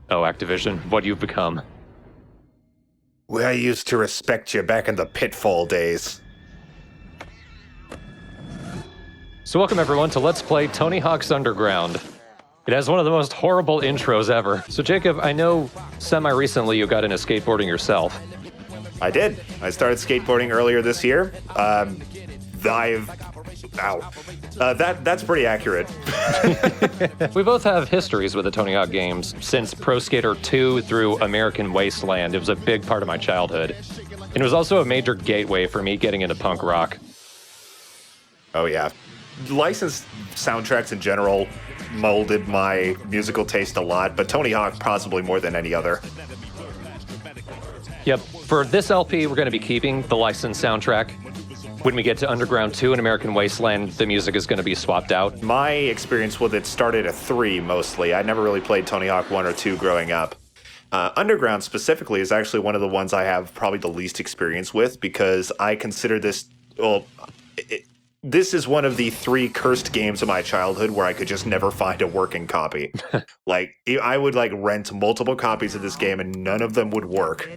Oh, Activision, what you've become. I used to respect you back in the Pitfall days. So welcome everyone to Let's Play Tony Hawk's Underground. It has one of the most horrible intros ever. So Jacob, I know semi-recently you got into skateboarding yourself. I did. I started skateboarding earlier this year. That's pretty accurate. We both have histories with the Tony Hawk games. Since Pro Skater 2 through American Wasteland, it was a big part of my childhood. And it was also a major gateway for me getting into punk rock. Oh yeah. Licensed soundtracks in general molded my musical taste a lot, but Tony Hawk possibly more than any other. Yep, for this LP, we're going to be keeping the licensed soundtrack. When we get to Underground 2 and American Wasteland, the music is going to be swapped out. My experience with it started at 3 mostly. I never really played Tony Hawk 1 or 2 growing up. Underground specifically is actually one of the ones I have probably the least experience with because I consider this, this is one of the 3 cursed games of my childhood where I could just never find a working copy. Like, I would rent multiple copies of this game and none of them would work.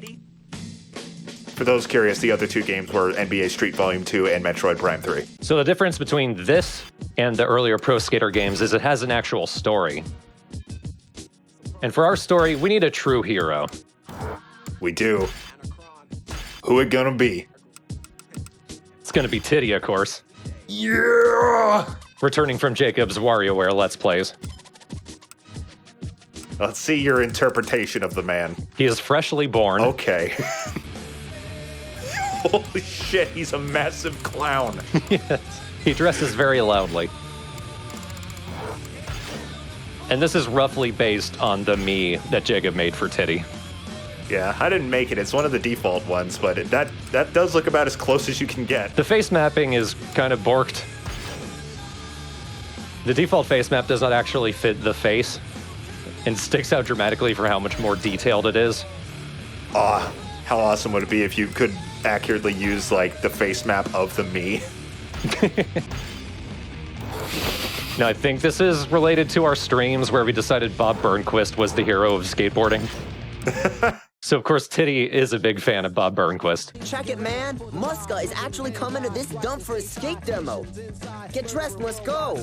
For those curious, the other 2 games were NBA Street Volume 2 and Metroid Prime 3. So the difference between this and the earlier Pro Skater games is it has an actual story. And for our story, we need a true hero. We do. Who it gonna be? It's gonna be Titty, of course. Yeah! Returning from Jacob's WarioWare Let's Plays. Let's see your interpretation of the man. He is freshly born. Okay. Holy shit, he's a massive clown. Yes. He dresses very loudly. And this is roughly based on the me that Jacob made for Titty. Yeah, I didn't make it. It's one of the default ones, but that does look about as close as you can get. The face mapping is kind of borked. The default face map does not actually fit the face and sticks out dramatically for how much more detailed it is. Aw, how awesome would it be if you could accurately use, the face map of the me? Now, I think this is related to our streams where we decided Bob Burnquist was the hero of skateboarding. So, of course, Titty is a big fan of Bob Burnquist. Check it, man. Muska is actually coming to this dump for a skate demo. Get dressed, must go.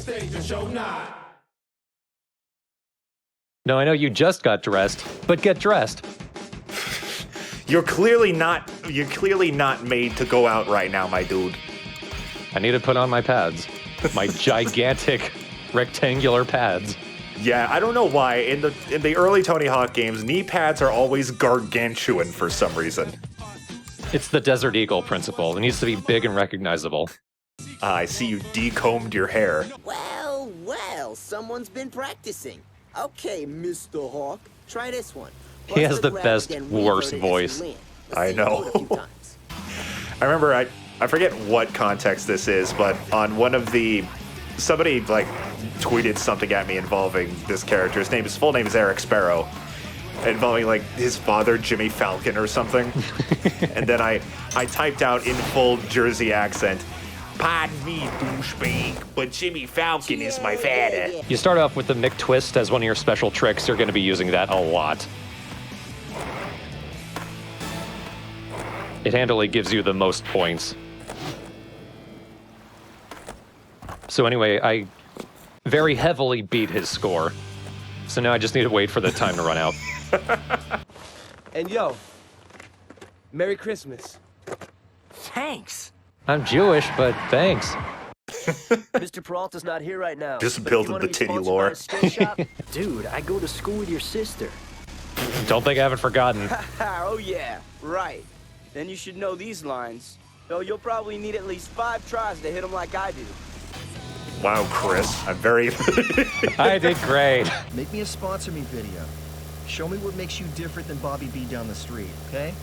No, I know you just got dressed, but get dressed. You're clearly not made to go out right now, my dude. I need to put on my pads. My gigantic rectangular pads. Yeah, I don't know why. In the early Tony Hawk games, knee pads are always gargantuan for some reason. It's the Desert Eagle principle. It needs to be big and recognizable. I see you decombed your hair. Well, someone's been practicing. Okay, Mr. Hawk, try this one. He has the best, worst voice. I know. I remember, I forget what context this is, but on one of the... Somebody, tweeted something at me involving this character. His full name is Eric Sparrow. Involving, his father, Jimmy Falcon or something. And then I typed out in full Jersey accent, "Pardon me, douchebag, but Jimmy Falcon is my father." You start off with the McTwist as one of your special tricks. You're going to be using that a lot. It handily gives you the most points. So anyway, I very heavily beat his score. So now I just need to wait for the time to run out. And yo, Merry Christmas. Thanks. I'm Jewish, but thanks. Mr. Peralta's not here right now. Just but building if you the wanna be titty lore. sponsored by a skate shop, dude, I go to school with your sister. Don't think I haven't forgotten. Oh yeah, right. Then you should know these lines. Though you'll probably need at least 5 tries to hit them like I do. Wow, Chris. I'm very... I did great. Make me a sponsor me video. Show me what makes you different than Bobby B down the street, okay?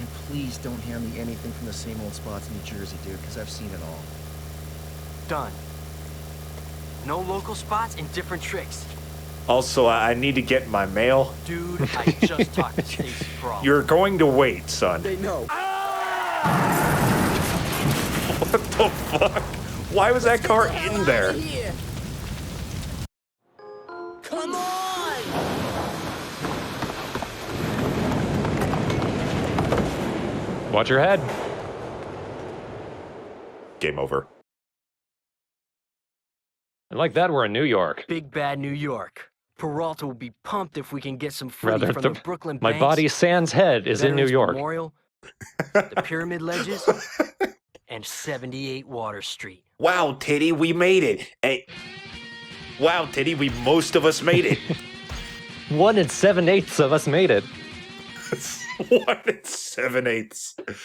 And please don't hand me anything from the same old spots in New Jersey, dude, because I've seen it all. Done. No local spots and different tricks. Also, I need to get my mail. Dude, I just talked to Stacy Peralta. You're going to wait, son. They know. What the fuck? Why was that car in there? Come on! Watch your head. Game over. And like that, we're in New York. Big bad New York. Peralta will be pumped if we can get some footage from the Brooklyn my banks, body sans head is in New Veterans York. Memorial, the Pyramid Ledges, and 78 Water Street. Wow, Titty, we made it. Hey. Wow, Titty, most of us made it. 1 7/8 of us made it. 1 7/8.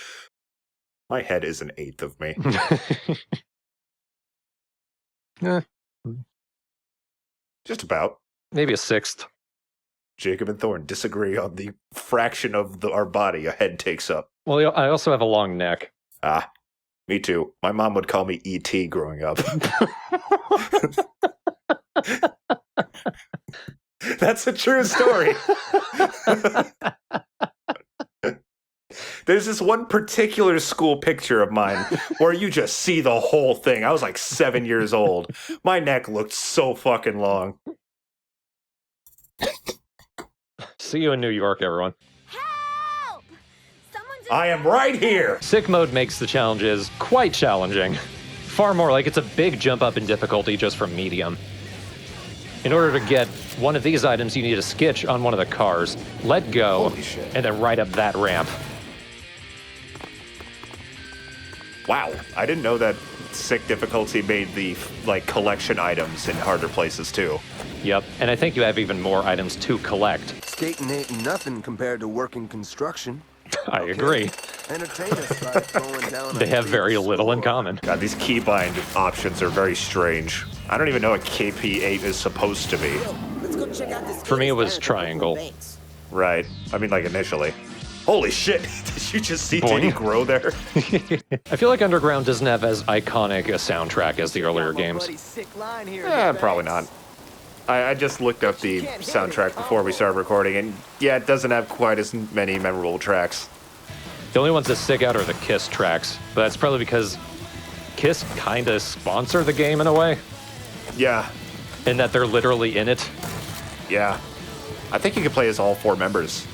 My head is an eighth of me. Eh, Just about. maybe a sixth. Jacob and Thorne disagree on the fraction of our body a head takes up. Well, I also have a long neck. Ah, me too. My mom would call me E.T. growing up. That's a true story. There's this one particular school picture of mine where you just see the whole thing. I was like 7 years old. My neck looked so fucking long. See you in New York, everyone. Help! Someone just I am right here. Sick mode makes the challenges quite challenging. Far more like it's a big jump up in difficulty just from medium. In order to get one of these items, you need to skitch on one of the cars, let go, Holy shit. and then ride up that ramp. Wow, I didn't know that sick difficulty made the collection items in harder places too. Yep, and I think you have even more items to collect. Skating ain't nothing compared to working construction. I agree. Entertain us by throwing down They a have big very little in score. common. God, these keybind options are very strange. I don't even know what KP8 is supposed to be. Yo, let's go check out this For me, it was Brooklyn triangle. banks. Right. I mean, initially. Holy shit, did you just see Boing. Diddy grow there? I feel like Underground doesn't have as iconic a soundtrack as the earlier games. Probably not. I just looked up the soundtrack before we started recording, and yeah, it doesn't have quite as many memorable tracks. The only ones that stick out are the Kiss tracks, but that's probably because Kiss kind of sponsor the game in a way, Yeah, in that they're literally in it. yeah. I think you can play as all 4 members.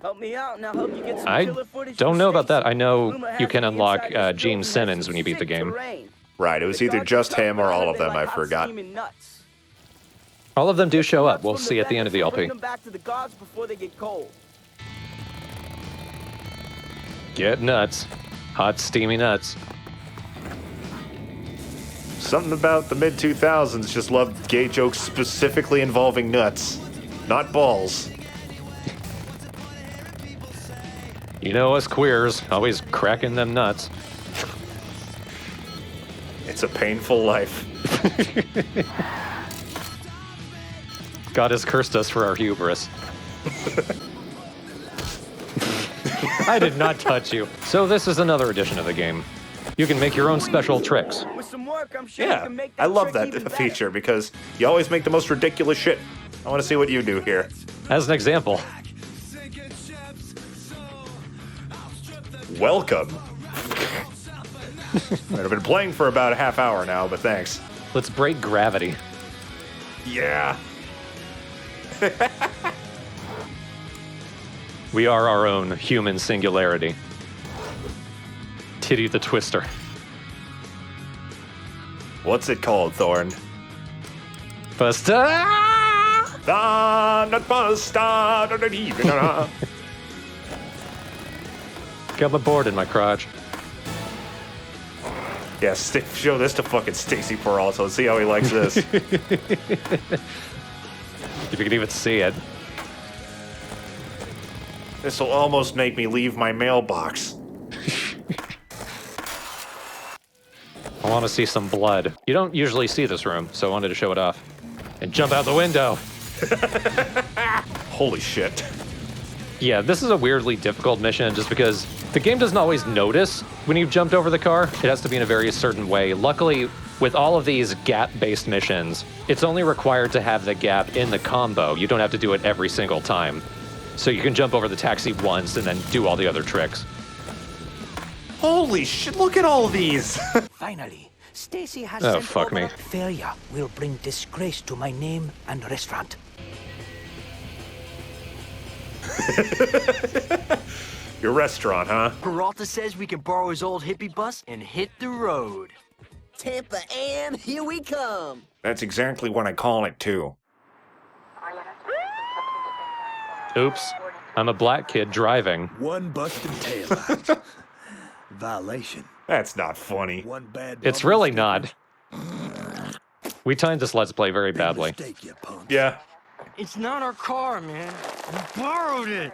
Help me out, and I'll help you get some I killer footage don't from know about Stacy. that. I know Rumor has you it can the unlock inside this Gene building has Simmons some when you beat the sick game. terrain. Right, it was The either guards just are tough, him or but all of they them, like I hot, forgot. steaming nuts. All of them do show up. Nuts We'll from see at the end of the Vegas, LP. bring them back to the guards before they get cold. Get nuts. Hot, steamy nuts. Something about the mid-2000s just loved gay jokes specifically involving nuts, not balls. You know us queers, always cracking them nuts. It's a painful life. God has cursed us for our hubris. I did not touch you. So this is another edition of the game. You can make your own special tricks. With some work, I'm sure you Yeah, can make that I love trick that even better. feature because you always make the most ridiculous shit. I want to see what you do here. As an example, Welcome. I've been playing for about a half hour now, but thanks. let's break gravity. Yeah. We are our own human singularity. Titty the Twister. What's it called, Thorn? Busta! Got my board in my crotch. Yeah, show this to fucking Stacy Peralta. Let's see how he likes this. If you can even see it. This will almost make me leave my mailbox. I want to see some blood. You don't usually see this room, so I wanted to show it off. And jump out the window. Holy shit. Yeah, this is a weirdly difficult mission just because the game doesn't always notice when you've jumped over the car. It has to be in a very certain way. Luckily, with all of these gap-based missions, it's only required to have the gap in the combo. You don't have to do it every single time. So you can jump over the taxi once and then do all the other tricks. Holy shit, look at all these. Finally, Stacy has Oh, sent fuck over me. failure will bring disgrace to my name and Your restaurant, huh? Peralta says we can borrow his old hippie bus and hit the road. Tampa and here we come. That's exactly what I call it, too. Oops. I'm a black kid driving. One busted taillight. Violation. That's not funny. One bad It's bumper really sticker. not. We timed this Let's Play very Big badly. mistake, you punk. Yeah. It's not our car, man. We borrowed it.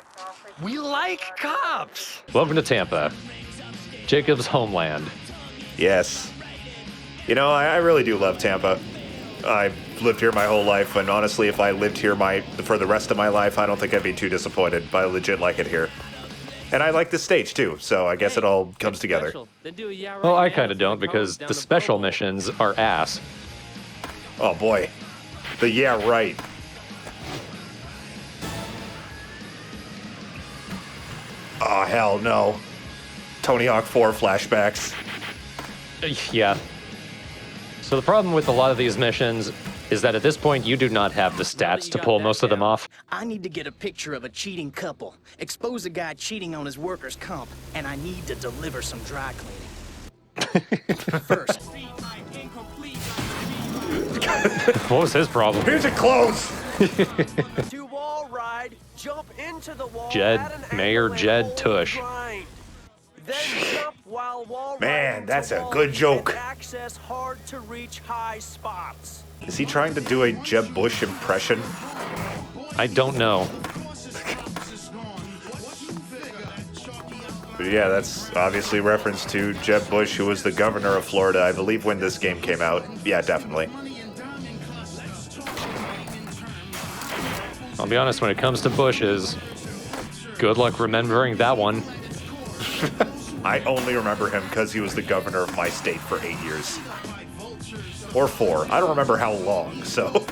We like cops. Welcome to Tampa, Jacob's homeland. Yes. You know, I really do love Tampa. I've lived here my whole life, and honestly, if I lived here for the rest of my life, I don't think I'd be too disappointed. But I legit like it here. And I like the stage, too, so I guess it all comes together. Well, I kind of don't, because the special missions are ass. Oh, boy. The yeah, right. Oh, hell no. Tony Hawk 4 flashbacks. Yeah. So the problem with a lot of these missions is that at this point you do not have the stats to pull most of them off. I need to get a picture of a cheating couple, expose a guy cheating on his workers' comp, and I need to deliver some dry cleaning. First. What was his problem? Here's your clothes! To wall ride, jump into the wall. Jed, at an Mayor angle and Jed hold Tush. grind. Then jump while wall Man, riding that's to a walls good joke. and access hard to reach high spots. Is he trying to do a Jeb Bush impression? I don't know. But yeah, that's obviously a reference to Jeb Bush, who was the governor of Florida, I believe, when this game came out. Yeah, definitely. I'll be honest, when it comes to bushes, good luck remembering that one. I only remember him because he was the governor of my state for 8 years. Or 4. I don't remember how long, so...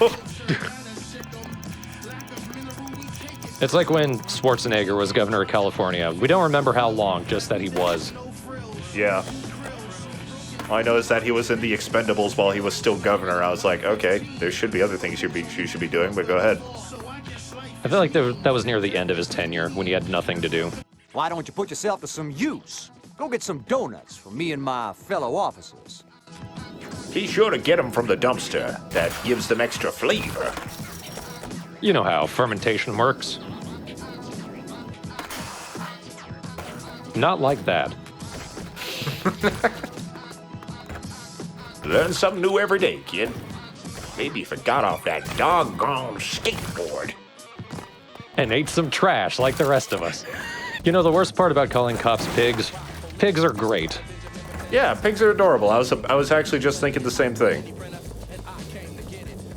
It's like when Schwarzenegger was governor of California. We don't remember how long, just that he was. Yeah. I noticed that he was in the Expendables while he was still governor. I was like, okay, there should be other things you should be doing, but go ahead. I feel like that was near the end of his tenure, when he had nothing to do. Why don't you put yourself to some use? Go get some donuts for me and my fellow officers. Be sure to get them from the dumpster. That gives them extra flavor. You know how fermentation works. Not like that. Learn something new every day, kid. Maybe you forgot off that doggone skateboard. And ate some trash like the rest of us. You know, the worst part about calling cops pigs? Pigs are great. Yeah, pigs are adorable. I was actually just thinking the same thing.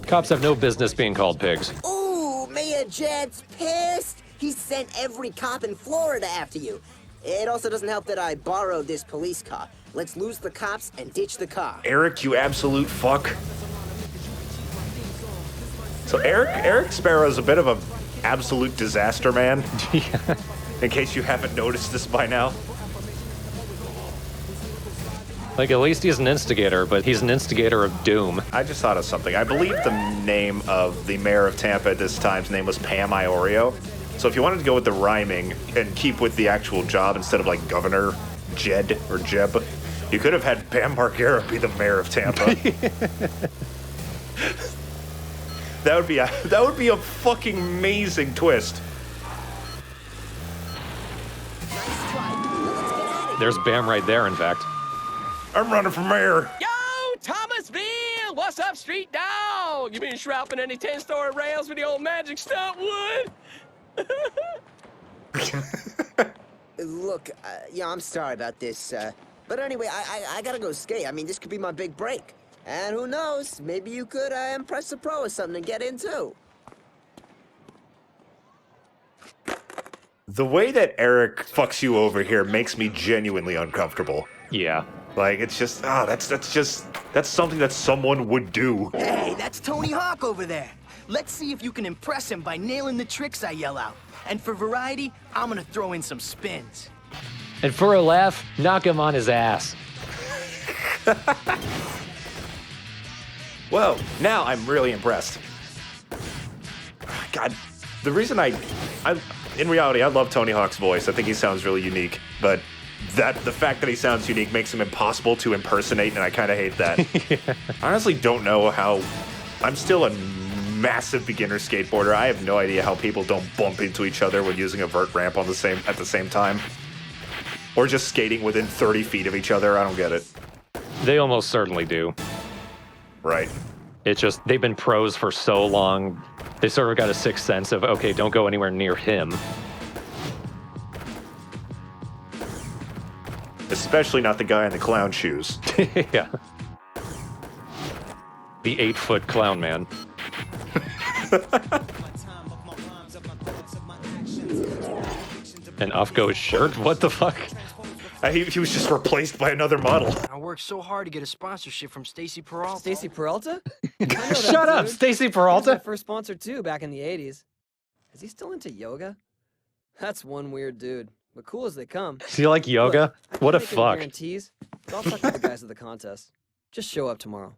Cops have no business being called pigs. Ooh, Mayor Jed's pissed. He sent every cop in Florida after you. It also doesn't help that I borrowed this police car. Let's lose the cops and ditch the car. Eric, you absolute fuck. So Eric Sparrow's a bit of a absolute disaster man. Yeah. In case you haven't noticed this by now. Like, at least he's an instigator, but he's an instigator of doom. I just thought of something. I believe the name of the mayor of Tampa at this time's name was Pam Iorio. So if you wanted to go with the rhyming and keep with the actual job instead of like Governor Jed or Jeb, you could have had Pam Margera be the mayor of Tampa. That would be a fucking amazing twist. There's Bam right there, in fact. I'm running for mayor. Yo, Thomasville! What's up, street dog? You been shrouding any 10-story rails with the old magic stunt wood? Look, yeah, I'm sorry about this, but anyway, I gotta go skate. I mean, this could be my big break. And who knows, maybe you could impress a pro or something and get in too. The way that Eric fucks you over here makes me genuinely uncomfortable. Yeah. Like, it's just, that's something that someone would do. Hey, that's Tony Hawk over there. Let's see if you can impress him by nailing the tricks I yell out. And for variety, I'm gonna throw in some spins. And for a laugh, knock him on his ass. Whoa, now I'm really impressed. God, the reason I in reality, I love Tony Hawk's voice. I think he sounds really unique, but the fact that he sounds unique makes him impossible to impersonate, and I kind of hate that. Yeah. I honestly don't know how. I'm still a massive beginner skateboarder. I have no idea how people don't bump into each other when using a vert ramp at the same time, or just skating within 30 feet of each other. I don't get it. They almost certainly do. Right. It's just they've been pros for so long. They sort of got a sixth sense of, okay, don't go anywhere near him. Especially not the guy in the clown shoes. Yeah. The 8-foot clown man. And off goes shirt? What the fuck? He was just replaced by another model. I worked so hard to get a sponsorship from Stacy Peralta. Stacy Peralta? Shut up, Stacy Peralta. He was my first sponsor too, back in the 80s. Is he still into yoga? That's one weird dude, but cool as they come. Do you like yoga? Look, what a fuck. fuck. So I'll talk to the guys at the contest. Just show up tomorrow.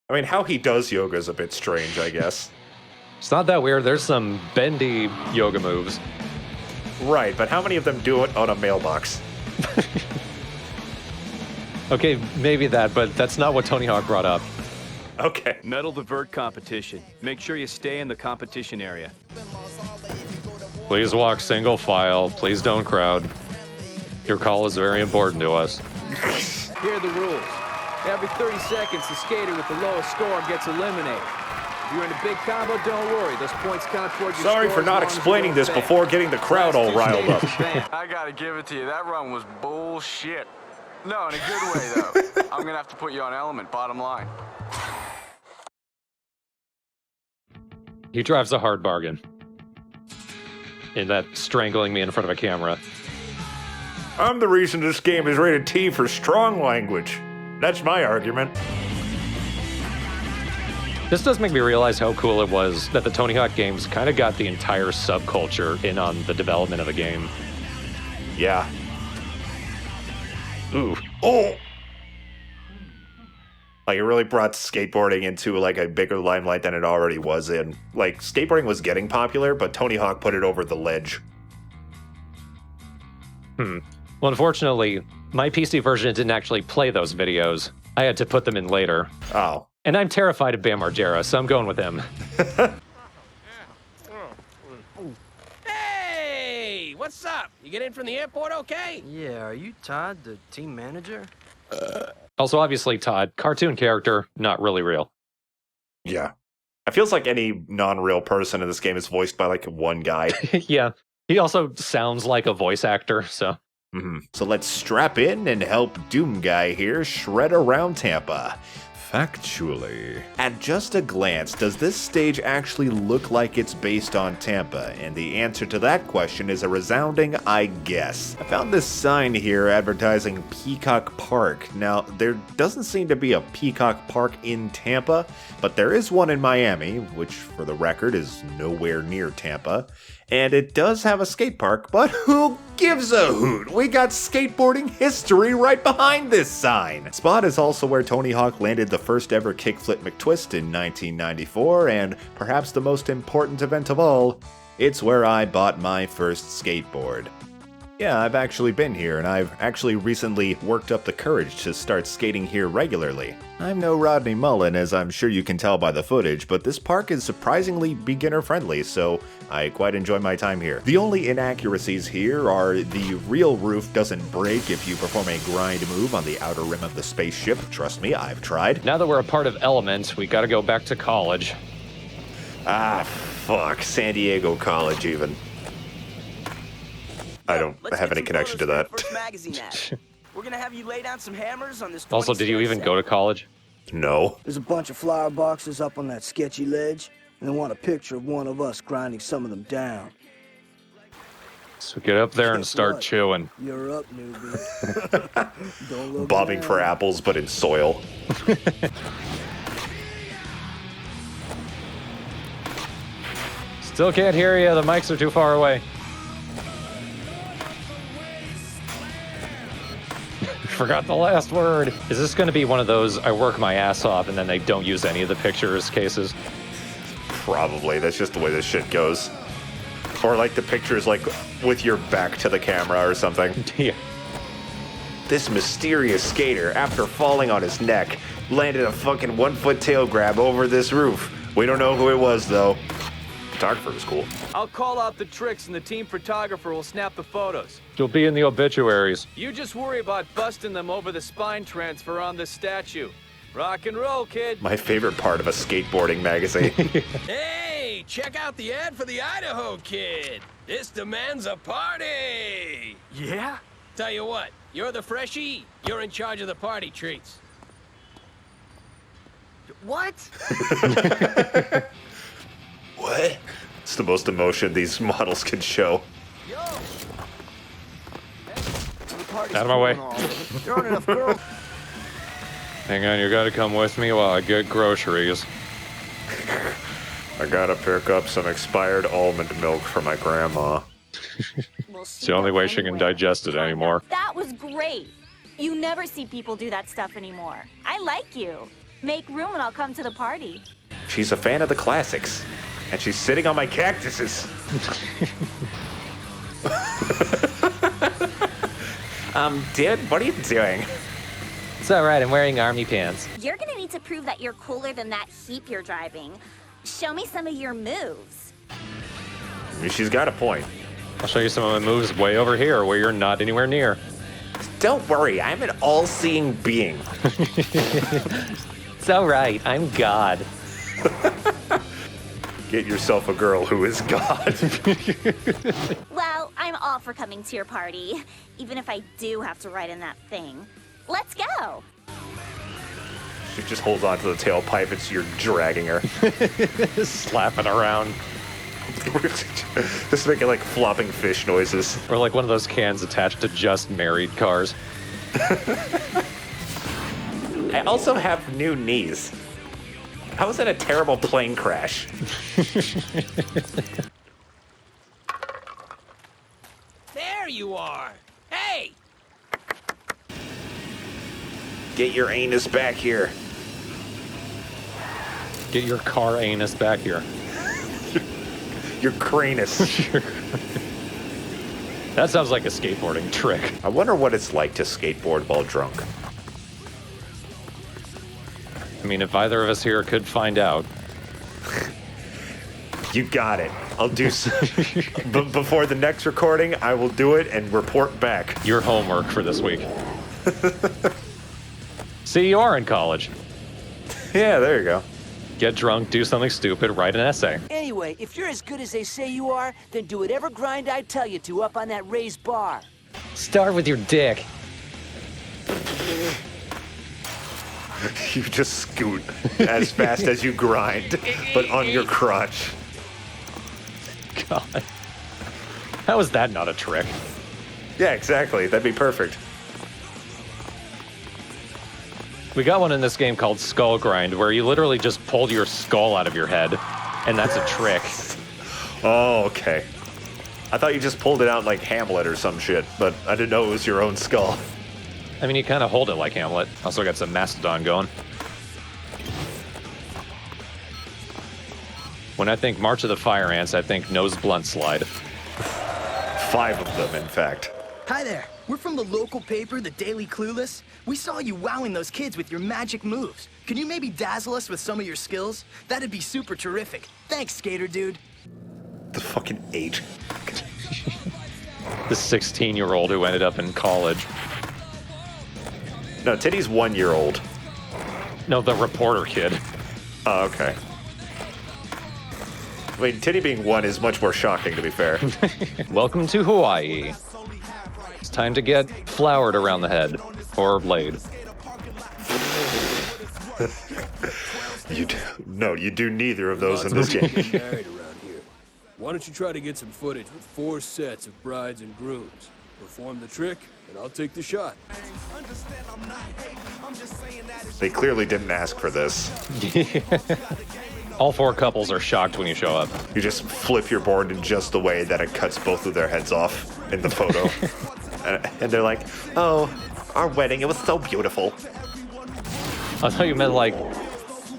I mean, how he does yoga is a bit strange, I guess. It's not that weird. There's some bendy yoga moves. Right, but how many of them do it on a mailbox? Okay, maybe that, but that's not what Tony Hawk brought up. Okay. Medal the vert competition. Make sure you stay in the competition area. Please walk single file. Please don't crowd. Your call is very important to us. Here are the rules. Every 30 seconds, the skater with the lowest score gets eliminated. If you're in a big combo, don't worry. Those points count towards your Sorry score for not as long as you explaining don't this fail. before getting the crowd all riled up. I gotta give it to you. That run was bullshit. No, in a good way, though. I'm gonna have to put you on element, bottom line. He drives a hard bargain. In that strangling me in front of a camera. I'm the reason this game is rated T for strong language. That's my argument. This does make me realize how cool it was that the Tony Hawk games kind of got the entire subculture in on the development of the game. Yeah. Ooh. Oh! Like, it really brought skateboarding into, like, a bigger limelight than it already was in. Like, skateboarding was getting popular, but Tony Hawk put it over the ledge. Well, unfortunately, my PC version didn't actually play those videos. I had to put them in later. Oh. And I'm terrified of Bam Margera, so I'm going with him. Hey, what's up? You get in from the airport okay? Yeah, are you Todd, the team manager? Also, obviously, Todd, cartoon character, not really real. Yeah. It feels like any non-real person in this game is voiced by, like, one guy. Yeah. He also sounds like a voice actor, so... So let's strap in and help Doom Guy here shred around Tampa. Factually. At just a glance, does this stage actually look like it's based on Tampa? And the answer to that question is a resounding I guess. I found this sign here advertising Peacock Park. Now, there doesn't seem to be a Peacock Park in Tampa, but there is one in Miami, which for the record is nowhere near Tampa. And it does have a skate park, but who gives a hoot? We got skateboarding history right behind this sign. Spot is also where Tony Hawk landed the first ever kickflip McTwist in 1994, and perhaps the most important event of all, it's where I bought my first skateboard. Yeah, I've actually been here, and I've actually recently worked up the courage to start skating here regularly. I'm no Rodney Mullen, as I'm sure you can tell by the footage, but this park is surprisingly beginner-friendly, so I quite enjoy my time here. The only inaccuracies here are the real roof doesn't break if you perform a grind move on the outer rim of the spaceship. Trust me, I've tried. Now that we're a part of Element, we gotta go back to college. Ah, fuck. San Diego College, even. I don't have any connection to that. First magazine ad. We're gonna have you lay down some hammers on this. Also, did you even go to college? No. There's a bunch of flower boxes up on that sketchy ledge, and they want a picture of one of us grinding some of them down. So get up there and start chewing. You're up, newbie. Don't look Bobbing down. for apples, but in soil. Still can't hear you. The mics are too far away. Forgot the last word. Is this going to be one of those I work my ass off and then they don't use any of the pictures cases? Probably. That's just the way this shit goes. Or like the pictures like with your back to the camera or something. Yeah. This mysterious skater, after falling on his neck, landed a fucking 1-foot tail grab over this roof. We don't know who it was though. Photographer was cool. I'll call out the tricks and the team photographer will snap the photos. You'll be in the obituaries. You just worry about busting them over the spine transfer on this statue. Rock and roll, kid. My favorite part of a skateboarding magazine. Hey, check out the ad for the Idaho Kid. This demands a party. Yeah? Tell you what, you're the freshie. You're in charge of the party treats. What? What? It's the most emotion these models can show. Out of my way. There aren't enough girls. Hang on, you gotta come with me while I get groceries. I gotta pick up some expired almond milk for my grandma. It's the only way she can digest it anymore. That was great. You never see people do that stuff anymore. I like you. Make room and I'll come to the party. She's a fan of the classics. And she's sitting on my cactuses. Dude, what are you doing? It's alright, I'm wearing army pants. You're gonna need to prove that you're cooler than that heap you're driving. Show me some of your moves. She's got a point. I'll show you some of my moves way over here where you're not anywhere near. Don't worry, I'm an all-seeing being. It's alright, I'm God. Get yourself a girl who is God. Well, I'm all for coming to your party, even if I do have to ride in that thing. Let's go. She just holds on to the tailpipe and so you're dragging her. Slapping around. Just making like flopping fish noises. Or like one of those cans attached to just married cars. I also have new knees. I was in a terrible plane crash. There you are. Hey! Get your anus back here. Get your car anus back here. Your cranus. That sounds like a skateboarding trick. I wonder what it's like to skateboard while drunk. I mean, if either of us here could find out. You got it. I'll do but before the next recording, I will do it and report back. Your homework for this week. See, you are in college. Yeah, there you go. Get drunk, do something stupid, write an essay. Anyway, if you're as good as they say you are, then do whatever grind I tell you to up on that raised bar. Start with your dick. You just scoot as fast as you grind, but on your crotch. God. How is that not a trick? Yeah, exactly. That'd be perfect. We got one in this game called Skull Grind, where you literally just pulled your skull out of your head, and that's a trick. Oh, okay. I thought you just pulled it out like Hamlet or some shit, but I didn't know it was your own skull. I mean, you kind of hold it like Hamlet. Also got some Mastodon going. When I think March of the Fire Ants, I think Nose Blunt Slide. 5 of them, in fact. Hi there. We're from the local paper, the Daily Clueless. We saw you wowing those kids with your magic moves. Could you maybe dazzle us with some of your skills? That'd be super terrific. Thanks, skater dude. The fucking age. The 16-year-old who ended up in college. No, Titty's 1-year-old. No, the reporter kid. Oh, okay. I mean, Titty being 1 is much more shocking, to be fair. Welcome to Hawaii. It's time to get flowered around the head. Or laid. You do neither of those in this game. Married around here. Why don't you try to get some footage with 4 sets of brides and grooms? Perform the trick, and I'll take the shot. They clearly didn't ask for this. All 4 couples are shocked when you show up. You just flip your board in just the way that it cuts both of their heads off in the photo. And they're like, oh, our wedding, it was so beautiful. I thought you meant like,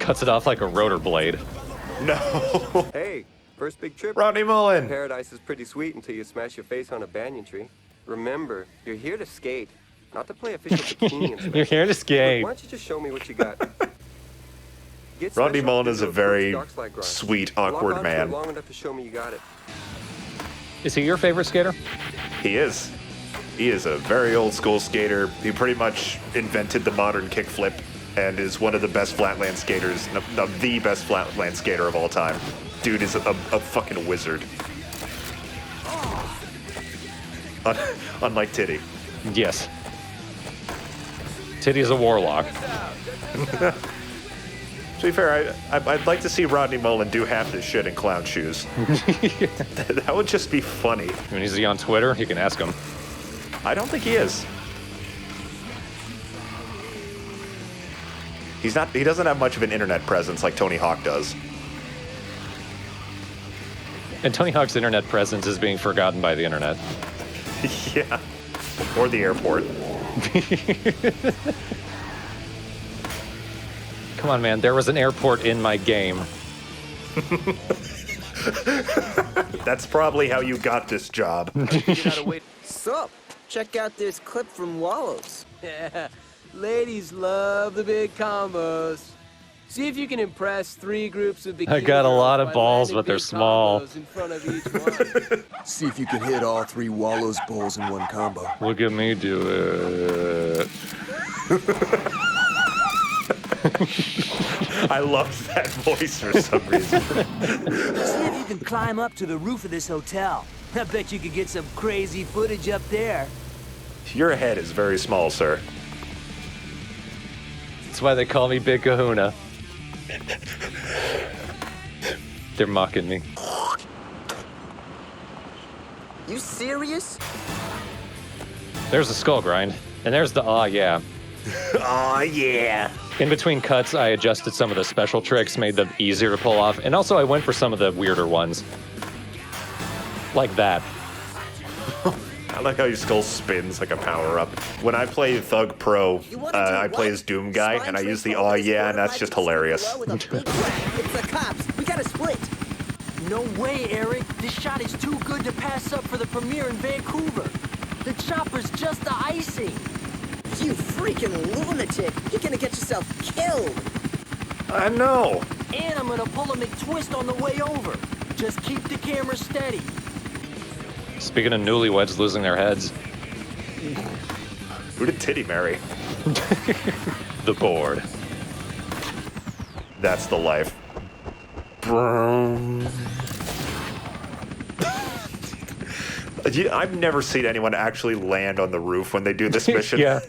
cuts it off like a rotor blade. No. Hey, First big trip. Rodney Mullen. Paradise is pretty sweet until you smash your face on a banyan tree. Remember, you're here to skate, not to play official bikini inspection. You're here to skate. Why don't you just show me what you got? Rodney Mullen is a very sweet, awkward man. Long enough to show me you got it. Is he your favorite skater? He is. He is a very old school skater. He pretty much invented the modern kickflip and is one of the best flatland skaters, the best flatland skater of all time. Dude is a fucking wizard. Unlike Titty. Yes. Titty's a warlock. To be fair, I'd like to see Rodney Mullen do half this shit in clown shoes. That would just be funny. When he's on Twitter, you can ask him. I don't think he is. He's not. He doesn't have much of an internet presence like Tony Hawk does. And Tony Hawk's internet presence is being forgotten by the internet. Yeah. Or the airport. Come on, man. There was an airport in my game. That's probably how you got this job. Sup? Check out this clip from Wallows. Yeah, ladies love the big combos. See if you can impress 3 groups of bikini I got a lot of girls by balls, landing but they're big small. combos in front of each one. See if you can hit all 3 Wallows bowls in one combo. Look at me do it. I loved that voice for some reason. See if you can climb up to the roof of this hotel. I bet you could get some crazy footage up there. Your head is very small, sir. That's why they call me Big Kahuna. They're mocking me. You serious? There's the skull grind, and there's the aw yeah. Aw yeah. In between cuts, I adjusted some of the special tricks, made them easier to pull off, and also I went for some of the weirder ones. Like that. I like how your skull spins like a power-up. When I play Thug Pro, I play as Doom Guy, and I use the aw yeah, and that's just hilarious. It's the cops. We gotta split. No way, Eric. This shot is too good to pass up for the premiere in Vancouver. The chopper's just the icing. You freaking lunatic. You're gonna get yourself killed. I know. And I'm gonna pull a McTwist on the way over. Just keep the camera steady. Speaking of newlyweds losing their heads. Who did Titty marry? The board. That's the life. I've never seen anyone actually land on the roof when they do this mission. Yeah.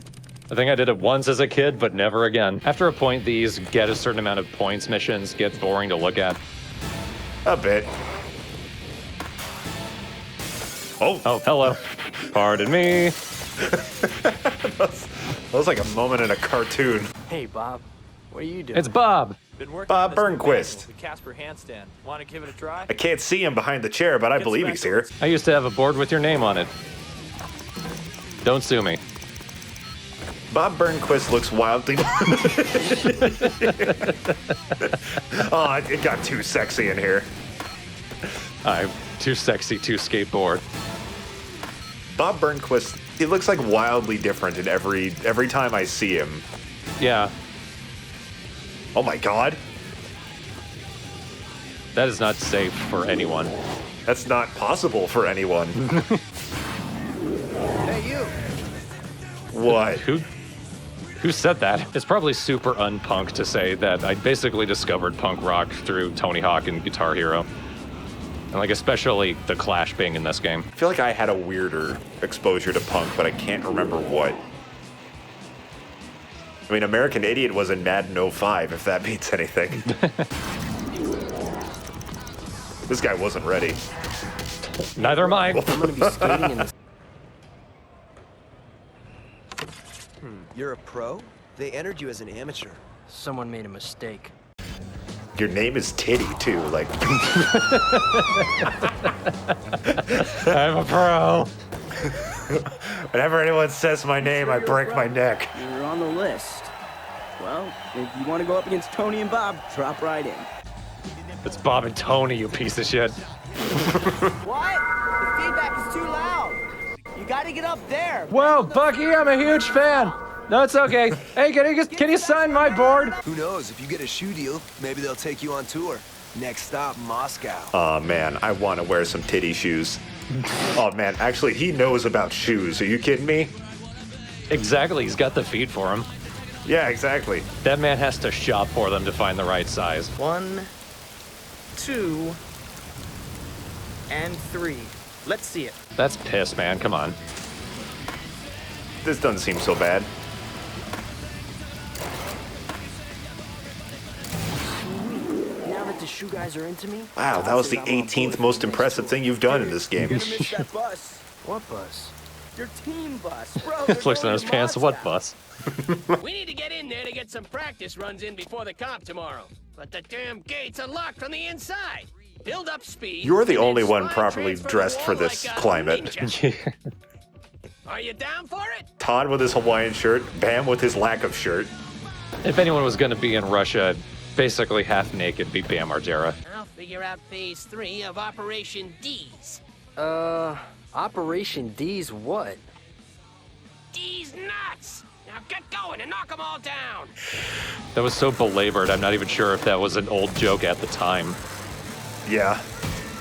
I think I did it once as a kid, but never again. After a point, these get a certain amount of points missions get boring to look at. A bit. Oh, hello. Pardon me. that was like a moment in a cartoon. Hey, Bob. What are you doing? It's Bob. Been working Bob on this new Burnquist. manual, the Casper handstand. Want to give it a try? I can't see him behind the chair, but I believe he's here. I used to have a board with your name on it. Don't sue me. Bob Burnquist looks wildly... Oh, it got too sexy in here. I'm too sexy to skateboard. Bob Burnquist, he looks like wildly different in every time I see him. Yeah. Oh my god. That is not safe for anyone. That's not possible for anyone. Hey, you. What? Who said that? It's probably super unpunk to say that I basically discovered punk rock through Tony Hawk and Guitar Hero. And like especially the Clash being in this game. I feel like I had a weirder exposure to punk, but I can't remember what. I mean, American Idiot was in Madden 05, if that means anything. This guy wasn't ready. Neither am I. I'm gonna be skating in this. You're a pro? They entered you as an amateur. Someone made a mistake. Your name is Titty, too, like... I'm a pro. Whenever anyone says my name, I break my neck. You're on the list. Well, if you want to go up against Tony and Bob, drop right in. It's Bob and Tony, you piece of shit. What? The feedback is too loud. You gotta get up there. Whoa, Bucky, I'm a huge fan. No, it's okay. Hey, can you sign my board? Who knows? If you get a shoe deal, maybe they'll take you on tour. Next stop, Moscow. Oh man, I want to wear some titty shoes. Oh man, actually, he knows about shoes. Are you kidding me? Exactly, he's got the feet for him. Yeah, exactly. That man has to shop for them to find the right size. 1, 2, and 3. Let's see it. That's piss, man. Come on. This doesn't seem so bad. Now that the shoe guys are into me. Wow, that was the 18th most impressive thing you've done in this game. You're gonna miss that bus. What bus? Your team bus, bro. Flicks on his pants. What bus? We need to get in there to get some practice runs in before the comp tomorrow. But the damn gates are locked from the inside. Build up speed. You're the only one properly dressed for this climate. Are you down for it? Todd with his Hawaiian shirt, Bam with his lack of shirt. If anyone was going to be in Russia, basically half naked, be Bam Margera. I'll figure out phase 3 of Operation D's. Operation D's what? D's nuts! Now get going and knock them all down! That was so belabored, I'm not even sure if that was an old joke at the time. Yeah.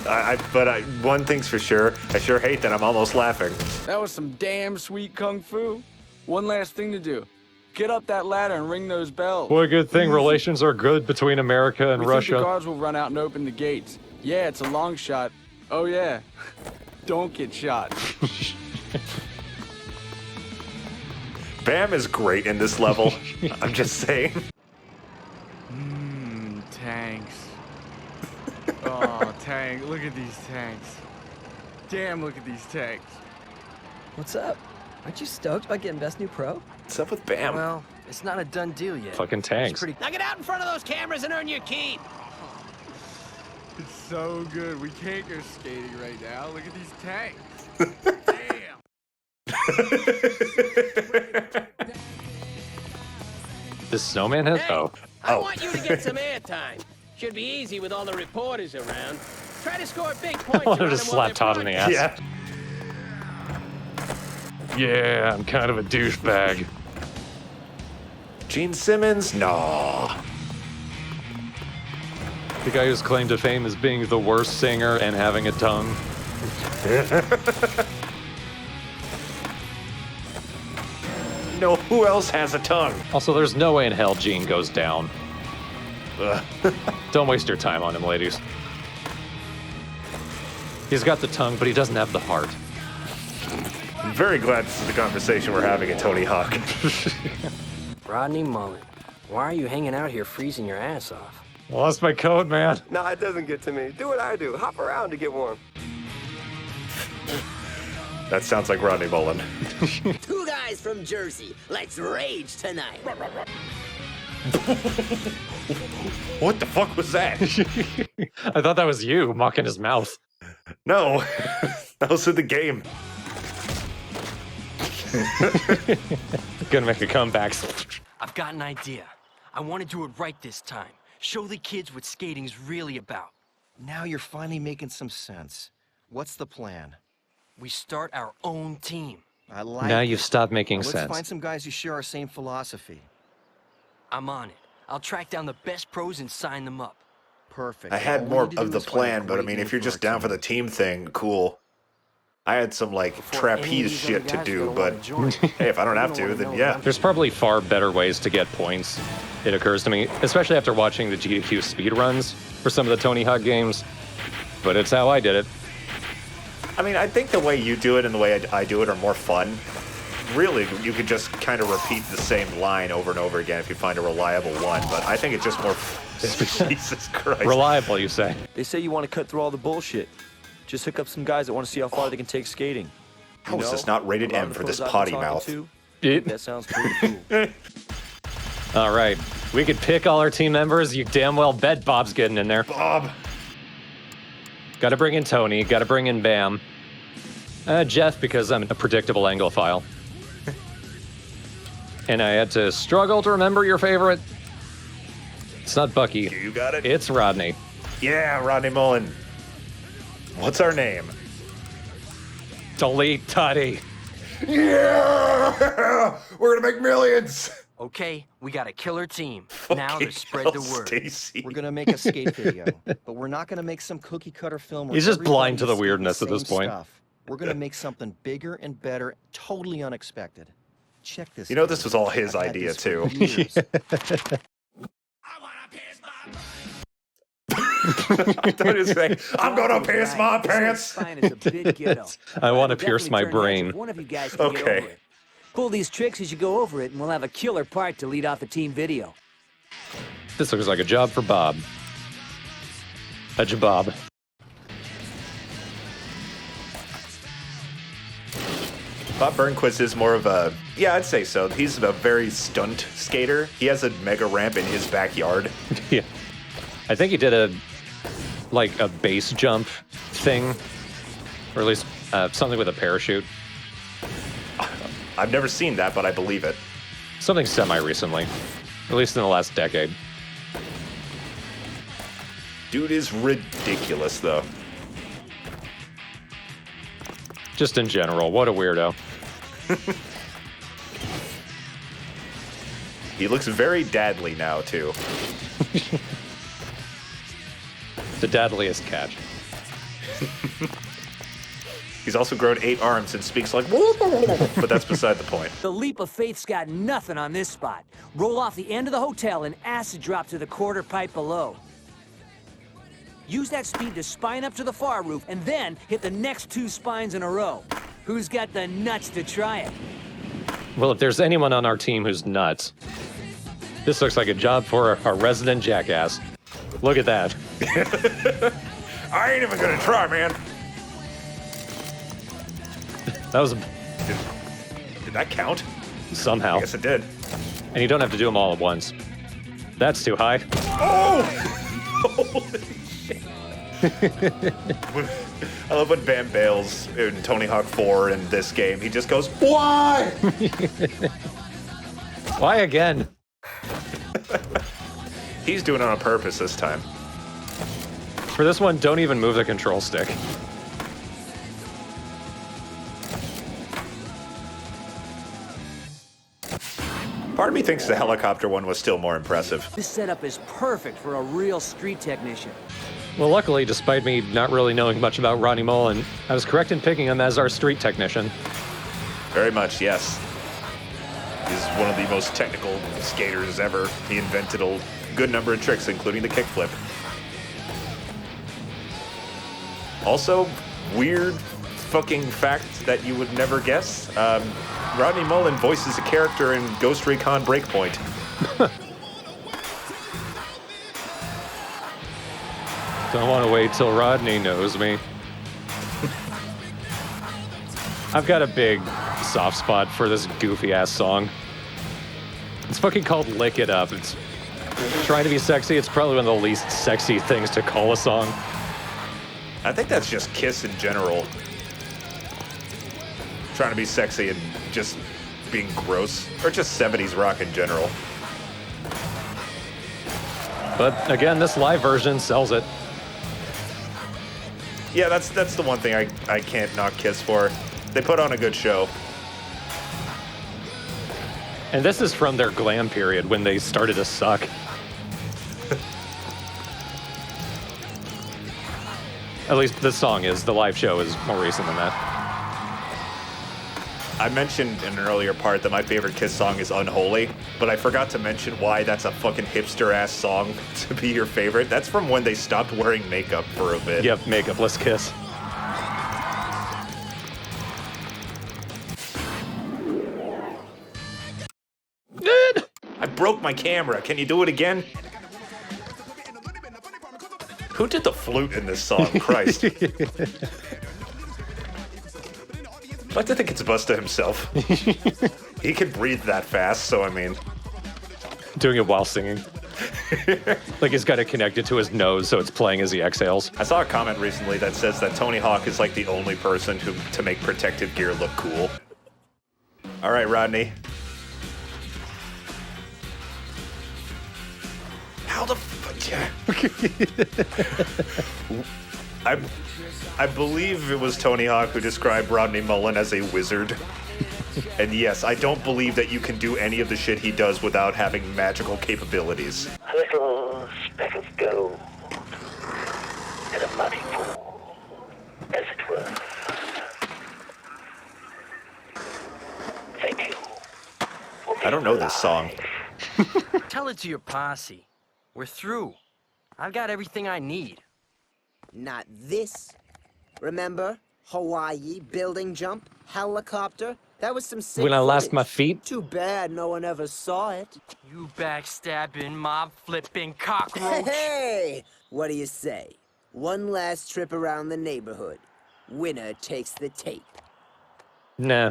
But one thing's for sure, I sure hate that I'm almost laughing. That was some damn sweet kung fu. One last thing to do. Get up that ladder and ring those bells. What a good thing relations are good between America and We Russia. think the guards will run out and open the gates. Yeah, it's a long shot. Oh yeah. Don't get shot. Bam is great in this level. I'm just saying. Tanks. Oh, tank. Look at these tanks. Damn, look at these tanks. What's up? Aren't you stoked about getting Best New Pro? What's up with Bam? Well, it's not a done deal yet. Fucking tanks. Now get out in front of those cameras and earn your keep! It's so good. We can't go skating right now. Look at these tanks. Damn. This snowman has? Hey, Oh. I want you to get some airtime. Should be easy with all the reporters around. Try to score big points. I wanted to around them while slap Todd in the ass. Yeah. Yeah, I'm kind of a douchebag. Gene Simmons? No. The guy who's claimed to fame as being the worst singer and having a tongue. No, who else has a tongue? Also, there's no way in hell Gene goes down. Don't waste your time on him, ladies. He's got the tongue, but he doesn't have the heart. I'm very glad this is the conversation we're having at Tony Hawk. Rodney Mullen, why are you hanging out here freezing your ass off? I lost my coat, man. Nah, it doesn't get to me. Do what I do. Hop around to get warm. That sounds like Rodney Mullen. Two guys from Jersey. Let's rage tonight. What the fuck was that? I thought that was you mocking his mouth. No, that was in the game. Gonna make a comeback. I've got an idea. I want to do it right this time. Show the kids what skating's really about. Now you're finally making some sense. What's the plan? We start our own team. I like Now it. you've stopped making Let's sense. find some guys who share our same philosophy. I'm on it. I'll track down the best pros and sign them up. Perfect. I had All we more need to of do the is find a plan, but I great mean, name if you're for just our down for team. the team thing, cool. I had some, like, Before any of trapeze these shit other to guys do, are gonna but wanna join. hey, if I don't have to, then yeah. There's probably far better ways to get points, it occurs to me, especially after watching the GDQ speedruns for some of the Tony Hawk games. But it's how I did it. I mean, I think the way you do it and the way I do it are more fun. Really, you could just kind of repeat the same line over and over again if you find a reliable one, but I think it's just more... Jesus Christ. Reliable, you say? They say you want to cut through all the bullshit. Just hook up some guys that want to see how far they can take skating. How is this not rated M for this potty mouth? That sounds pretty cool. All right. We could pick all our team members. You damn well bet Bob's getting in there. Bob. Gotta bring in Tony. Gotta bring in Bam. Jeff, because I'm a predictable Anglophile. And I had to struggle to remember your favorite. It's not Bucky. You got it. It's Rodney. Yeah, Rodney Mullen. What's our name? Delete Tutty. Yeah! We're gonna make millions! Okay, we got a killer team. Now Fucking let's spread the hell, word. Stacy. We're gonna make a skate video, but we're not gonna make some cookie cutter film. Where He's just blind to the everybody's weirdness the at this same point. Stuff. We're gonna make something bigger and better, totally unexpected. Check this. You know, this was all his I've had idea, this for too. years. I thought he was saying, I'm gonna piss my pants. Spine is a bit ghetto. I want to It'll pierce my definitely turn heads brain. if one of you guys can get over Okay. it. Pull these tricks as you go over it, and we'll have a killer part to lead off the team video. This looks like a job for Bob. A job. Bob Burnquist is more of a, yeah, I'd say so. He's a very stunt skater. He has a mega ramp in his backyard. Yeah. I think he did a base jump thing, or at least something with a parachute. I've never seen that, but I believe it. Something semi-recently, at least in the last decade. Dude is ridiculous, though. Just in general, what a weirdo. He looks very dadly now, too. The dadliest catch. He's also grown 8 arms and speaks like, but that's beside the point. The leap of faith's got nothing on this spot. Roll off the end of the hotel and acid drop to the quarter pipe below. Use that speed to spine up to the far roof and then hit the next 2 spines in a row. Who's got the nuts to try it? Well, if there's anyone on our team who's nuts, this looks like a job for our resident jackass. Look at that. I ain't even gonna try, man. That was Did that count? somehow. I guess it did. And you don't have to do them all at once. That's too high. Oh! Holy shit. I love when Bam bails in Tony Hawk 4 in this game. He just goes, why? Why again? He's doing it on purpose this time. For this one, don't even move the control stick. Part of me thinks the helicopter one was still more impressive. This setup is perfect for a real street technician. Well, luckily, despite me not really knowing much about Rodney Mullen, I was correct in picking him as our street technician. Very much, yes. He's one of the most technical skaters ever. He invented a good number of tricks, including the kickflip. Also, weird fucking fact that you would never guess. Rodney Mullen voices a character in Ghost Recon Breakpoint. Don't want to wait till Rodney knows me. I've got a big soft spot for this goofy-ass song. It's fucking called Lick It Up. It's trying to be sexy. It's probably one of the least sexy things to call a song. I think that's just Kiss in general. Trying to be sexy and just being gross. Or just 70s rock in general. But again, this live version sells it. Yeah, that's the one thing I can't knock Kiss for. They put on a good show. And this is from their glam period when they started to suck. At least the song is. The live show is more recent than that. I mentioned in an earlier part that my favorite Kiss song is Unholy, but I forgot to mention why that's a fucking hipster-ass song to be your favorite. That's from when they stopped wearing makeup for a bit. Yep, makeupless Kiss. I broke my camera. Can you do it again? Who did the flute in this song? Christ. I'd like to think it's Busta himself. He can breathe that fast, so I mean... Doing it while singing. Like he's got it connected to his nose, so it's playing as he exhales. I saw a comment recently that says that Tony Hawk is like the only person to make protective gear look cool. All right, Rodney. How the fuck? I believe it was Tony Hawk who described Rodney Mullen as a wizard. And yes, I don't believe that you can do any of the shit he does without having magical capabilities. Little speckles go in a muddy pool, as it were. Thank you. I don't know this song. Tell it to your posse. We're through. I've got everything I need. Not this. Remember? Hawaii, building jump, helicopter. That was some sick When I lost footage. my feet. Too bad no one ever saw it. You backstabbing, mob-flipping cockroach. Hey! What do you say? One last trip around the neighborhood. Winner takes the tape. Nah.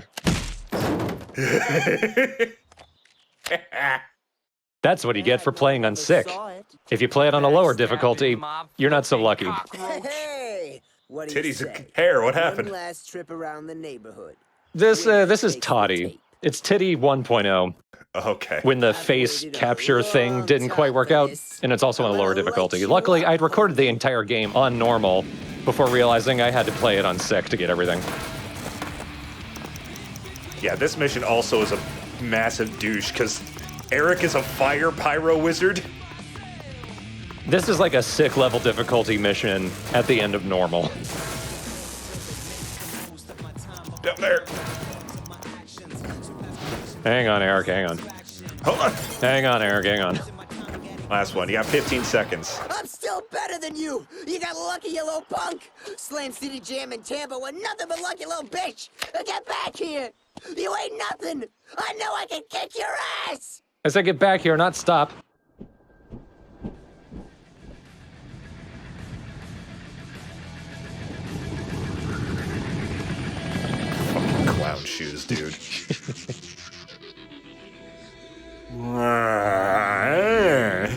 That's what you get for playing on sick. If you play it on a lower difficulty, you're not so lucky. Hey! What do you Titties say? and hair, what happened? One last trip around the neighborhood. This is Toddy. It's Titty 1.0. Okay. When the face capture thing didn't quite work out, and it's also on a lower difficulty. Luckily, I'd recorded the entire game on normal before realizing I had to play it on sick to get everything. Yeah, this mission also is a massive douche, because Eric is a fire pyro wizard. This is like a sick level difficulty mission at the end of normal. Down there. Hang on, Eric, hang on. Hold on. Hang on, Eric, hang on. Last one. You got 15 seconds. I'm still better than you. You got lucky, you little punk. Slam City Jam in Tampa with nothing but lucky, little bitch. Get back here. You ain't nothing. I know I can kick your ass. I said get back here, not stop. Fucking clown shoes, dude.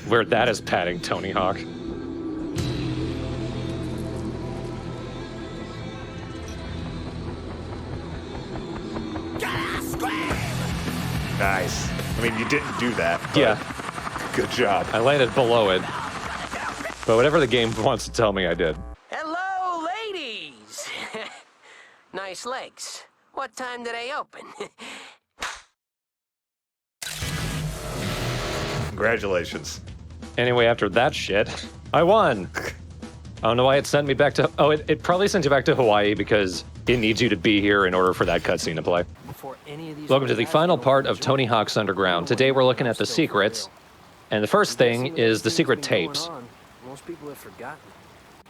Where that is patting Tony Hawk. Nice. I mean, you didn't do that. But Yeah. Good job. I landed below it. But whatever the game wants to tell me, I did. Hello, ladies. Nice legs. What time do they open? Congratulations. Anyway, after that shit, I won. I don't know why it sent me back to... Oh, it probably sent you back to Hawaii because it needs you to be here in order for that cutscene to play. Welcome to the final part of Tony Hawk's Underground. Today we're looking at the secrets. And the first thing is the secret tapes. Most people have forgotten.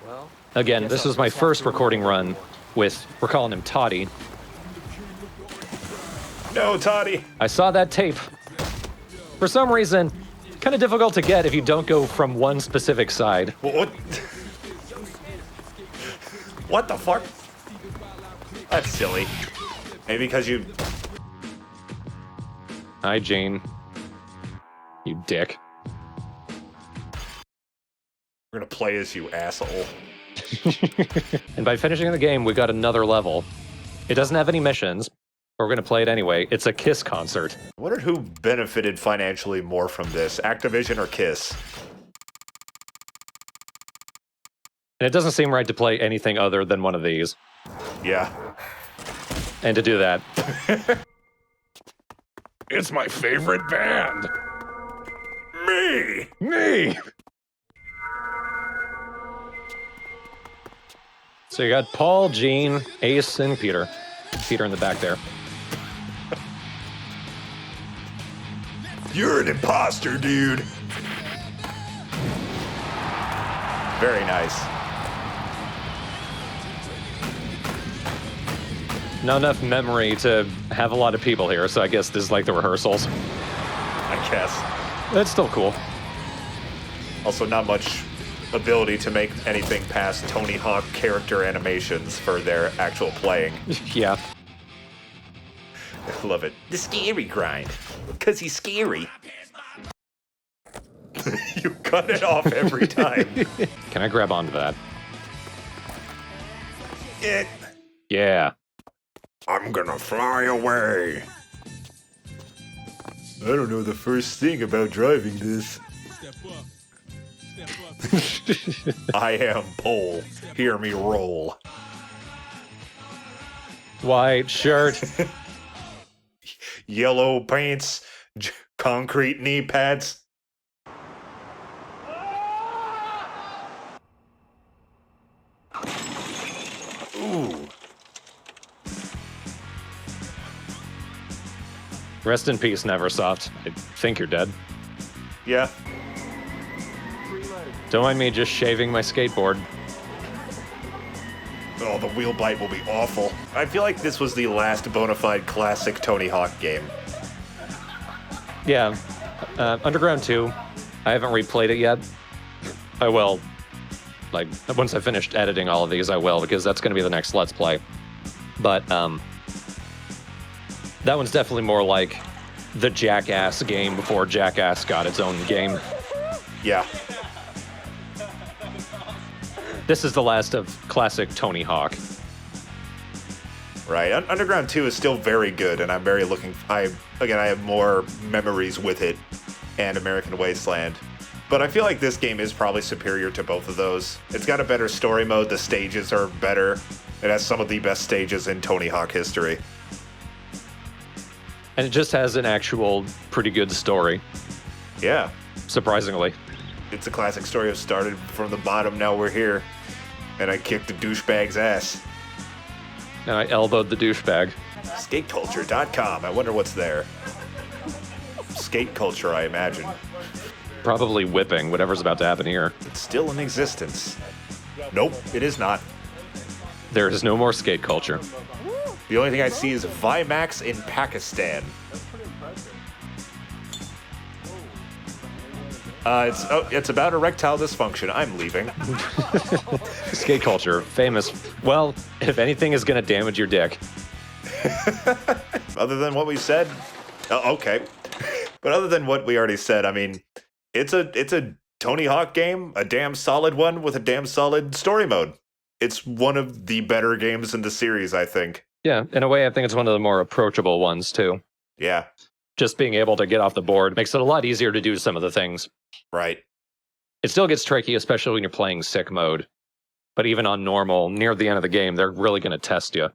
Well, Again, this was my first recording run with, we're calling him Toddy. No, Toddy. I saw that tape. For some reason, kind of difficult to get if you don't go from one specific side. What? What the fuck? That's silly. Maybe because you... Hi, Jane. You dick. We're gonna play as you, asshole. And by finishing the game, we got another level. It doesn't have any missions, but we're going to play it anyway. It's a Kiss concert. I wonder who benefited financially more from this, Activision or Kiss? And it doesn't seem right to play anything other than one of these. Yeah. And to do that... It's my favorite band. Me! Me! So you got Paul, Gene, Ace, and Peter. Peter in the back there. You're an imposter, dude. Very nice. Not enough memory to have a lot of people here, so I guess this is like the rehearsals. I guess. That's still cool. Also, not much ability to make anything past Tony Hawk character animations for their actual playing. Yeah. I love it. The scary grind. Because he's scary. You cut it off every time. Can I grab onto that? It. Yeah. I'm gonna fly away. I don't know the first thing about driving this. I am Pole. Hear me roll. White shirt. Yellow pants. Concrete knee pads. Ooh. Rest in peace, Neversoft. I think you're dead. Yeah. Don't mind me just shaving my skateboard. Oh, the wheel bite will be awful. I feel like this was the last bona fide classic Tony Hawk game. Yeah. Underground 2. I haven't replayed it yet. I will. Like, once I finished editing all of these, I will, because that's going to be the next Let's Play. But, that one's definitely more like the Jackass game before Jackass got its own game. Yeah. This is the last of classic Tony Hawk. Right. Underground 2 is still very good, and I'm very I have more memories with it and American Wasteland. But I feel like this game is probably superior to both of those. It's got a better story mode, the stages are better. It has some of the best stages in Tony Hawk history. And it just has an actual pretty good story. Yeah. Surprisingly. It's a classic story of started from the bottom, now we're here. And I kicked the douchebag's ass. And I elbowed the douchebag. Skateculture.com. I wonder what's there. Skate culture, I imagine. Probably whipping, whatever's about to happen here. It's still in existence. Nope, it is not. There is no more skate culture. The only thing I see is Vimax in Pakistan. It's about erectile dysfunction. I'm leaving. Skate culture, famous. Well, if anything is going to damage your dick. Other than what we said, okay. But other than what we already said, I mean, it's a Tony Hawk game, a damn solid one with a damn solid story mode. It's one of the better games in the series, I think. Yeah, in a way, I think it's one of the more approachable ones, too. Yeah. Just being able to get off the board makes it a lot easier to do some of the things. Right. It still gets tricky, especially when you're playing sick mode. But even on normal, near the end of the game, they're really going to test you.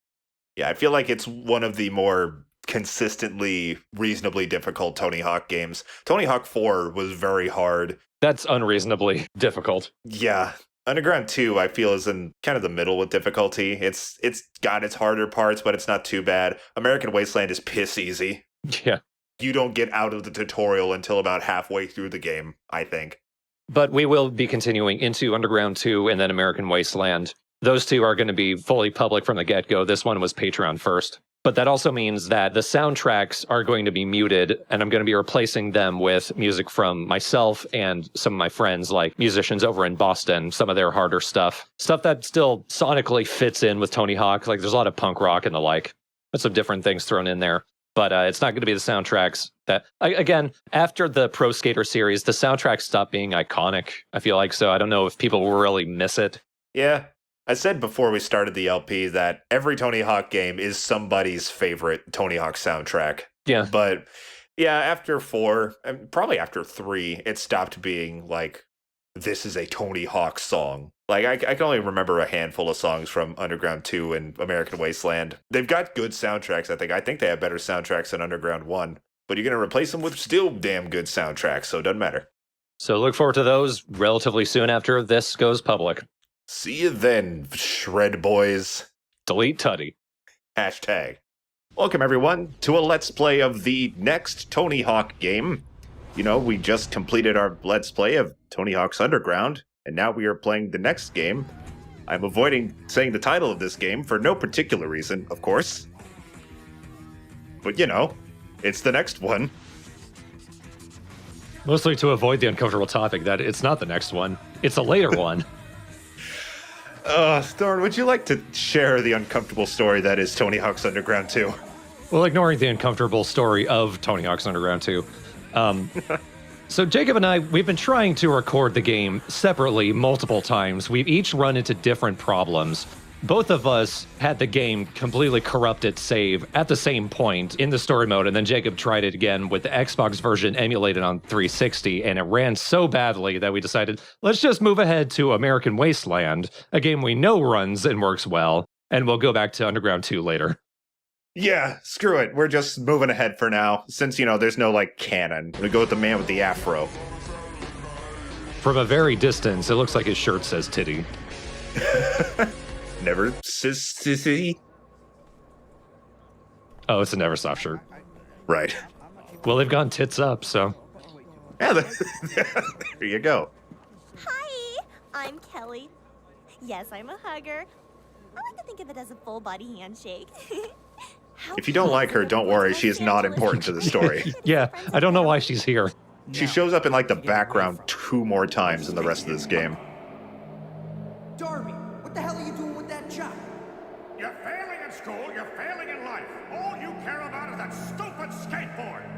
Yeah, I feel like it's one of the more consistently reasonably difficult Tony Hawk games. Tony Hawk 4 was very hard. That's unreasonably difficult. Yeah. Underground 2, I feel, is in kind of the middle with difficulty. It's got its harder parts, but it's not too bad. American Wasteland is piss easy. Yeah. You don't get out of the tutorial until about halfway through the game, I think. But we will be continuing into Underground 2 and then American Wasteland. Those two are going to be fully public from the get-go. This one was Patreon first. But that also means that the soundtracks are going to be muted, and I'm going to be replacing them with music from myself and some of my friends, like musicians over in Boston, some of their harder stuff. Stuff that still sonically fits in with Tony Hawk. Like, there's a lot of punk rock and the like. There's some different things thrown in there. But it's not going to be the soundtracks that, again, after the Pro Skater series, the soundtracks stopped being iconic, I feel like. So I don't know if people will really miss it. Yeah. I said before we started the LP that every Tony Hawk game is somebody's favorite Tony Hawk soundtrack. Yeah. But yeah, after 4, and probably after 3, it stopped being like, this is a Tony Hawk song. Like, I can only remember a handful of songs from Underground 2 and American Wasteland. They've got good soundtracks, I think. I think they have better soundtracks than Underground 1. But you're going to replace them with still damn good soundtracks, so it doesn't matter. So look forward to those relatively soon after this goes public. See you then, shred boys. Delete Tutty. #. Welcome, everyone, to a Let's Play of the next Tony Hawk game. You know, we just completed our Let's Play of Tony Hawk's Underground, and now we are playing the next game. I'm avoiding saying the title of this game for no particular reason, of course. But, you know, it's the next one. Mostly to avoid the uncomfortable topic that it's not the next one. It's a later one. Thorne, would you like to share the uncomfortable story that is Tony Hawk's Underground 2? Well, ignoring the uncomfortable story of Tony Hawk's Underground 2. So Jacob and I, we've been trying to record the game separately multiple times. We've each run into different problems. both of us had the game completely corrupted save at the same point in the story mode, and then Jacob tried it again with the Xbox version emulated on 360, and it ran so badly that we decided, let's just move ahead to American Wasteland, a game we know runs and works well, and we'll go back to Underground 2 later. Yeah, screw it. We're just moving ahead for now, since, you know, there's no, like, canon. We go with the man with the afro. From a very distance, it looks like his shirt says titty. Never sissy. Oh, it's a Neversoft shirt. Right. Well, they've gone tits up, so. Yeah, there you go. Hi, I'm Kelly. Yes, I'm a hugger. I like to think of it as a full body handshake. If you don't like her, don't worry. She is not important to the story. Yeah, I don't know why she's here. She shows up in, like, the background 2 more times in the rest of this game. Darby, what the hell are you doing with that chop? You're failing in school, you're failing in life. All you care about is that stupid skateboard.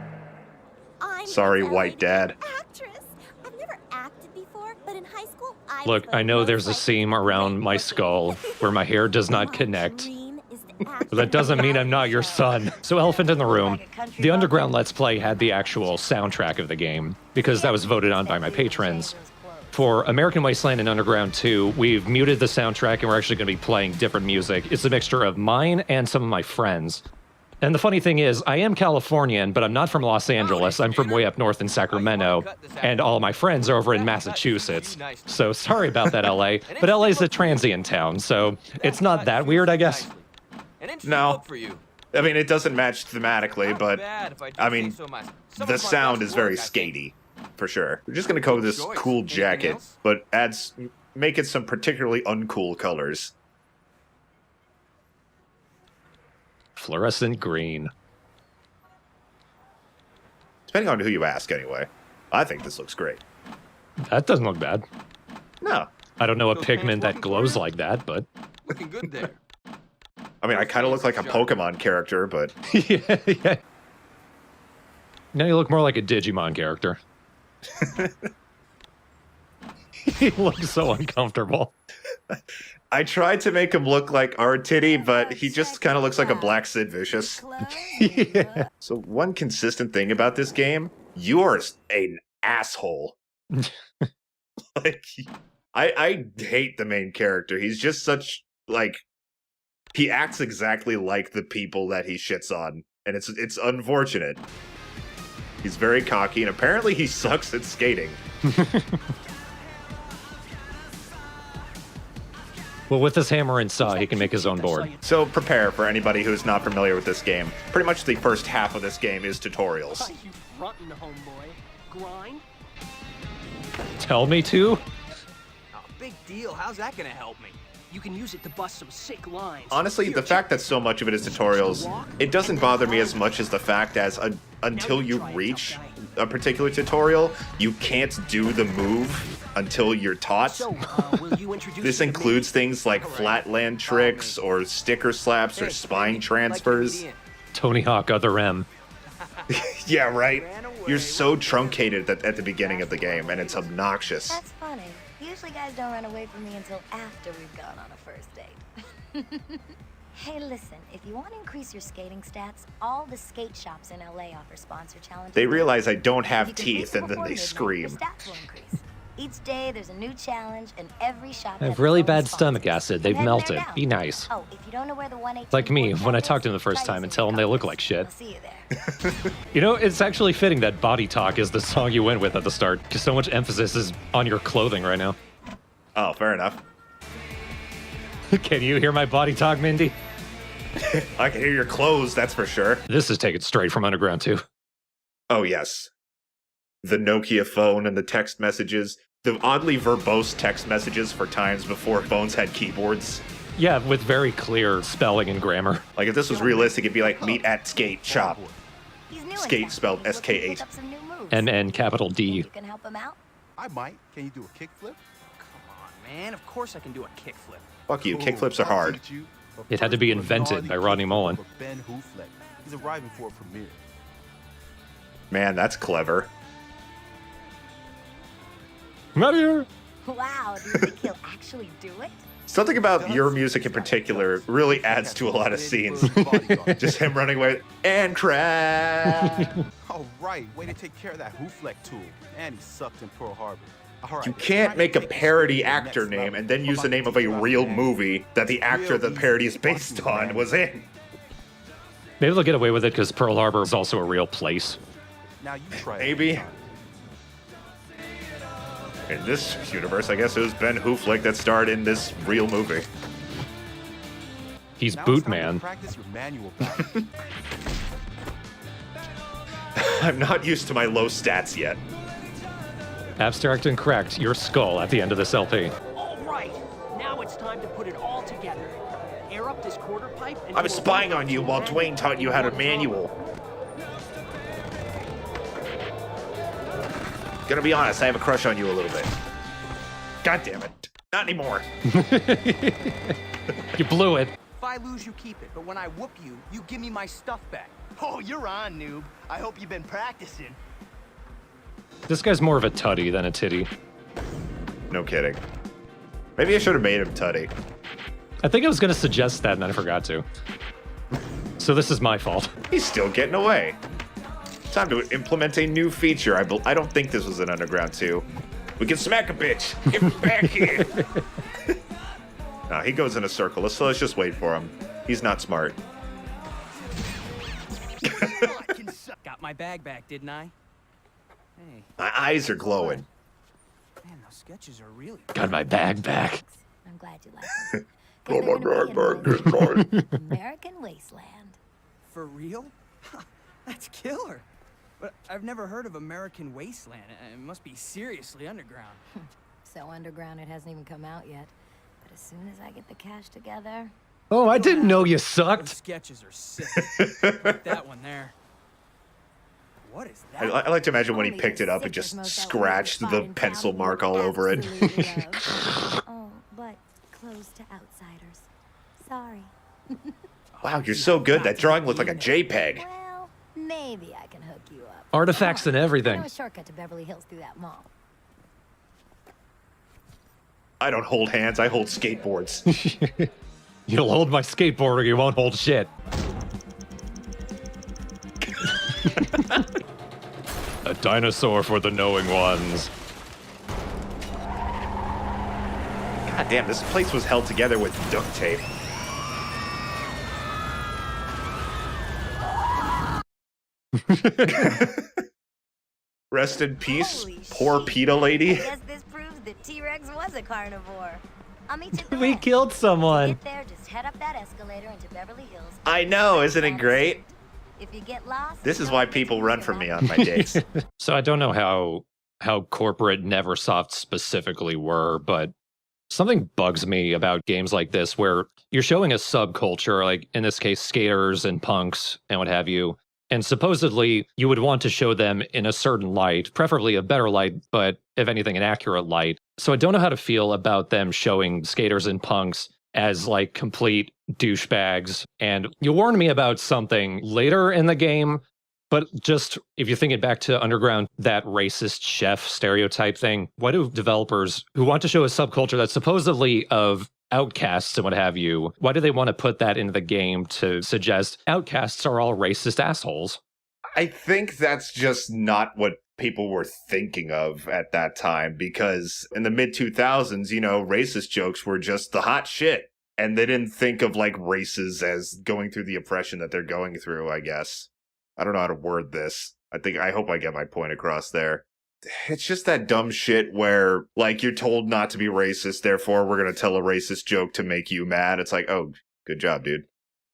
I'm Sorry, a white dad. actress. I've never acted before, but in high school, I Look, I know there's a seam around my skull where my hair does not connect. But that doesn't mean I'm not your son. So Elephant in the Room, the Underground Let's Play had the actual soundtrack of the game, because that was voted on by my patrons. For American Wasteland and Underground 2, we've muted the soundtrack and we're actually going to be playing different music. It's a mixture of mine and some of my friends. And the funny thing is, I am Californian, but I'm not from Los Angeles. I'm from way up north in Sacramento, and all my friends are over in Massachusetts. So sorry about that, LA. But LA's a transient town, so it's not that weird, I guess. No. I mean, it doesn't match thematically, but, I mean, the sound is very skatey, for sure. We're just going to go with this cool jacket, but make it some particularly uncool colors. Fluorescent green. Depending on who you ask, anyway. I think this looks great. That doesn't look bad. No. I don't know a pigment that glows like that, but... Looking good there. I mean, I kind of look like a Pokemon character, but... yeah. Now you look more like a Digimon character. He looks so uncomfortable. I tried to make him look like our Titty, but he just kind of looks like a Black Sid Vicious. Yeah. So one consistent thing about this game, you are an asshole. Like, I hate the main character. He's just such, like... He acts exactly like the people that he shits on, and it's unfortunate. He's very cocky, and apparently he sucks at skating. Well, with his hammer and saw, he can make his own board. So prepare for anybody who's not familiar with this game. Pretty much the first half of this game is tutorials. You frontin', homeboy. Grind? Tell me to? Oh, big deal. How's that gonna help me? You can use it to bust some sick lines. Honestly, the fact that so much of it is tutorials, it doesn't bother me as much as the fact as until you reach a particular tutorial, you can't do the move until you're taught. This includes things like flatland tricks or sticker slaps or spine transfers. Tony Hawk, other M. Yeah, right? You're so truncated at the beginning of the game, and it's obnoxious. That's funny. Usually guys don't run away from me until after we've gone on a first date. Hey, listen, if you want to increase your skating stats, all the skate shops in LA offer sponsor challenges. They realize I don't have teeth, and then they scream. Your stats will increase. Each day there's a new challenge, and every shop I has have really its own bad stomach acid. They've Head there melted. now. Be nice. Oh, if you don't know where the 118 Like me, when I shop talk to them the is, first try time and using tell them they your look like shit. I'll see you there. You know, it's actually fitting that Body Talk is the song you went with at the start, because so much emphasis is on your clothing right now. Oh, fair enough. Can you hear my body talk, Mindy? I can hear your clothes, that's for sure. This is taken straight from Underground 2. Oh, yes. The Nokia phone and the text messages. The oddly verbose text messages for times before phones had keyboards. Yeah, with very clear spelling and grammar. Like, if this was realistic, it'd be like, meet at skate shop. Skate spelled SK8. MN capital D. You can help him out? I might. Can you do a kickflip? Man, of course I can do a kickflip. Fuck you, kickflips are hard. It had to be invented by Rodney Mullen. Ben Hooflet. He's arriving for a premiere. Man, that's clever. Not here. Wow, do you think he'll actually actually do it? Something about your music in particular really adds to a lot of scenes. Just him running away and crash. Oh, right. Way to take care of that Hoofleck tool. And he sucked in Pearl Harbor. All right, You can't make a parody actor name and then use the name of a real movie that the actor the parody is based on was in. Maybe they'll get away with it because Pearl Harbor is also a real place. Now you try. Maybe. In this universe, I guess it was Ben Hoofleck that starred in this real movie. He's Bootman. Practice your manual. I'm not used to my low stats yet. Abstract and correct. Your skull at the end of this LP. All right, now it's time to put it all together. Air up this quarter pipe. And I was spying on you while Dwayne taught you how to manual. Gonna be honest, I have a crush on you a little bit. God damn it. Not anymore. You blew it. If I lose, you keep it. But when I whoop you, you give me my stuff back. Oh, you're on, noob. I hope you've been practicing. This guy's more of a tutty than a titty. No kidding. Maybe I should have made him tutty. I think I was going to suggest that and then I forgot to. So this is my fault. He's still getting away. Time to implement a new feature. I don't think this was an Underground 2. We can smack a bitch. Get back here. No, he goes in a circle. So let's just wait for him. He's not smart. Got my bag back, didn't I? Hey. My eyes are glowing. Man, those sketches are really... Got my bag back. I'm glad you like them. Got my bag back, didn't I? American Wasteland. For real? That's killer. But I've never heard of American Wasteland. It must be seriously underground. So underground it hasn't even come out yet. But as soon as I get the cash together... Oh, I didn't know you sucked. Those sketches are sick. Like that one there. What is that? I like to imagine when he picked it up and just scratched the pencil mark all over it. Oh, but closed to outsiders. Sorry. Wow, you're so good. That drawing looked like a JPEG. Well, maybe I can hook you up. Artifacts and I everything. know a shortcut to Beverly Hills through that mall. I don't hold hands, I hold skateboards. You'll hold my skateboard or you won't hold shit. A dinosaur for the knowing ones. God damn, this place was held together with duct tape. Rest in peace, poor PETA lady. I guess this proves that T-Rex was a carnivore. I'll meet you at the We lift. killed someone. Get there, just head up that escalator into Beverly Hills. I know, isn't it great? If you get lost, This is why people run from me on my dates. So I don't know how corporate Neversoft specifically were, but something bugs me about games like this where you're showing a subculture, like in this case, skaters and punks and what have you. And supposedly you would want to show them in a certain light, preferably a better light, but if anything, an accurate light. So I don't know how to feel about them showing skaters and punks as like complete douchebags. And you warned me about something later in the game, but just if you're thinking back to Underground, that racist chef stereotype thing, why do developers who want to show a subculture that's supposedly of outcasts and what have you, why do they want to put that into the game to suggest outcasts are all racist assholes? I think that's just not what people were thinking of at that time, because in the mid-2000s, you know, racist jokes were just the hot shit. And they didn't think of, like, races as going through the oppression that they're going through, I guess. I don't know how to word this. I hope I get my point across there. It's just that dumb shit where, like, you're told not to be racist, therefore we're going to tell a racist joke to make you mad. It's like, oh, good job, dude.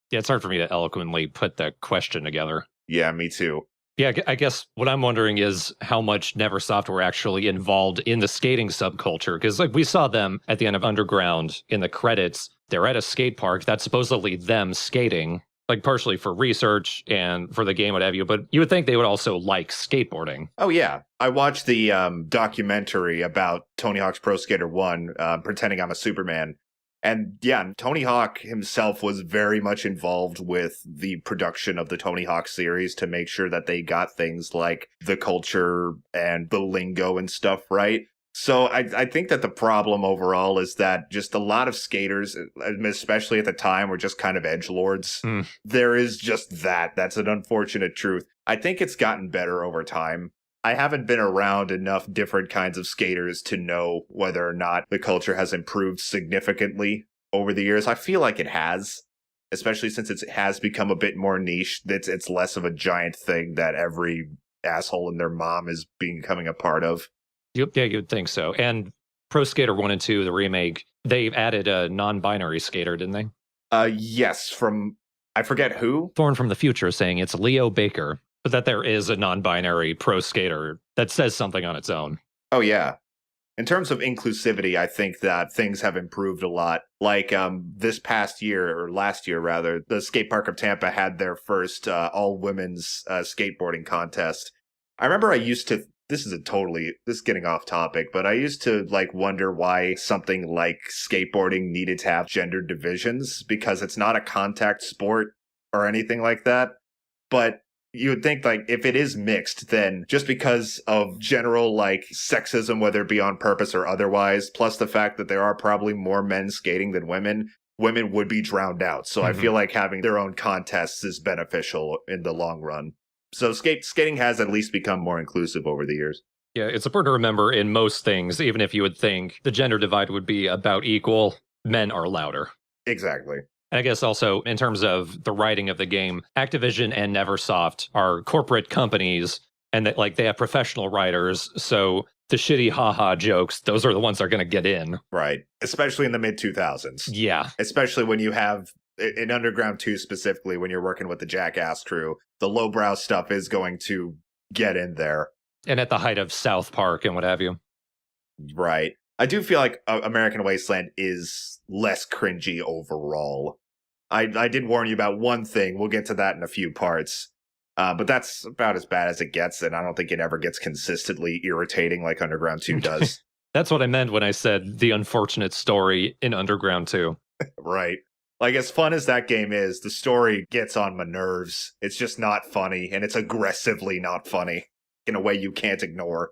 Yeah, it's hard for me to eloquently put that question together. Yeah, me too. Yeah, I guess what I'm wondering is how much Neversoft were actually involved in the skating subculture. Because, like, we saw them at the end of Underground in the credits. They're at a skate park. That's supposedly them skating, like, partially for research and for the game, what have you. But you would think they would also like skateboarding. Oh, yeah. I watched the documentary about Tony Hawk's Pro Skater 1, Pretending I'm a Superman. And yeah, Tony Hawk himself was very much involved with the production of the Tony Hawk series to make sure that they got things like the culture and the lingo and stuff right. So I think that the problem overall is that just a lot of skaters, especially at the time, were just kind of edgelords. There is just that. That's an unfortunate truth. I think it's gotten better over time. I haven't been around enough different kinds of skaters to know whether or not the culture has improved significantly over the years. I feel like it has, especially since it has become a bit more niche. It's less of a giant thing that every asshole and their mom is becoming a part of. Yeah, you'd think so. And Pro Skater 1 and 2, the remake, they added a non-binary skater, didn't they? Yes, from, I forget who? Thorn from the Future saying it's Leo Baker, but that there is a non-binary pro skater that says something on its own. Oh, yeah. In terms of inclusivity, I think that things have improved a lot. Like this past year, or last year rather, the skate park of Tampa had their first all-women's skateboarding contest. I remember I used to, this is getting off topic, but I used to like wonder why something like skateboarding needed to have gender divisions, because it's not a contact sport or anything like that. But you would think, like, if it is mixed, then just because of general, like, sexism, whether it be on purpose or otherwise, plus the fact that there are probably more men skating than women would be drowned out. So I feel like having their own contests is beneficial in the long run. So skating has at least become more inclusive over the years. Yeah, it's important to remember in most things, even if you would think the gender divide would be about equal, men are louder. Exactly. And I guess also in terms of the writing of the game, Activision and Neversoft are corporate companies, and that like they have professional writers. So the shitty haha jokes, those are the ones that are going to get in. Right. Especially in the mid 2000s. Yeah. Especially when you have in Underground 2 specifically, when you're working with the Jackass crew, the lowbrow stuff is going to get in there. And at the height of South Park and what have you. Right. I do feel like American Wasteland is less cringy overall. I did warn you about one thing. We'll get to that in a few parts. But that's about as bad as it gets, and I don't think it ever gets consistently irritating like Underground 2 does. That's what I meant when I said the unfortunate story in Underground 2. Right. Like, as fun as that game is, the story gets on my nerves. It's just not funny, and it's aggressively not funny in a way you can't ignore.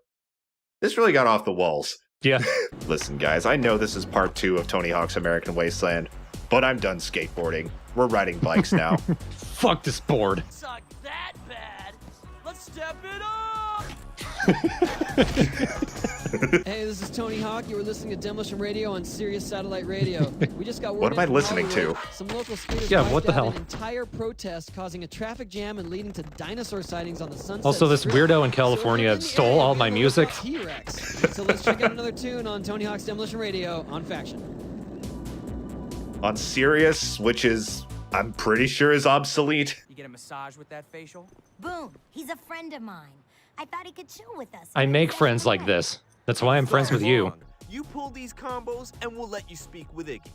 This really got off the walls. Yeah. Listen, guys, I know this is part 2 of Tony Hawk's American Wasteland, but I'm done skateboarding. We're riding bikes now. Fuck this board. Suck that bad. Let's step it up. Hey, this is Tony Hawk. You were listening to Demolition Radio on Sirius Satellite Radio. We just got word What am I listening to? Some local skaters what the hell? an entire protest, causing a traffic jam and leading to dinosaur sightings on the Sunset Also, this Strip. weirdo in California stole all my music. T-Rex. So let's check out another tune on Tony Hawk's Demolition Radio on Faction. On Sirius, which is, I'm pretty sure, is obsolete. You get a massage with that facial? Boom, he's a friend of mine. I thought he could chill with us. I make friends like this. That's why I'm friends with you. You pull these combos and we'll let you speak with Iggy.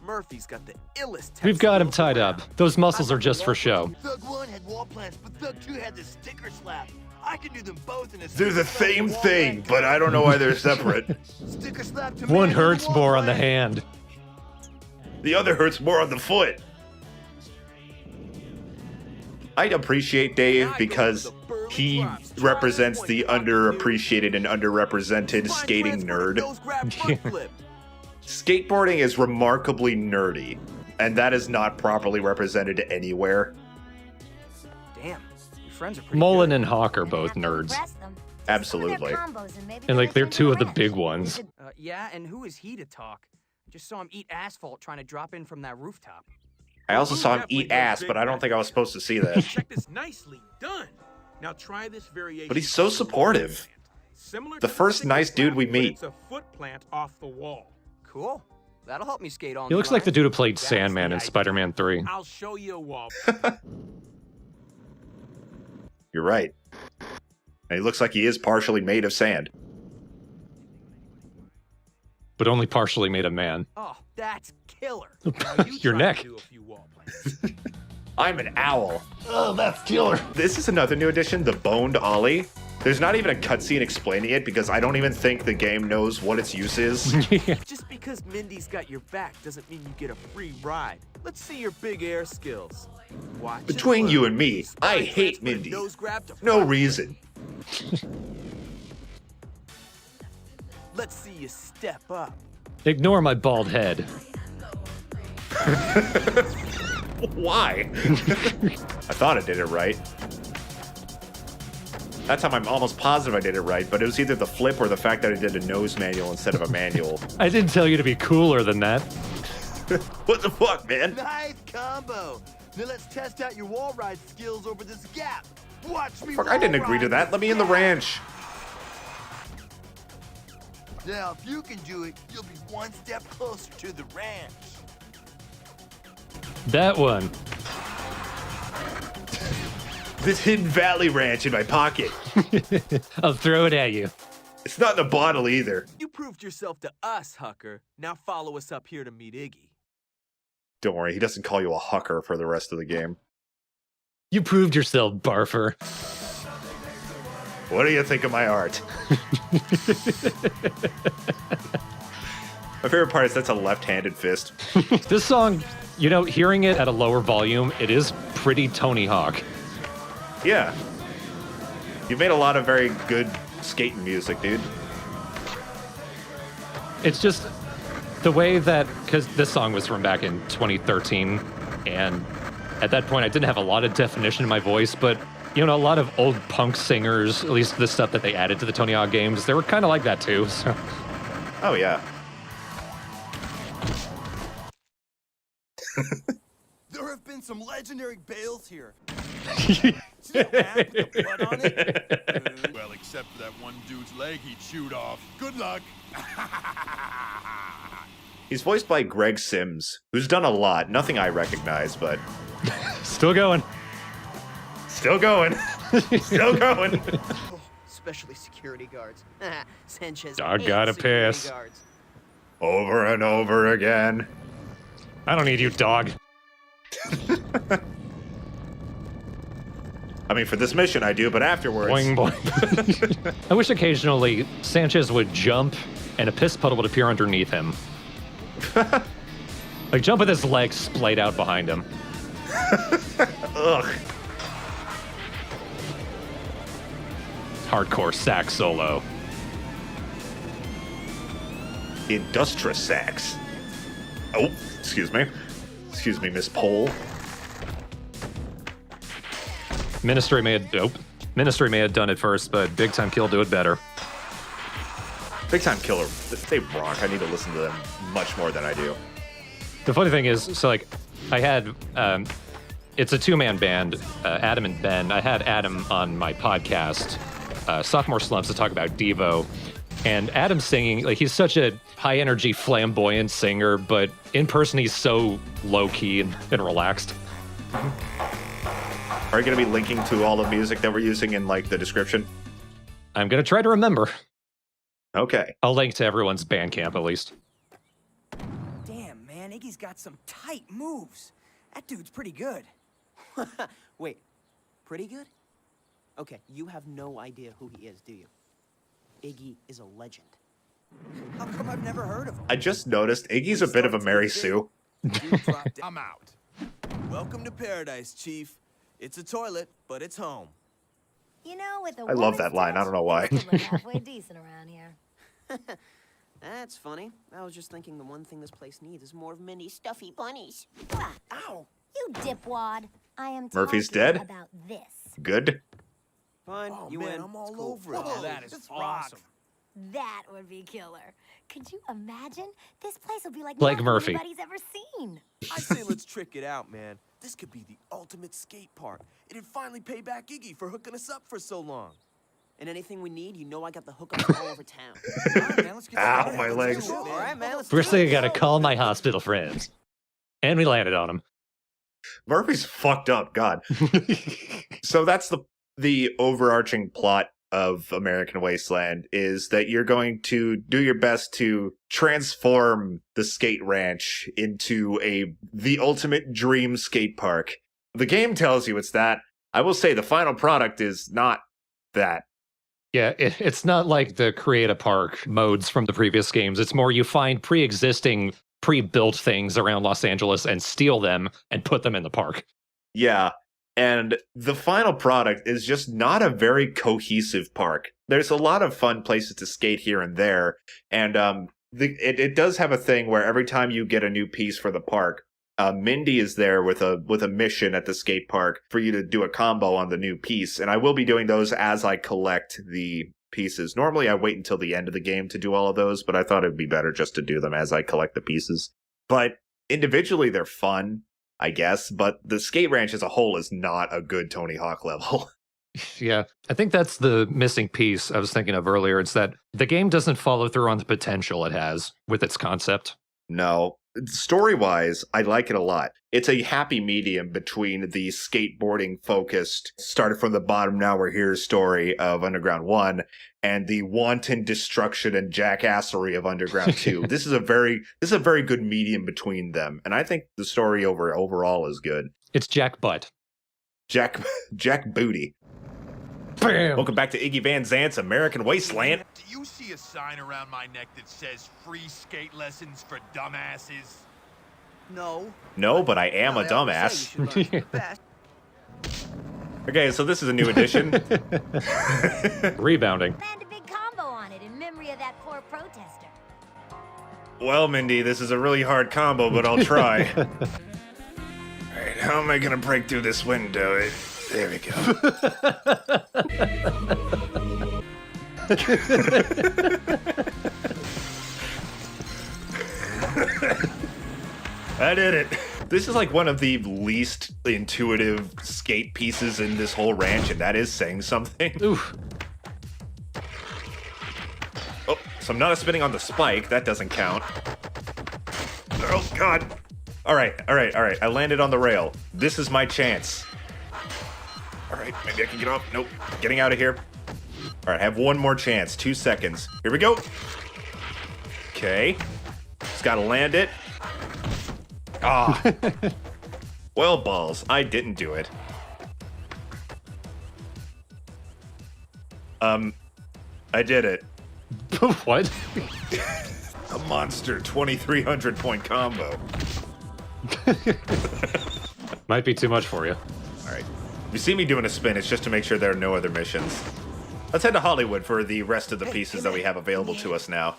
Murphy's got the illest. We've got him tied up. Those muscles are just for show. Thug 1 had wall plants, but Thug 2 had the sticker slap. I can do them both in a They're the same thing, but I don't know why they're separate. sticker slap to One me hurts wall more on the plant. hand. The other hurts more on the foot. I appreciate Dave because he represents the underappreciated and underrepresented skating nerd. Skateboarding is remarkably nerdy, and that is not properly represented anywhere. Damn, your friends are pretty Mullen good. and Hawk are both nerds. Absolutely. And like they're two of the big ones. Yeah, and who is he to talk? I just saw him eat asphalt trying to drop in from that rooftop. I also saw him eat ass, but I don't think I was supposed to see that. Check this, nicely done. Now try this variation. But he's so supportive. Similar The to first sticker nice dude slap, we but meet. It's a foot plant off the wall. Cool. That'll help me skate on. He looks like the dude who played Sandman in Spider-Man 3. I'll show you a wall. You're right. And he looks like he is partially made of sand. But only partially made of man. Oh, that's killer. Your neck. I'm an owl. Oh, that's killer. This is another new addition, the Boned Ollie. There's not even a cutscene explaining it because I don't even think the game knows what its use is. Just because Mindy's got your back doesn't mean you get a free ride. Let's see your big air skills. Watch Between you and me, I hate transfer, nose Mindy. grab to No front. reason. Let's see you step up. Ignore my bald head. Why? I thought I did it right. That time I'm almost positive I did it right, but it was either the flip or the fact that I did a nose manual instead of a manual. I didn't tell you to be cooler than that. What the fuck, man? Nice combo. Now let's test out your wall ride skills over this gap. Watch me. Fuck, I didn't agree to that. Let me in the ranch. Now, if you can do it, you'll be one step closer to the ranch. That one. This Hidden Valley Ranch in my pocket. I'll throw it at you. It's not in a bottle either. You proved yourself to us, Hucker. Now follow us up here to meet Iggy. Don't worry, he doesn't call you a hucker for the rest of the game. You proved yourself, Barfer. What do you think of my art? My favorite part is that's a left-handed fist. This song, you know, hearing it at a lower volume, it is pretty Tony Hawk. Yeah. You've made a lot of very good skating music, dude. It's just the way that, because this song was from back in 2013, and at that point I didn't have a lot of definition in my voice, but, you know, a lot of old punk singers, at least the stuff that they added to the Tony Hawk games, they were kind of like that too, so. Oh, yeah. There have been some legendary bales here. Well, except for that one dude's leg he chewed off. Good luck. He's voiced by Greg Sims, who's done a lot. Nothing I recognize, but... Still going. Still going. Still going. Oh, especially security guards. Sanchez. I gotta piss. Guards. Over and over again. I don't need you, dog. I mean, for this mission I do, but afterwards... Boing, boing. I wish occasionally Sanchez would jump and a piss puddle would appear underneath him. Like, jump with his legs splayed out behind him. Ugh. Hardcore sax solo. Industrial sax. Oh, excuse me. Excuse me, Miss Pole. Ministry may have done it first, but Big Time Kill do it better. Big Time Killer, they rock. I need to listen to them much more than I do. The funny thing is, so like, I had, it's a two-man band, Adam and Ben. I had Adam on my podcast, Sophomore Slumps, to talk about Devo. And Adam singing, like, he's such a high-energy, flamboyant singer, but in person he's so low-key and relaxed. Are you going to be linking to all the music that we're using in, like, the description? I'm going to try to remember. Okay. I'll link to everyone's Bandcamp, at least. Damn, man, Iggy's got some tight moves. That dude's pretty good. Wait, pretty good? Okay, you have no idea who he is, do you? Iggy is a legend. How come I've never heard of him? I just noticed Iggy's a bit of a Mary Sue. I'm out. Welcome to paradise, Chief. It's a toilet, but it's home. You know, with a I love that line. I don't know why. halfway decent around here. That's funny. I was just thinking the one thing this place needs is more of Mindy's stuffy bunnies. Ow! You dipwad. I am Murphy's talking dead? about this. Good. Fine, Oh, you man, win. I'm all It's cool. over it. Whoa, That is this awesome. That would be killer. Could you imagine? This place would be like Like nothing Murphy. anybody's ever seen. I say let's trick it out, man. This could be the ultimate skate park. It'd finally pay back Iggy for hooking us up for so long. And anything we need, you know I got the hookups all over town. All right, man, let's get Ow, started. my legs. All right, man, let's First do thing it. I gotta call my hospital friends. And we landed on him. Murphy's fucked up, God. So that's the overarching plot of American Wasteland, is that you're going to do your best to transform the skate ranch into the ultimate dream skate park. The game tells you it's that. I will say the final product is not that. Yeah, it's not like the create a park modes from the previous games. It's more you find pre-existing, pre-built things around Los Angeles and steal them and put them in the park. Yeah. And the final product is just not a very cohesive park. There's a lot of fun places to skate here and there, and it does have a thing where every time you get a new piece for the park, Mindy is there with a mission at the skate park for you to do a combo on the new piece, and I will be doing those as I collect the pieces. Normally I wait until the end of the game to do all of those, but I thought it'd be better just to do them as I collect the pieces. But individually they're fun, I guess, but the skate ranch as a whole is not a good Tony Hawk level. Yeah, I think that's the missing piece I was thinking of earlier. It's that the game doesn't follow through on the potential it has with its concept. No. Story-wise, I like it a lot. It's a happy medium between the skateboarding-focused, started from the bottom, now we're here story of Underground 1, and the wanton destruction and jackassery of Underground 2. This is a very good medium between them, and I think the story overall is good. It's Jack Butt. Jack Booty. Bam! Welcome back to Iggy Van Zant's American Wasteland. Do you see a sign around my neck that says free skate lessons for dumbasses? No. No, but I am a dumbass. Okay, so this is a new edition. Rebounding. Land a big combo on it in memory of that poor protester. Well, Mindy, this is a really hard combo, but I'll try. Alright, how am I gonna break through this window? There we go. I did it. This is like one of the least intuitive skate pieces in this whole ranch, and that is saying something. Oof. Oh, so I'm not spinning on the spike. That doesn't count. Oh, God. All right. I landed on the rail. This is my chance. All right, maybe I can get off. Nope, getting out of here. All right, I have one more chance. 2 seconds. Here we go. Okay. Just gotta land it. Ah. Well, balls. I didn't do it. I did it. What? A monster 2,300 point combo. Might be too much for you. All right. You see me doing a spin, it's just to make sure there are no other missions. Let's head to Hollywood for the rest of the pieces that we have available to us now.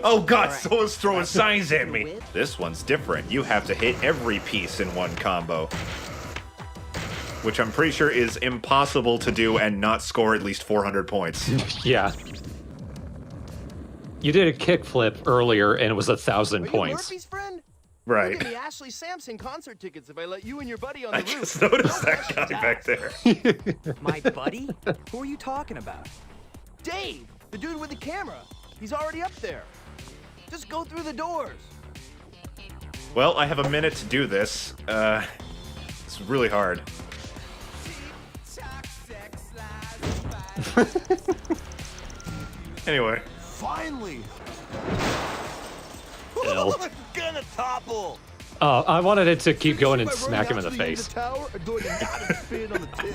Oh God, someone's throwing signs at me. This one's different. You have to hit every piece in one combo. Which I'm pretty sure is impossible to do and not score at least 400 points. Yeah. You did a kickflip earlier and it was 1,000 points. Murphy's friend? Right. Look at the Ashley Sampson concert tickets if I let you and your buddy on the I roof. just noticed that guy back there. My buddy? Who are you talking about? Dave, the dude with the camera. He's already up there. Just go through the doors. Well, I have a minute to do this. It's really hard. Anyway. Finally! L. I'm gonna topple! I wanted it to keep going and smack him in the face. I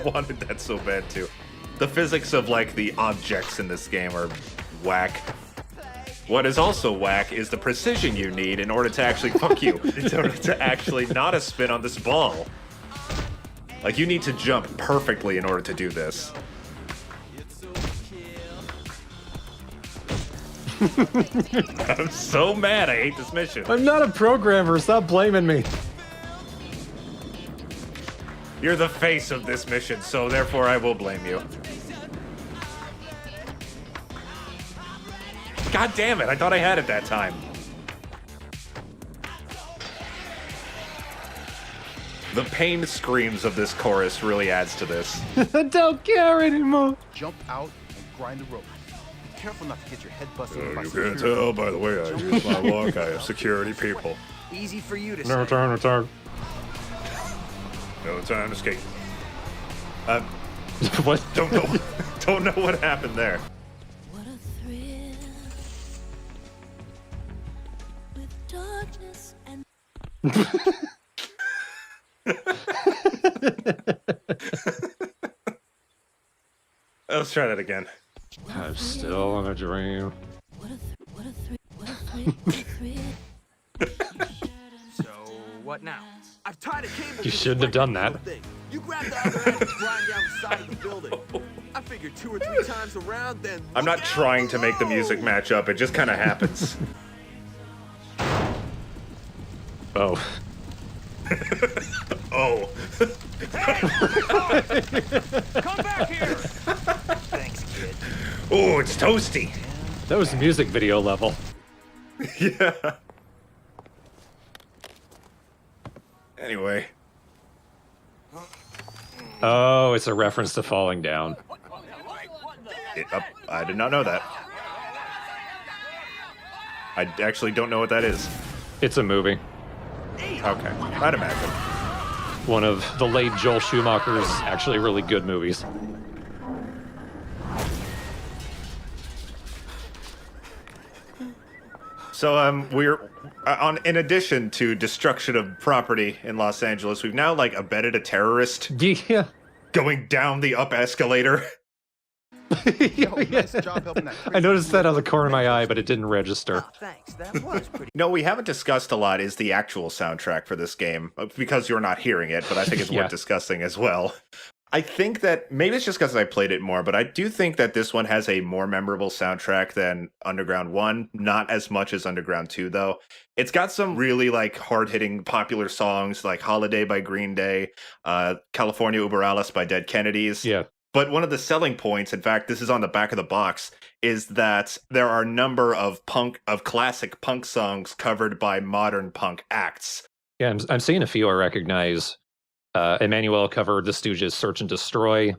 wanted that so bad too. The physics of like the objects in this game are whack. What is also whack is the precision you need in order to actually fuck you, in order to actually not a spin on this ball. Like you need to jump perfectly in order to do this. I'm so mad. I hate this mission. I'm not a programmer. Stop blaming me. You're the face of this mission, so therefore I will blame you. God damn it. I thought I had it that time. The pain screams of this chorus really adds to this. I don't care anymore. Jump out and grind the rope. Be careful not to get your head busted by You security. can tell by the way I use my walk, I have security people. Easy for you to No say. turn. No time to skate. What? Don't know what happened there. What a thrill with darkness and Let's try that again. I'm still in a dream. So, what now? I've tied a cable. You shouldn't have done that. You grab the other end and grind down the side of the building. I figure 2 or 3 times around, then I'm not trying to make the music match up. It just kind of happens. Oh. Oh. Come back here! Thanks, kid. Oh, it's toasty. That was music video level. Yeah. Anyway. Oh, it's a reference to falling down. I did not know that. I actually don't know what that is. It's a movie. Okay, I'd imagine. One of the late Joel Schumacher's actually really good movies. So we're in addition to destruction of property in Los Angeles, we've now like abetted a terrorist. Yeah. Going down the up escalator. Nice job helping that. I noticed that on the corner of my eye, but it didn't register. Thanks, that was pretty. No, we haven't discussed a lot is the actual soundtrack for this game, because you're not hearing it, but I think it's Yeah. worth discussing as well. I think that maybe it's just because I played it more, but I do think that this one has a more memorable soundtrack than Underground 1. Not as much as Underground 2, though. It's got some really like hard-hitting popular songs like Holiday by Green Day, California Uber Alles by Dead Kennedys. Yeah. But one of the selling points, in fact, this is on the back of the box, is that there are a number of classic punk songs covered by modern punk acts. Yeah, I'm seeing a few I recognize. Emmanuel covered The Stooges' Search and Destroy.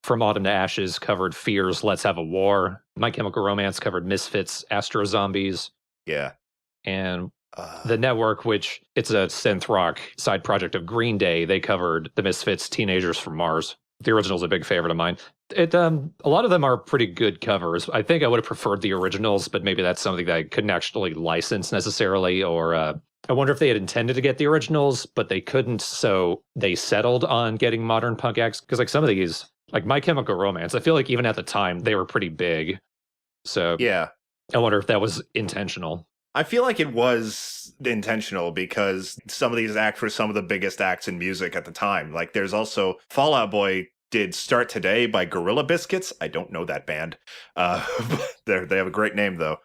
From Autumn to Ashes covered Fear's Let's Have a War. My Chemical Romance covered Misfits' Astro Zombies. Yeah. And The Network, which it's a synth rock side project of Green Day, they covered The Misfits' Teenagers from Mars. The original's a big favorite of mine. A lot of them are pretty good covers. I think I would have preferred the originals, but maybe that's something that I couldn't actually license necessarily, or I wonder if they had intended to get the originals, but they couldn't, so they settled on getting modern punk acts. Because like some of these, like My Chemical Romance, I feel like even at the time, they were pretty big. So yeah, I wonder if that was intentional. I feel like it was intentional because some of these acts were some of the biggest acts in music at the time. Like there's also Fall Out Boy did Start Today by Gorilla Biscuits. I don't know that band. They have a great name though.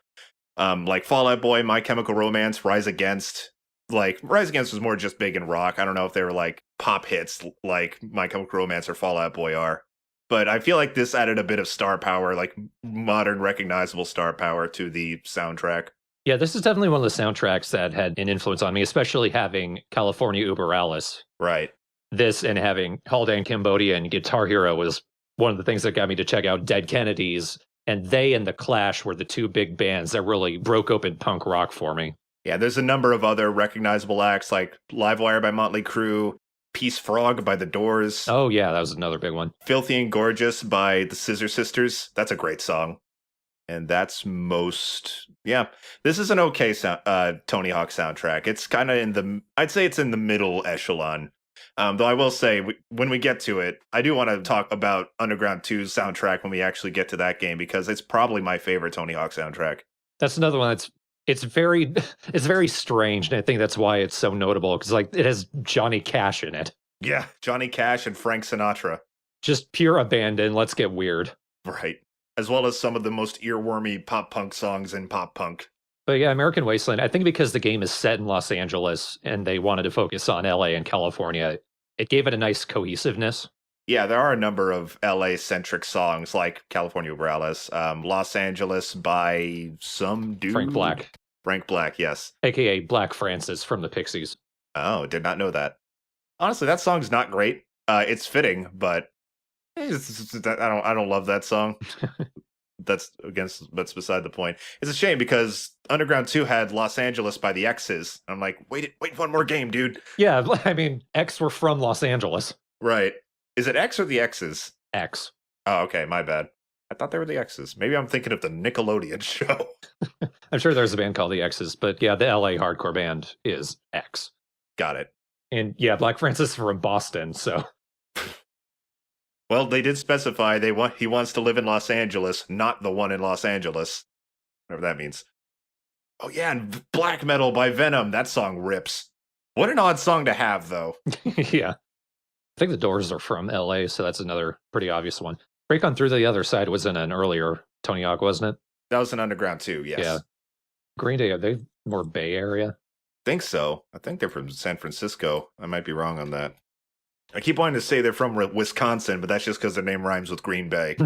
Like Fall Out Boy, My Chemical Romance, Rise Against. Like Rise Against was more just big in rock. I don't know if they were like pop hits like My Chemical Romance or Fall Out Boy are. But I feel like this added a bit of star power, like modern recognizable star power to the soundtrack. Yeah, this is definitely one of the soundtracks that had an influence on me, especially having California Uber Alles. Right. This and having Holiday in Cambodia and Guitar Hero was one of the things that got me to check out Dead Kennedys. And they and The Clash were the two big bands that really broke open punk rock for me. Yeah, there's a number of other recognizable acts like Livewire by Motley Crue, Peace Frog by The Doors. Oh, yeah, that was another big one. Filthy and Gorgeous by the Scissor Sisters. That's a great song. And that's this is an okay Tony Hawk soundtrack. It's kind of I'd say it's in the middle echelon. Though I will say, when we get to it, I do want to talk about Underground 2's soundtrack when we actually get to that game, because it's probably my favorite Tony Hawk soundtrack. That's another one it's very strange, and I think that's why it's so notable, because like it has Johnny Cash in it. Yeah, Johnny Cash and Frank Sinatra. Just pure abandon, let's get weird. Right. As well as some of the most earwormy pop punk songs in pop punk. But yeah, American Wasteland, I think because the game is set in Los Angeles and they wanted to focus on LA and California, it gave it a nice cohesiveness. Yeah, there are a number of LA-centric songs like California Uber Alles, Los Angeles by some dude. Frank Black. Frank Black, yes. AKA Black Francis from the Pixies. Oh, did not know that. Honestly, that song's not great. It's fitting, but I don't love that song. That's beside the point. It's a shame because Underground 2 had Los Angeles by the X's. I'm like, wait one more game, dude. Yeah, I mean, X were from Los Angeles. Right. Is it X or the X's? X. Oh, okay, my bad. I thought they were the X's. Maybe I'm thinking of the Nickelodeon show. I'm sure there's a band called the X's, but yeah, the LA hardcore band is X. Got it. And yeah, Black Francis is from Boston, so... Well, they did specify he wants to live in Los Angeles, not the one in Los Angeles. Whatever that means. Oh yeah, and Black Metal by Venom. That song rips. What an odd song to have, though. Yeah. think the Doors are from LA, so that's another pretty obvious one. Break On Through the Other Side was in an earlier Tony Hawk, wasn't it? That was an Underground too, yes. Yeah. Green Day, are they more Bay Area? Think so. I think they're from San Francisco. I might be wrong on that. I keep wanting to say they're from Wisconsin, but that's just because their name rhymes with Green Bay.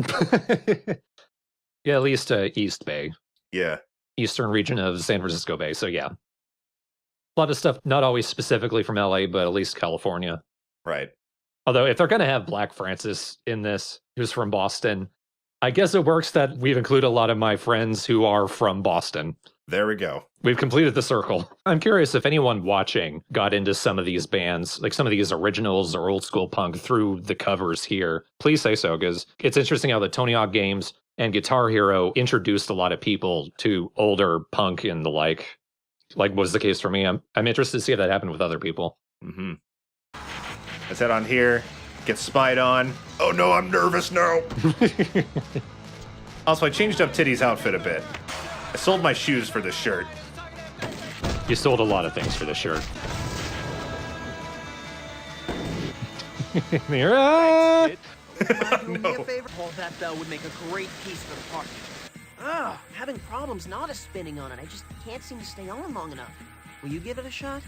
Yeah, at least East Bay. Yeah. Eastern region of San Francisco Bay, so yeah. A lot of stuff, not always specifically from LA, but at least California. Right. Although, if they're going to have Black Francis in this, who's from Boston, I guess it works that we've included a lot of my friends who are from Boston. There we go. We've completed the circle. I'm curious if anyone watching got into some of these bands, like some of these originals or old school punk through the covers here. Please say so, because it's interesting how the Tony Hawk games and Guitar Hero introduced a lot of people to older punk and the like was the case for me. I'm interested to see if that happened with other people. Mm-hmm. Let's head on here, get spied on. Oh no, I'm nervous now. Also, I changed up Titty's outfit a bit. I sold my shoes for this shirt. You sold a lot of things for this shirt. Do me a favor? Oh, that would make a great piece for the party. Ugh, having problems not spinning on it. I just can't seem to stay on long enough. Will you give it a shot?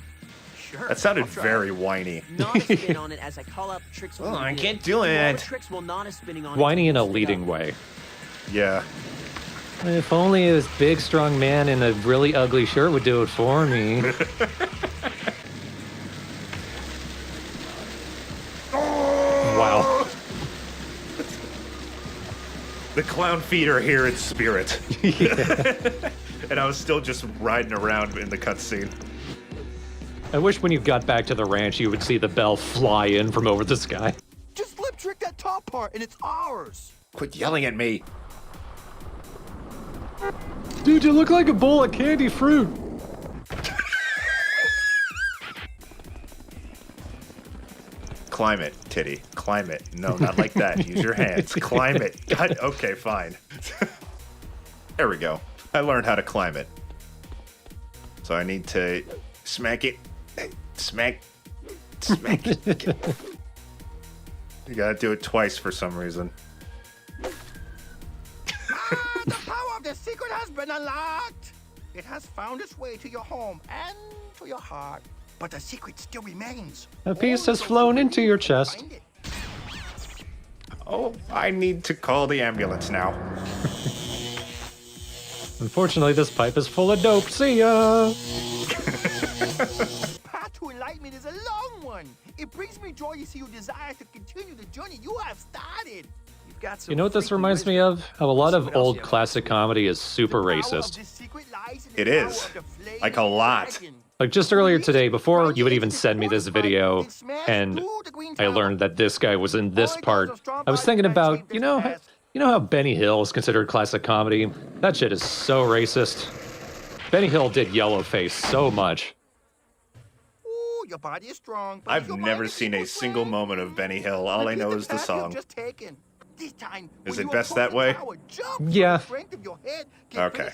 Sure. That sounded very whiny. Not spin on it as I call out the tricks. Oh, I can't do it. Tricks will not spinning on Whiny in a leading way. Yeah. If only this big, strong man in a really ugly shirt would do it for me. Wow. The clown feet are here in spirit. And I was still just riding around in the cutscene. I wish when you got back to the ranch, you would see the bell fly in from over the sky. Just lip trick that top part and it's ours. Quit yelling at me. Dude, you look like a bowl of candy fruit. Climb it, Titty. Climb it. No, not like that. Use your hands. Climb it. God, okay, fine. There we go. I learned how to climb it. So I need to smack it. Smack. Smack it. You gotta do it twice for some reason. The power of the secret has been unlocked. It has found its way to your home and to your heart. But the secret still remains. A piece has flown into your chest. Oh, I need to call the ambulance now. Unfortunately, this pipe is full of dope. See ya! Path to enlightenment is a long one. It brings me joy to see you desire to continue the journey you have started. You've got some You know what this reminds me of? How a lot of old classic comedy is super racist. It is. Like a lot. Like just earlier today, before you would even send me this video, and I learned that this guy was in this part, I was thinking about, you know how Benny Hill is considered classic comedy? That shit is so racist. Benny Hill did Yellowface so much. Ooh, your body is strong. I've never seen a single moment of Benny Hill. All I know is the song. Is it best that way? Yeah. Okay.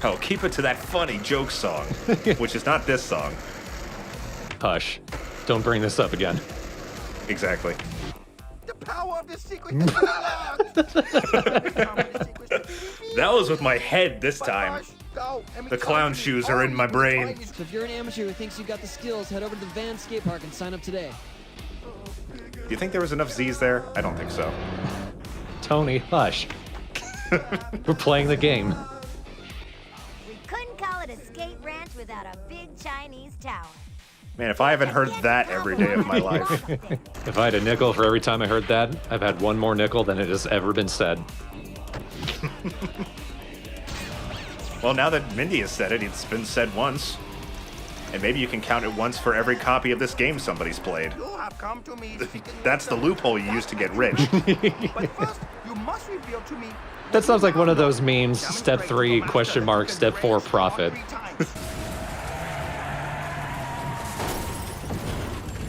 Oh, keep it to that funny joke song, which is not this song. Hush. Don't bring this up again. Exactly. The power of the secret. That was with my head this time. The clown shoes are in my brain. So if you're an amateur who thinks you got the skills, head over to the Van Skate Park and sign up today. Do you think there was enough Z's there? I don't think so. Tony, hush. We're playing the game. We couldn't call it a skate ranch without a big Chinese tower. Man, if I haven't heard that every day of my life. If I had a nickel for every time I heard that, I've had one more nickel than it has ever been said. Well, now that Mindy has said it, it's been said once. And maybe you can count it once for every copy of this game somebody's played. That's the loophole you use to get rich. That sounds like one of those memes, step 3, question mark, step 4, profit.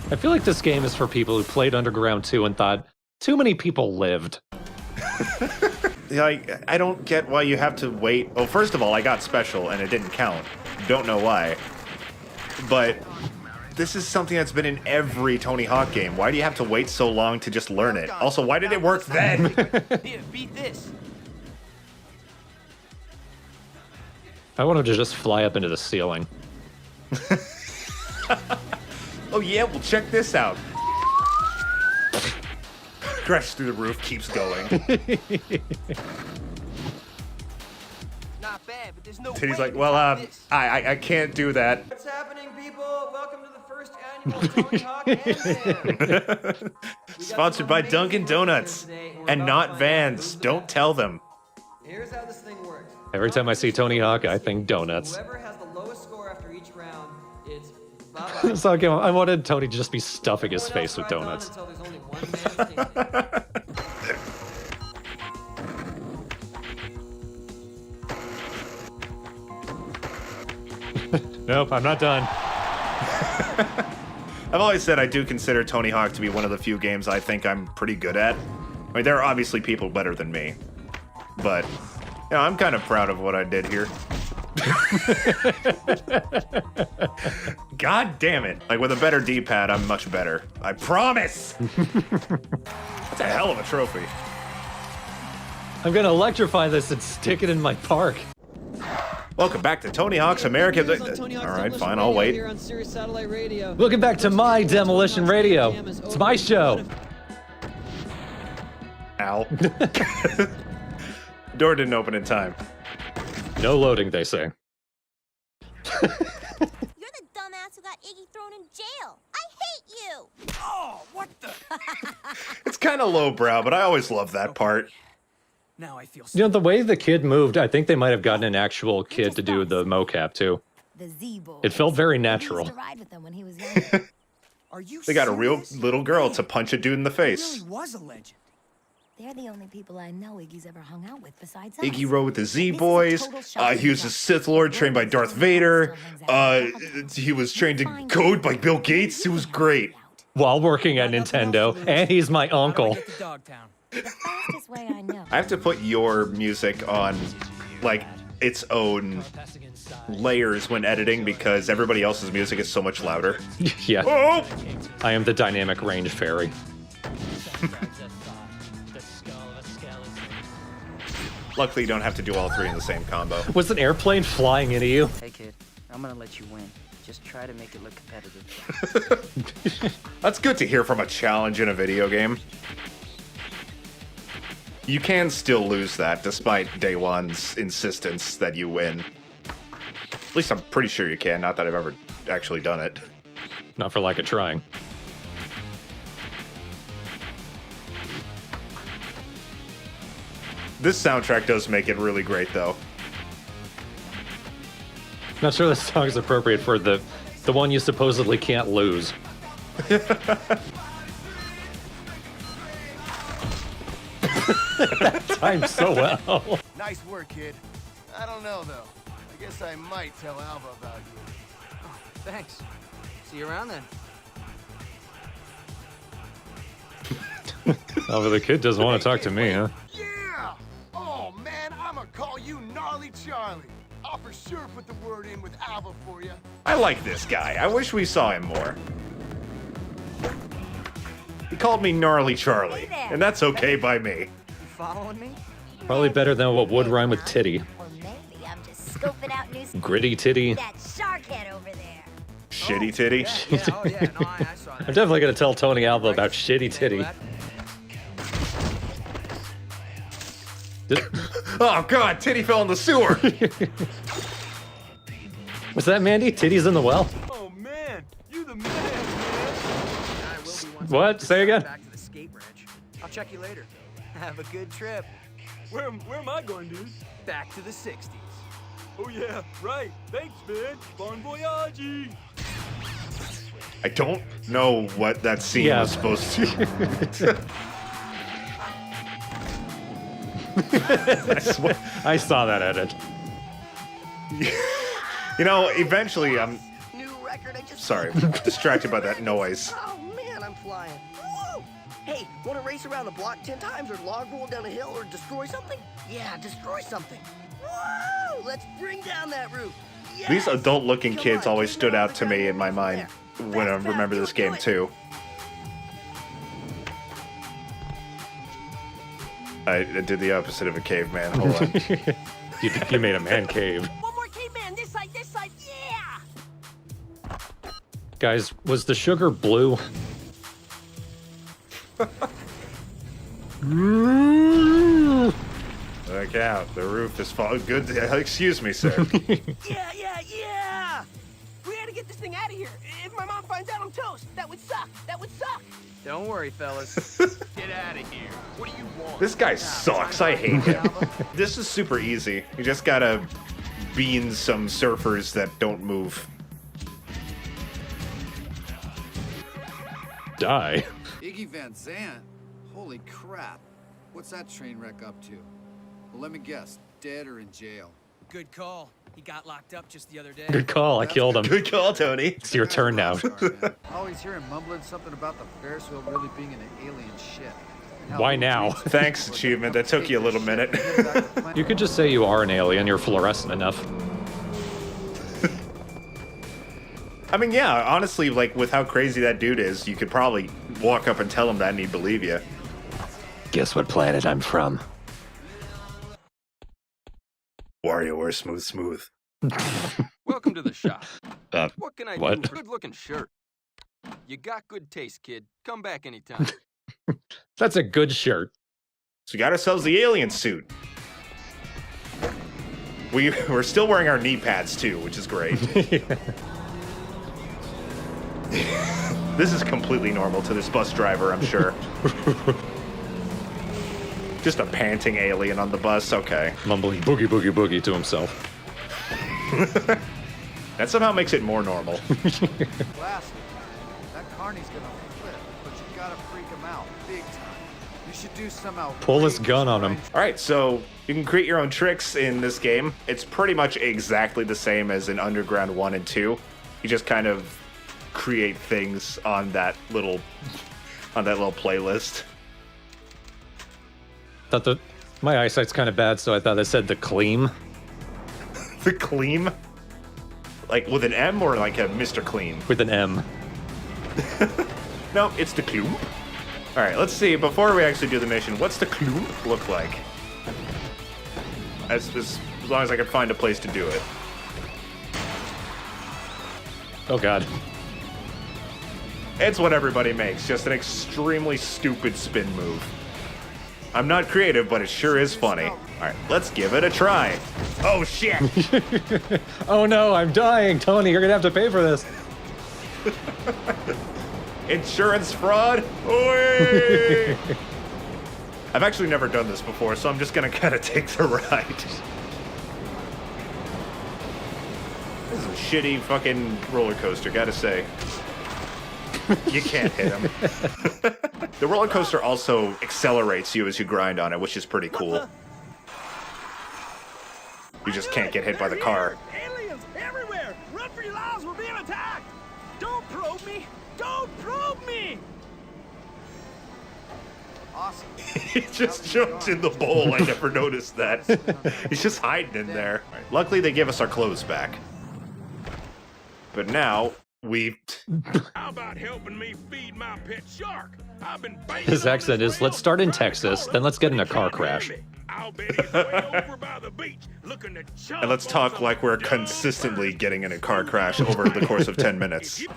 I feel like this game is for people who played Underground 2 and thought, too many people lived. I don't get why you have to wait. Oh, first of all, I got special and it didn't count. Don't know why. but this is something that's been in every Tony Hawk game. Why do you have to wait so long to just learn it? Also, why did it work then? Here, beat this. I wanted to just fly up into the ceiling. Oh yeah, well check this out. Crash through the roof, keeps going. Not bad, but there's no Titty's way like, to well, top this. I can't do that. What's happening, people? Welcome to the first annual Tony Hawk Jam. Sponsored by Dunkin' Donuts and not Vans. Don't tell them. Here's how this thing works. Every time I see Tony Hawk, I think donuts. Whoever has the lowest score after each round, it's bye-bye. So okay, I wanted Tony to just be stuffing his face with donuts. Until there's only one man standing. Nope, I'm not done. I've always said I do consider Tony Hawk to be one of the few games I think I'm pretty good at. I mean, there are obviously people better than me, but you know, I'm kind of proud of what I did here. God damn it. Like, with a better D-pad, I'm much better. I promise! That's a hell of a trophy. I'm gonna electrify this and stick it in my park. Welcome back to Tony Hawk's American... Alright, fine, I'll wait. Here on Sirius Satellite Radio. Welcome back to my Demolition Radio. It's my show. Ow. Door didn't open in time. No loading, they say. You're the dumbass who got Iggy thrown in jail. I hate you. Oh, what the? It's kind of lowbrow, but I always love that part. Now I feel You know, the way the kid moved, I think they might have gotten an actual kid to do the mocap, too. It felt very natural. They got a real little girl to punch a dude in the face. was a legend. They're the only people I know Iggy's ever hung out with besides us. Iggy rode with the Z-Boys. He was a Sith Lord trained by Darth Vader. He was trained in code by Bill Gates. It was great. While working at Nintendo, and he's my uncle. The fastest way I know. I have to put your music on, like, its own layers when editing because everybody else's music is so much louder. Yeah. Oh! I am the dynamic range fairy. Luckily, you don't have to do all three in the same combo. Was an airplane flying into you? Hey kid, I'm gonna let you win. Just try to make it look competitive. That's good to hear from a challenge in a video game. You can still lose that, despite Day One's insistence that you win. At least I'm pretty sure you can, not that I've ever actually done it. Not for lack of trying. This soundtrack does make it really great, though. Not sure this song is appropriate for the one you supposedly can't lose. That timed so well. Nice work, kid. I don't know, though. I guess I might tell Alva about you. Oh, thanks. See you around then. Oh, but the kid doesn't want to talk to me, huh? Yeah! Oh, man, I'ma call you Gnarly Charlie. I'll for sure put the word in with Alva for you. I like this guy. I wish we saw him more. He called me Gnarly Charlie, and that's okay by me. You following me? Probably better than what would rhyme with titty. Or maybe I'm just scoping out new Gritty titty. that shark head over there. Shitty titty. I saw I'm definitely going to tell Tony Alva about shitty titty. Oh god, Titty fell in the sewer! Was that Mandy? Titty's in the well? Oh man, you the man, What? Say again? Back to the skate ranch. I'll check you later. Have a good trip. Where am I going, dude? Back to the 60s. Oh yeah, right. Thanks, man. Bon voyage. I don't know what that scene was supposed to. I saw that edit. You know, eventually I'm... New record I just... Sorry, distracted by that noise. Oh man, I'm flying. Woo! Hey, want to race around the block 10 times or log roll down a hill or destroy something? Yeah, destroy something. Woo! Let's bring down that roof. These adult-looking kids always stood out to me in my mind when I remember this game too. I did the opposite of a caveman. Hold on. You made a man cave. One more caveman, this side, yeah! Guys, was the sugar blue? Look out, the roof is falling. Good, excuse me, sir. Yeah! We gotta get this thing out of here. If my mom finds out, I'm toast. That would suck. Don't worry, fellas. Get out of here. What do you want? This guy sucks, I hate him. This is super easy. You just gotta bean some surfers that don't move. Die. Iggy Van Zandt? Holy crap. What's that train wreck up to? Well, let me guess. Dead or in jail? Good call. He got locked up just the other day. Good call, I killed him. Good call, Tony. It's your turn now. I always hear him mumbling something about the Ferris wheel really being an alien ship. Why now? Thanks, achievement. That took you a little minute. You could just say you are an alien, you're fluorescent enough. I mean, yeah, honestly, like, with how crazy that dude is, you could probably walk up and tell him that and he'd believe you. Guess what planet I'm from? WarioWare smooth. Welcome to the shop. What can I what? do? Good-looking shirt. You got good taste, kid. Come back anytime. That's a good shirt. So we got ourselves the alien suit. We're still wearing our knee pads, too, which is great. This is completely normal to this bus driver, I'm sure. Just a panting alien on the bus, okay. Mumbling boogie boogie boogie to himself. That somehow makes it more normal. Blasted. That Carney's gonna flip, but you gotta freak him out big time. You should do some outrageous Pull his gun on him. Alright, so you can create your own tricks in this game. It's pretty much exactly the same as in Underground 1 and 2. You just kind of create things on that little playlist. Thought my eyesight's kind of bad, so I thought I said the Clean. The Clean? Like with an M or like a Mr. Clean? With an M. No, it's the Kloomp. Alright, let's see, before we actually do the mission, what's the Kloomp look like? As long as I can find a place to do it. Oh god. It's what everybody makes, just an extremely stupid spin move. I'm not creative, but it sure is funny. Alright, let's give it a try. Oh shit! Oh no, I'm dying! Tony, you're gonna have to pay for this. Insurance fraud? Oi! I've actually never done this before, so I'm just gonna kind of take the ride. This is a shitty fucking roller coaster, gotta say. You can't hit him. The roller coaster also accelerates you as you grind on it, which is pretty cool. You just can't get hit by the car. Aliens everywhere! Run for your lives, we're being attacked! Don't probe me! Don't probe me! Awesome. He just jumped in the bowl. I never noticed that. He's just hiding in there. Luckily, they give us our clothes back. But now, How about helping me feed my pet shark? I've been baiting His accent is, let's start in Texas, then let's get in a car crash. And let's talk like we're consistently getting in a car crash over the course of 10 minutes. Easy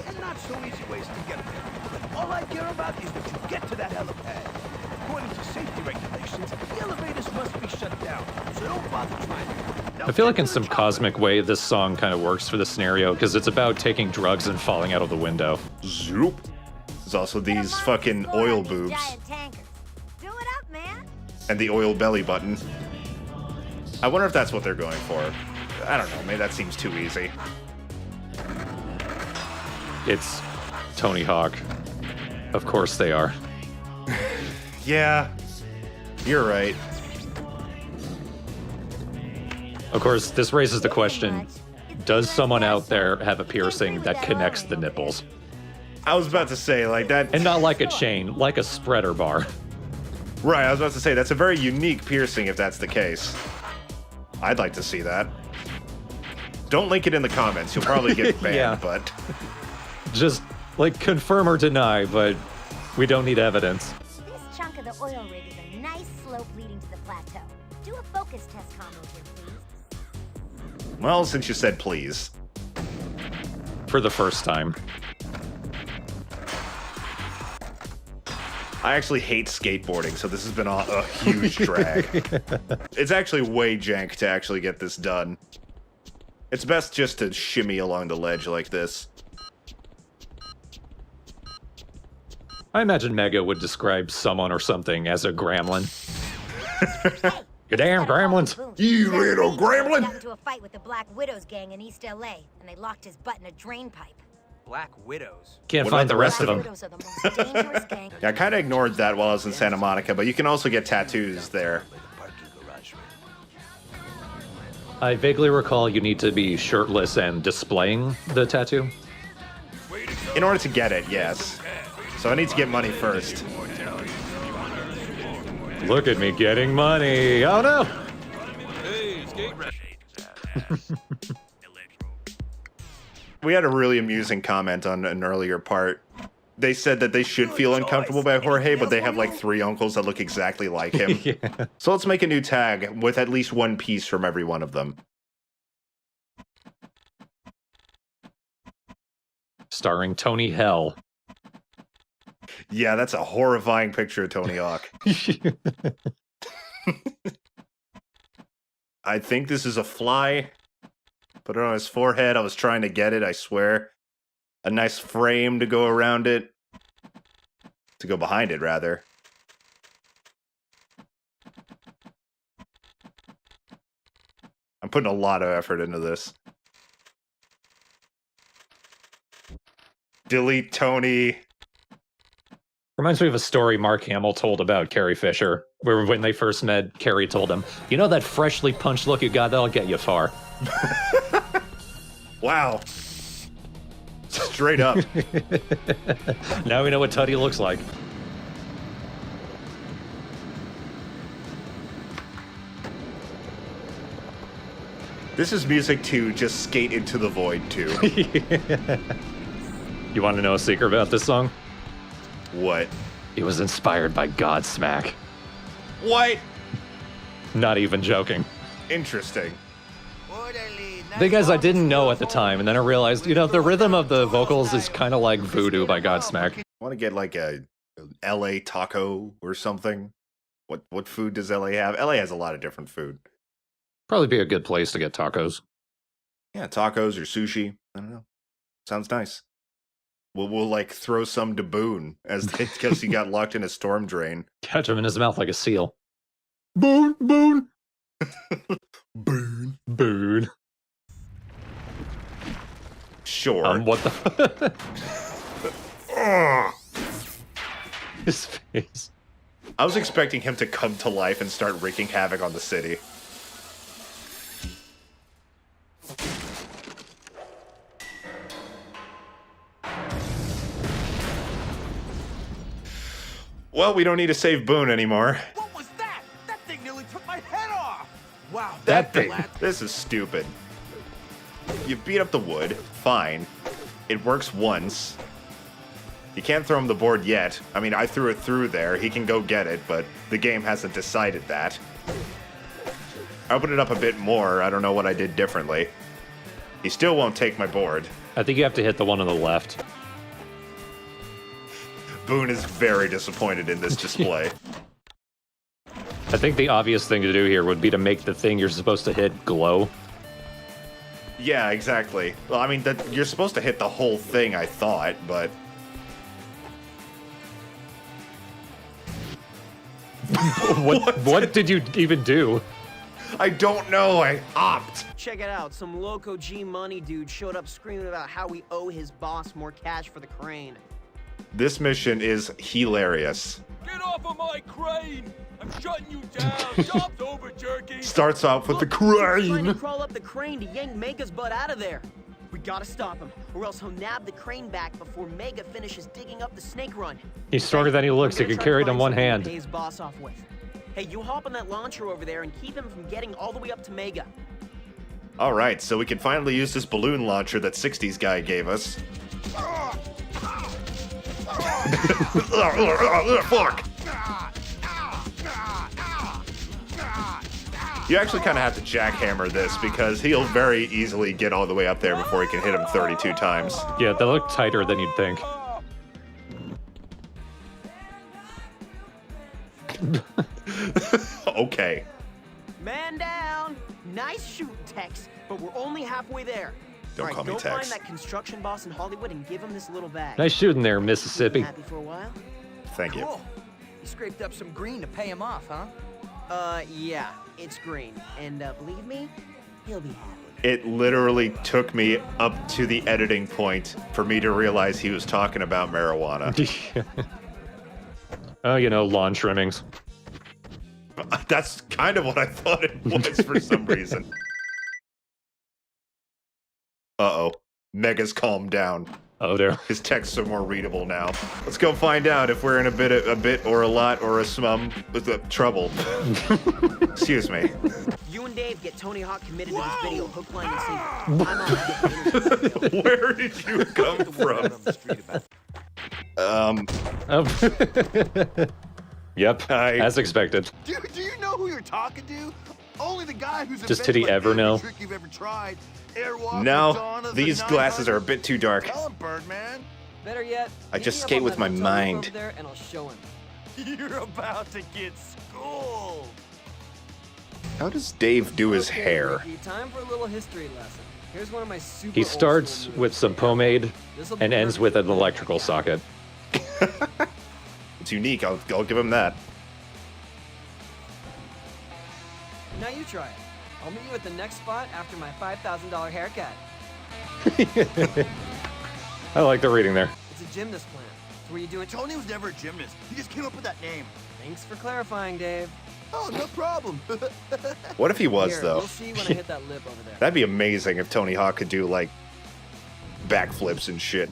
and not so easy ways to get there. All I care about is that you get to that helipad. According to safety regulations, the elevators must be shut down, so don't bother trying. I feel like in some cosmic way, this song kind of works for the scenario, because it's about taking drugs and falling out of the window. Zoop. There's also these fucking oil boobs. Do it up, man. And the oil belly button. I wonder if that's what they're going for. I don't know, maybe that seems too easy. It's Tony Hawk. Of course they are. Yeah, you're right. Of course, this raises the question, does someone out there have a piercing that connects the nipples? I was about to say, like that... And not like a chain, like a spreader bar. Right, I was about to say, that's a very unique piercing if that's the case. I'd like to see that. Don't link it in the comments. You'll probably get banned, Yeah. but... Just, like, confirm or deny, but we don't need evidence. This chunk of the oil rig is a nice slope leading to the plateau. Do a focus test combo here, please. Well, since you said please. For the first time. I actually hate skateboarding, so this has been a huge drag. It's actually way jank to actually get this done. It's best just to shimmy along the ledge like this. I imagine Mega would describe someone or something as a gremlin. You damn gremlins! You little Got gremlin! into a fight with the Black Widows gang in East LA, and they locked his butt in a drain pipe. Black Widows. Can't What find about the rest of Black them. Widows are the most dangerous gang. Yeah, I kind of ignored that while I was in Santa Monica, but you can also get tattoos there. I vaguely recall you need to be shirtless and displaying the tattoo. In order to get it, yes. So I need to get money first. Look at me getting money. Oh no! Hey, skate We had a really amusing comment on an earlier part. They said that they should feel uncomfortable by Jorge, but they have like 3 uncles that look exactly like him. Yeah. So let's make a new tag with at least one piece from every one of them. Starring Tony Hell. Yeah, that's a horrifying picture of Tony Hawk. I think this is a fly. Put it on his forehead. I was trying to get it, I swear. A nice frame to go around it. To go behind it, rather. I'm putting a lot of effort into this. Delete Tony. Reminds me of a story Mark Hamill told about Carrie Fisher, where when they first met, Carrie told him, "You know that freshly punched look you got? That'll get you far." Wow. Straight up. Now we know what Tutty looks like. This is music to just skate into the void, too. You want to know a secret about this song? What? It was inspired by Godsmack. What? Not even joking. Interesting. Big guys I didn't know at the time, and then I realized, you know, the rhythm of the vocals is kind of like Voodoo by Godsmack. I want to get like a LA taco or something. What food does LA have? LA has a lot of different food. Probably be a good place to get tacos. Yeah, tacos or sushi. I don't know. Sounds nice. We'll like throw some to Boone because he got locked in a storm drain. Catch him in his mouth like a seal. Boone, Boone. Boone. Boone. Sure. What the? His face. I was expecting him to come to life and start wreaking havoc on the city. Well, we don't need to save Boone anymore. What was that? That thing nearly took my head off! Wow, That thing. This is stupid. You beat up the wood. Fine. It works once. You can't throw him the board yet. I mean, I threw it through there. He can go get it, but the game hasn't decided that. I opened it up a bit more. I don't know what I did differently. He still won't take my board. I think you have to hit the one on the left. Boone is very disappointed in this display. I think the obvious thing to do here would be to make the thing you're supposed to hit glow. Yeah, exactly. Well, I mean, you're supposed to hit the whole thing, I thought, but... What did you even do? I don't know. I opt. Check it out. Some loco G Money dude showed up screaming about how we owe his boss more cash for the crane. This mission is hilarious. Get off of my crane! I'm shutting you down! Job's over, jerky! Starts off with the Trying to crane. crawl up the crane to yank Mega's butt out of there. We gotta stop him, or else he'll nab the crane back before Mega finishes digging up the snake run. He's stronger than he looks. He can carry it in one hand. Pay his boss off with. Hey, you hop on that launcher over there and keep him from getting all the way up to Mega. All right, so we can finally use this balloon launcher that 60s guy gave us. Fuck! You actually kind of have to jackhammer this because he'll very easily get all the way up there before he can hit him 32 times. Yeah, they look tighter than you'd think. Okay. Man down. Nice shooting, Tex, but we're only halfway there. Don't All right, call me go Tex. find that construction boss in Hollywood and give him this little bag. Nice shooting there, Mississippi. Happy for a while? Thank you. Cool. You scraped up some green to pay him off, huh? Yeah, it's green. And believe me, he'll be happy. It literally took me up to the editing point for me to realize he was talking about marijuana. Oh, you know, lawn trimmings. That's kind of what I thought it was for some reason. Uh-oh. Mega's calmed down. Oh, dear. His texts are more readable now. Let's go find out if we're in a bit or a lot or a smum with trouble. Excuse me. You and Dave get Tony Hawk committed to this video, hook, line, and sinker. I'm on. Where did you come from? Yep, as expected. Do you know who you're talking to? Only the guy who's Does Titty ever know? trick you've ever tried. Airwalk, No, Madonna, these the glasses are a bit too dark. Tell him, Birdman. Better yet, I meet just me up skate on with that my hotel roof mind. over there and I'll show him. You're about to get schooled. How does Dave do his Okay, hair? Ricky, time for a little history lesson. Here's one of my super He old starts school with some pomade This'll be and ends perfect with for an you. electrical socket. It's unique. I'll give him that. Now you try it. I'll meet you at the next spot after my $5,000 haircut. I like the reading there. It's a gymnast plan. It's where you do it. Tony was never a gymnast. He just came up with that name. Thanks for clarifying, Dave. Oh, no problem. What if he was, Here, though? You'll see when I hit that lip over there. That'd be amazing if Tony Hawk could do, like, backflips and shit.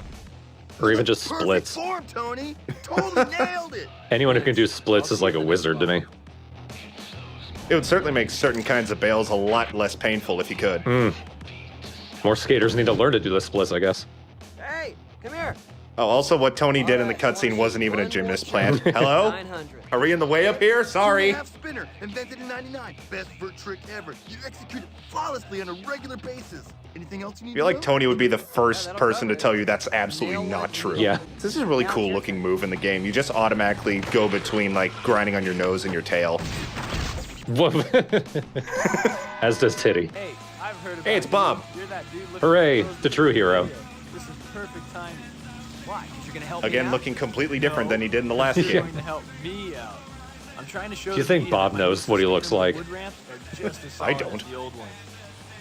Or even just Perfect splits. form, Tony. Totally nailed it. Anyone who can do splits is like a wizard to me. It would certainly make certain kinds of bails a lot less painful if you could. More skaters need to learn to do the splits, I guess. Hey, come here. Oh, also, what Tony did in the cutscene wasn't even a gymnast plan. Hello? 900. Are we in the way up here? Sorry. Half spinner, invented in '99. Best vert trick ever. You execute it flawlessly on a regular basis. Anything else you need I feel to like know? Tony would be the first person to tell you that's absolutely not true. Yeah. This is a really cool looking move in the game. You just automatically go between, like, grinding on your nose and your tail. As does Titty. Hey, I've heard about Hey, it's Bob. you. You're that dude looking Hooray, for those the true hero. This is perfect timing. Why? 'Cause you're gonna help me Again, out? looking completely different than he did in the last You're game. going to help me out. I'm trying to show Do you the think media Bob that my knows what he new looks system like? wood ramps are just as I solid don't. as the old ones.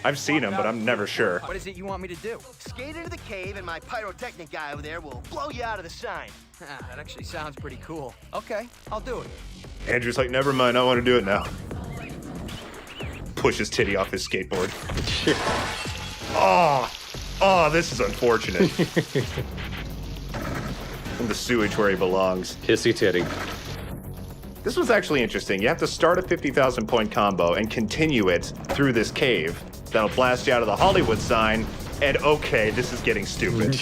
I've seen him, but I'm never sure. What is it you want me to do? Skate into the cave, and my pyrotechnic guy over there will blow you out of the sign. That actually sounds pretty cool. Okay, I'll do it. Andrew's like, never mind, I want to do it now. Pushes Titty off his skateboard. Oh, this is unfortunate. In the sewage where he belongs. Pissy Titty. This was actually interesting. You have to start a 50,000 point combo and continue it through this cave. That'll blast you out of the Hollywood sign. And okay, this is getting stupid.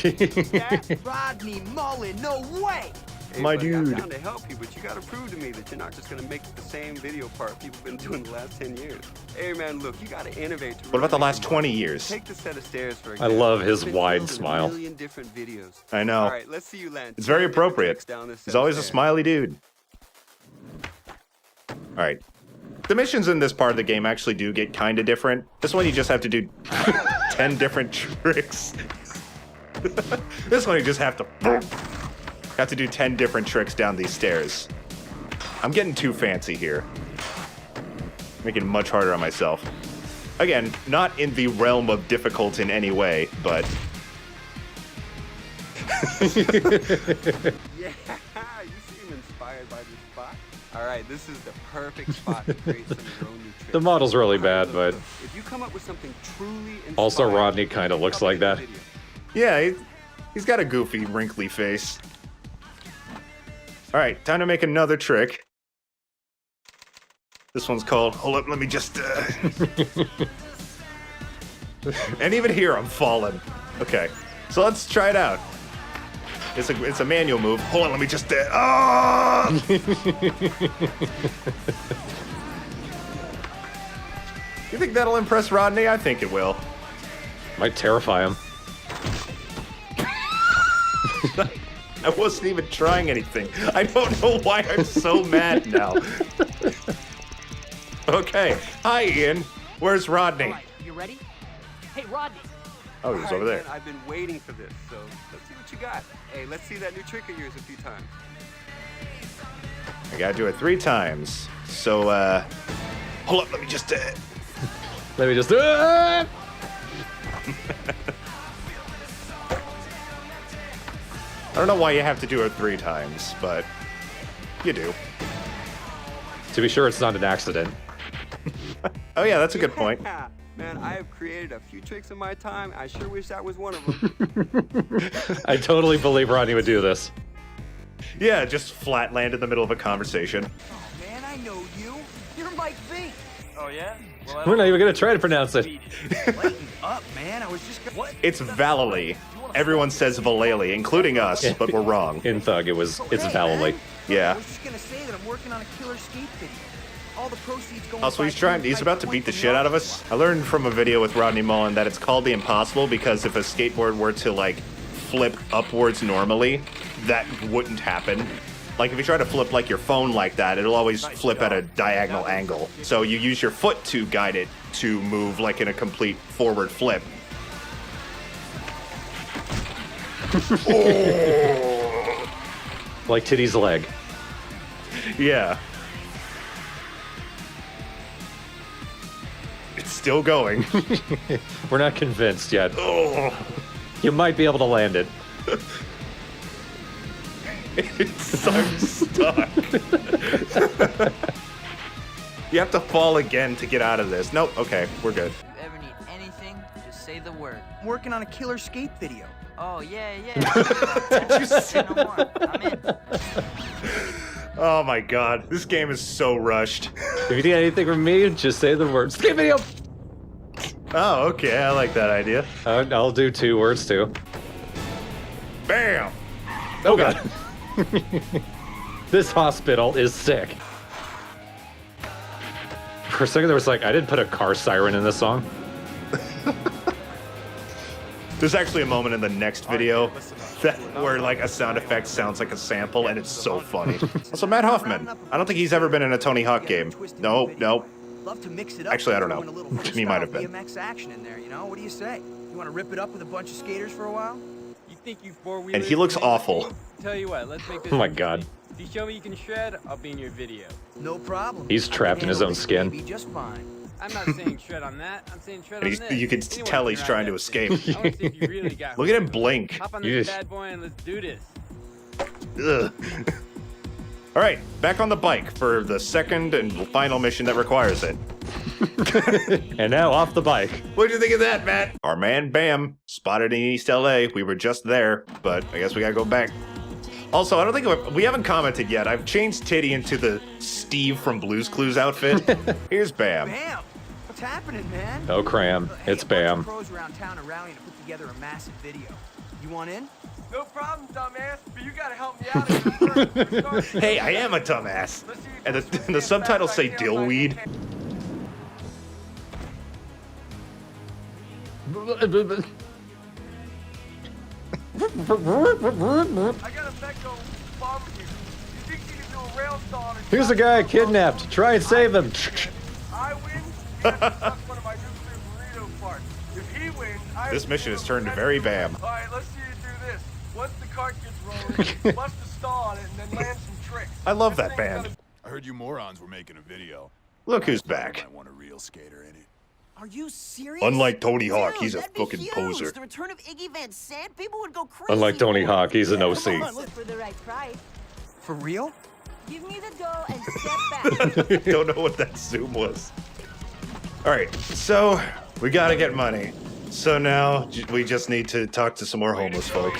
Rodney Mullen, no way! Hey, My buddy, I'm dude. down to help you, but you gotta prove to me that you're not just gonna make the same video part people been doing the last 10 years. Hey man, look, you gotta innovate. To What about the really last make 20 money. years? Take the set of stairs for I example. love his It's been wide filmed in smile. A million different videos. I know. All right, let's see you land. It's very 10 different appropriate. tricks down this He's set of always a stairs. smiley dude. All right. The missions in this part of the game actually do get kind of different. This one you just have to do 10 different tricks. This one you just have to do 10 different tricks down these stairs. I'm getting too fancy here. Making it much harder on myself. Again, not in the realm of difficult in any way, but... Yeah, you seem inspired by this spot. All right, this is the perfect spot to create some of your own new tricks. The model's really bad, but If you come up with something truly inspired, also Rodney kind of looks like that. Yeah, he's got a goofy, wrinkly face. All right, time to make another trick. This one's called, hold up, let me just, And even here, I'm falling. Okay, so let's try it out. It's a manual move. Hold on, let me just... Oh! You think that'll impress Rodney? I think it will. Might terrify him. I wasn't even trying anything. I don't know why I'm so mad now. Okay. Hi, Ian. Where's Rodney? All right, you ready? Hey, Rodney. Oh, he's over there. Man, I've been waiting for this, so let's see what you got. Hey, let's see that new trick of yours a few times. I gotta do it 3 times. So, hold up, let me just... Let me just do it! I don't know why you have to do it 3 times, but you do. To be sure, it's not an accident. Oh yeah, that's a good point. Man, I have created a few tricks in my time. I sure wish that was one of them. I totally believe Rodney would do this. Yeah, just flat land in the middle of a conversation. Oh, man, I know you. You're Mike V. Oh, yeah? Well, We're not even gonna try to pronounce it. Lighten up, man. I was just... What? It's Vallely. Everyone says Vallely, including us, but we're wrong. In Thug, it's Vallely. I Yeah. was just gonna say that I'm working on a killer skate video. All the proceeds going... Also, he's about to beat the shit out of us. I learned from a video with Rodney Mullen that it's called the impossible because if a skateboard were to, like, flip upwards normally, that wouldn't happen. Like, if you try to flip, like, your phone like that, it'll always flip at a diagonal angle. So you use your foot to guide it to move, like, in a complete forward flip. Oh. Like Titty's leg. Yeah. It's still going. We're not convinced yet. Oh. You might be able to land it. I'm stuck. You have to fall again to get out of this. Nope. Okay, we're good. If you ever need anything, just say the word. I'm working on a killer skate video. Oh, yeah. Did you say no more. I'm in. Oh my god, this game is so rushed. If you need anything from me, just say the word. Skate video! Oh, okay, I like that idea. I'll do 2 words too. Bam! Oh god. This hospital is sick. For a second there was like, I didn't put a car siren in this song. There's actually a moment in the next video where like a sound effect sounds like a sample and it's so funny. Also, Matt Hoffman. I don't think he's ever been in a Tony Hawk game. No. Love to mix it up. Actually, I don't know. He might have been. BMX action in there, you know? What do you say? You want to rip it up with a bunch of skaters for a while? You think you four-wheelers... And he looks awful. Tell you what, let's make this... Oh my god. If you show me you can shred, I'll be in your video. No problem. He's trapped in his own skin. Be just fine. I'm not saying shred on that. I'm saying shred on this. You can tell he's trying to escape. I want to see if you really got Look at him blink. Hop on this bad boy and let's do this. Ugh. All right, back on the bike for the second and final mission that requires it. And now off the bike. What'd you think of that, Matt? Our man Bam spotted in East LA. We were just there, but I guess we gotta go back. Also, I don't think we haven't commented yet. I've changed Titty into the Steve from Blue's Clues outfit. Here's Bam. Bam! What's happening, man? Oh, cram. It's Bam. Pros around town are rallying to put together a massive video. You want in? No problem, dumbass, but you gotta help me out here first. Hey, I am a dumbass. And the subtitles say Dillweed. I got a Mecho barbecue. You think you can do a rail stall? Here's a guy kidnapped. Try and save him. I win. He has to suck one of my nuclear burrito parts. If he wins, This mission has turned very Bam. All right, let's see you do this. Once the cart gets rolling, bust the stall on it, and then land some tricks. I love that band. I heard you morons were making a video. Look who's back. I want a real skater in it. Are you serious? Unlike Tony Hawk, Dude, he's a that'd be fucking huge. poser. The return of Iggy Van Sant, people would go crazy. Unlike Tony Hawk, he's an OC. For the right price. For real? Give me the dough and step back. Don't know what that zoom was. All right, so we gotta get money. So now we just need to talk to some more homeless folk.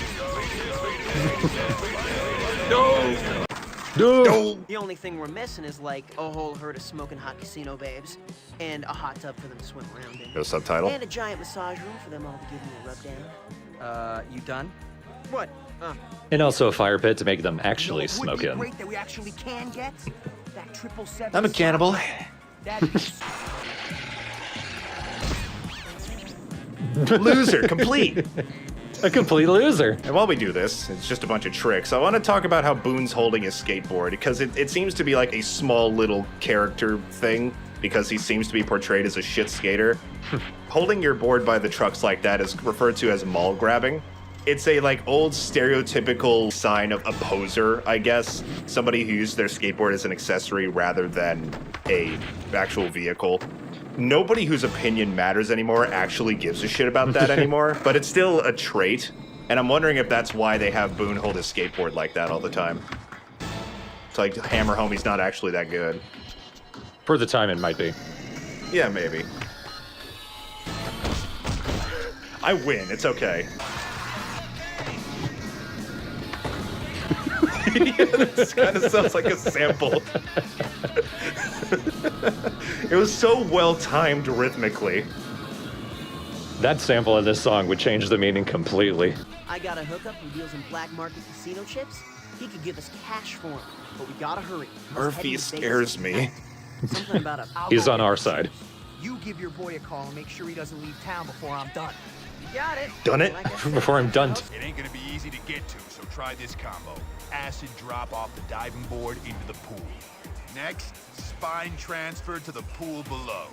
No! No. The only thing we're missing is like a whole herd of smoking hot casino babes, and a hot tub for them to swim around in. No subtitle. And a giant massage room for them all to give me a rub down. You done? What? And also a fire pit to make them actually smoke in. Great that we actually can get that 777. I'm a cannibal. Loser, complete. A complete loser. And while we do this, it's just a bunch of tricks. I want to talk about how Boone's holding his skateboard, because it seems to be like a small little character thing, because he seems to be portrayed as a shit skater. Holding your board by the trucks like that is referred to as mall grabbing. It's a like old stereotypical sign of a poser, I guess. Somebody who used their skateboard as an accessory rather than a actual vehicle. Nobody whose opinion matters anymore actually gives a shit about that anymore, but it's still a trait. And I'm wondering if that's why they have Boone hold his skateboard like that all the time. It's like hammer home he's not actually that good. For the time, it might be. Yeah, maybe. I win. It's okay. Yeah, this kind of sounds like a sample. It was so well timed rhythmically. That sample of this song would change the meaning completely. I got a hookup who deals in black market casino chips. He could give us cash for them, but we gotta hurry. Murphy scares me. Something about a... He's on our side. You give your boy a call and make sure he doesn't leave town before I'm done. You got it. Done it? Before I'm done. It ain't gonna be easy to get to, so try this combo. Acid drop off the diving board into the pool. Next, spine transfer to the pool below.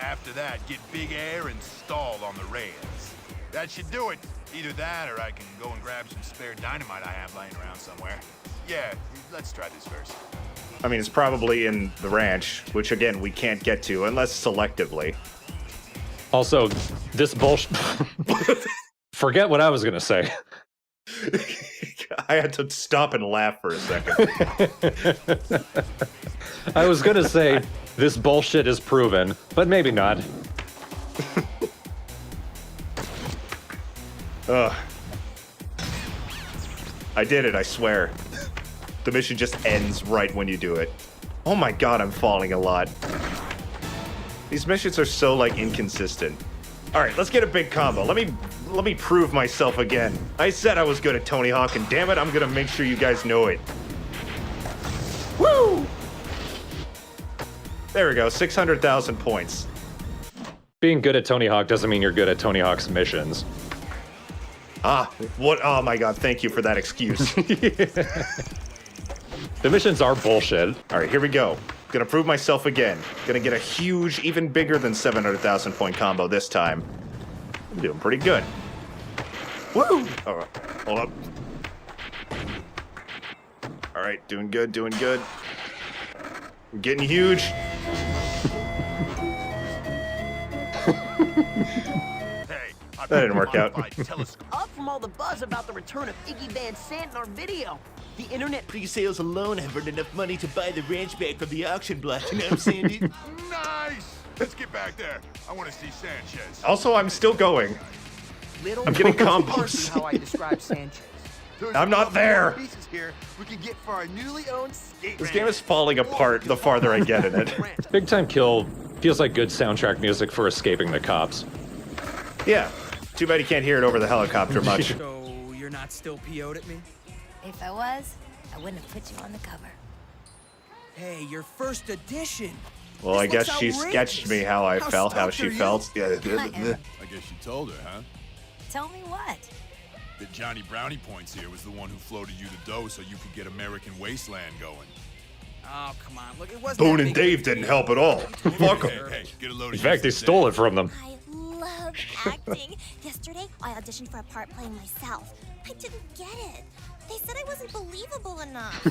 After that, get big air and stall on the rails. That should do it. Either that or I can go and grab some spare dynamite I have laying around somewhere. Yeah, let's try this first. I mean, it's probably in the ranch, which again, we can't get to unless selectively. Also, this bullshit. Forget what I was gonna say. I had to stop and laugh for a second. I was gonna say, this bullshit is proven, but maybe not. Ugh. I did it, I swear. The mission just ends right when you do it. Oh my god, I'm falling a lot. These missions are so, like, inconsistent. Alright, let's get a big combo. Let me prove myself again. I said I was good at Tony Hawk, and damn it, I'm gonna make sure you guys know it. Woo! There we go, 600,000 points. Being good at Tony Hawk doesn't mean you're good at Tony Hawk's missions. Ah, what? Oh my god, thank you for that excuse. The missions are bullshit. Alright, here we go. Gonna prove myself again. Gonna get a huge, even bigger than 700,000 point combo this time. I'm doing pretty good. Woo! Alright, hold up. Alright, doing good, doing good. We're getting huge. That didn't work out. Up from all the buzz about the return of Iggy Van Sant in our video. The internet pre-sales alone have earned enough money to buy the ranch back from the auction block. You know what I'm saying, dude? Nice! Let's get back there. I want to see Sanchez. Also, I'm still going. I'm getting combos. How I describe Sanchez. I'm not there. Pieces here we can get for our newly owned skate This game is falling apart the farther I get in it. Big Time Kill feels like good soundtrack music for escaping the cops. Yeah. Too bad you can't hear it over the helicopter much. So, you're not still PO'd at me? If I was, I wouldn't have put you on the cover. Hey, your first edition. Well, I guess she sketched me how I felt, how she felt. Yeah. I guess you told her, huh? Tell me what? That Johnny Brownie Points here was the one who floated you the dough so you could get American Wasteland going. Oh, come on. Look, it wasn't Boone that and big Dave didn't help at all. Fuck them. Hey, get a load In fact, they stole it from them. I love acting. Yesterday, I auditioned for a part playing myself. I didn't get it. They said I wasn't believable enough.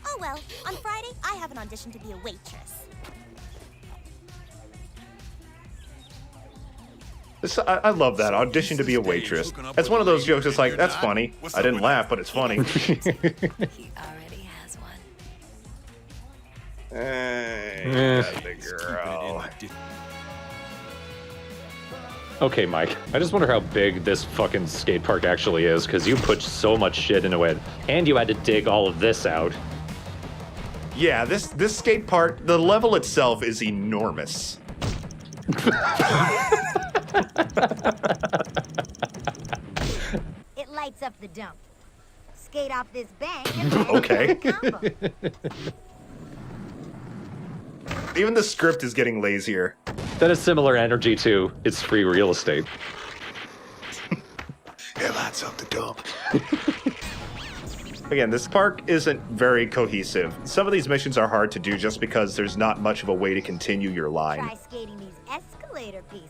Oh well, on Friday, I have an audition to be a waitress. I love that. Audition to be a waitress. That's one of those jokes that's like, that's funny. I didn't laugh, but it's funny. He already has one. Hey, the girl. Okay, Mike, I just wonder how big this fucking skate park actually is, because you put so much shit into it, and you had to dig all of this out. Yeah, this skate park, the level itself is enormous. It lights up the dump. Skate off this bank and land Okay. the combo. Even the script is getting lazier. That has similar energy to it's free real estate. It lights up the dump. Again, this park isn't very cohesive. Some of these missions are hard to do just because there's not much of a way to continue your line. Try skating these escalator pieces.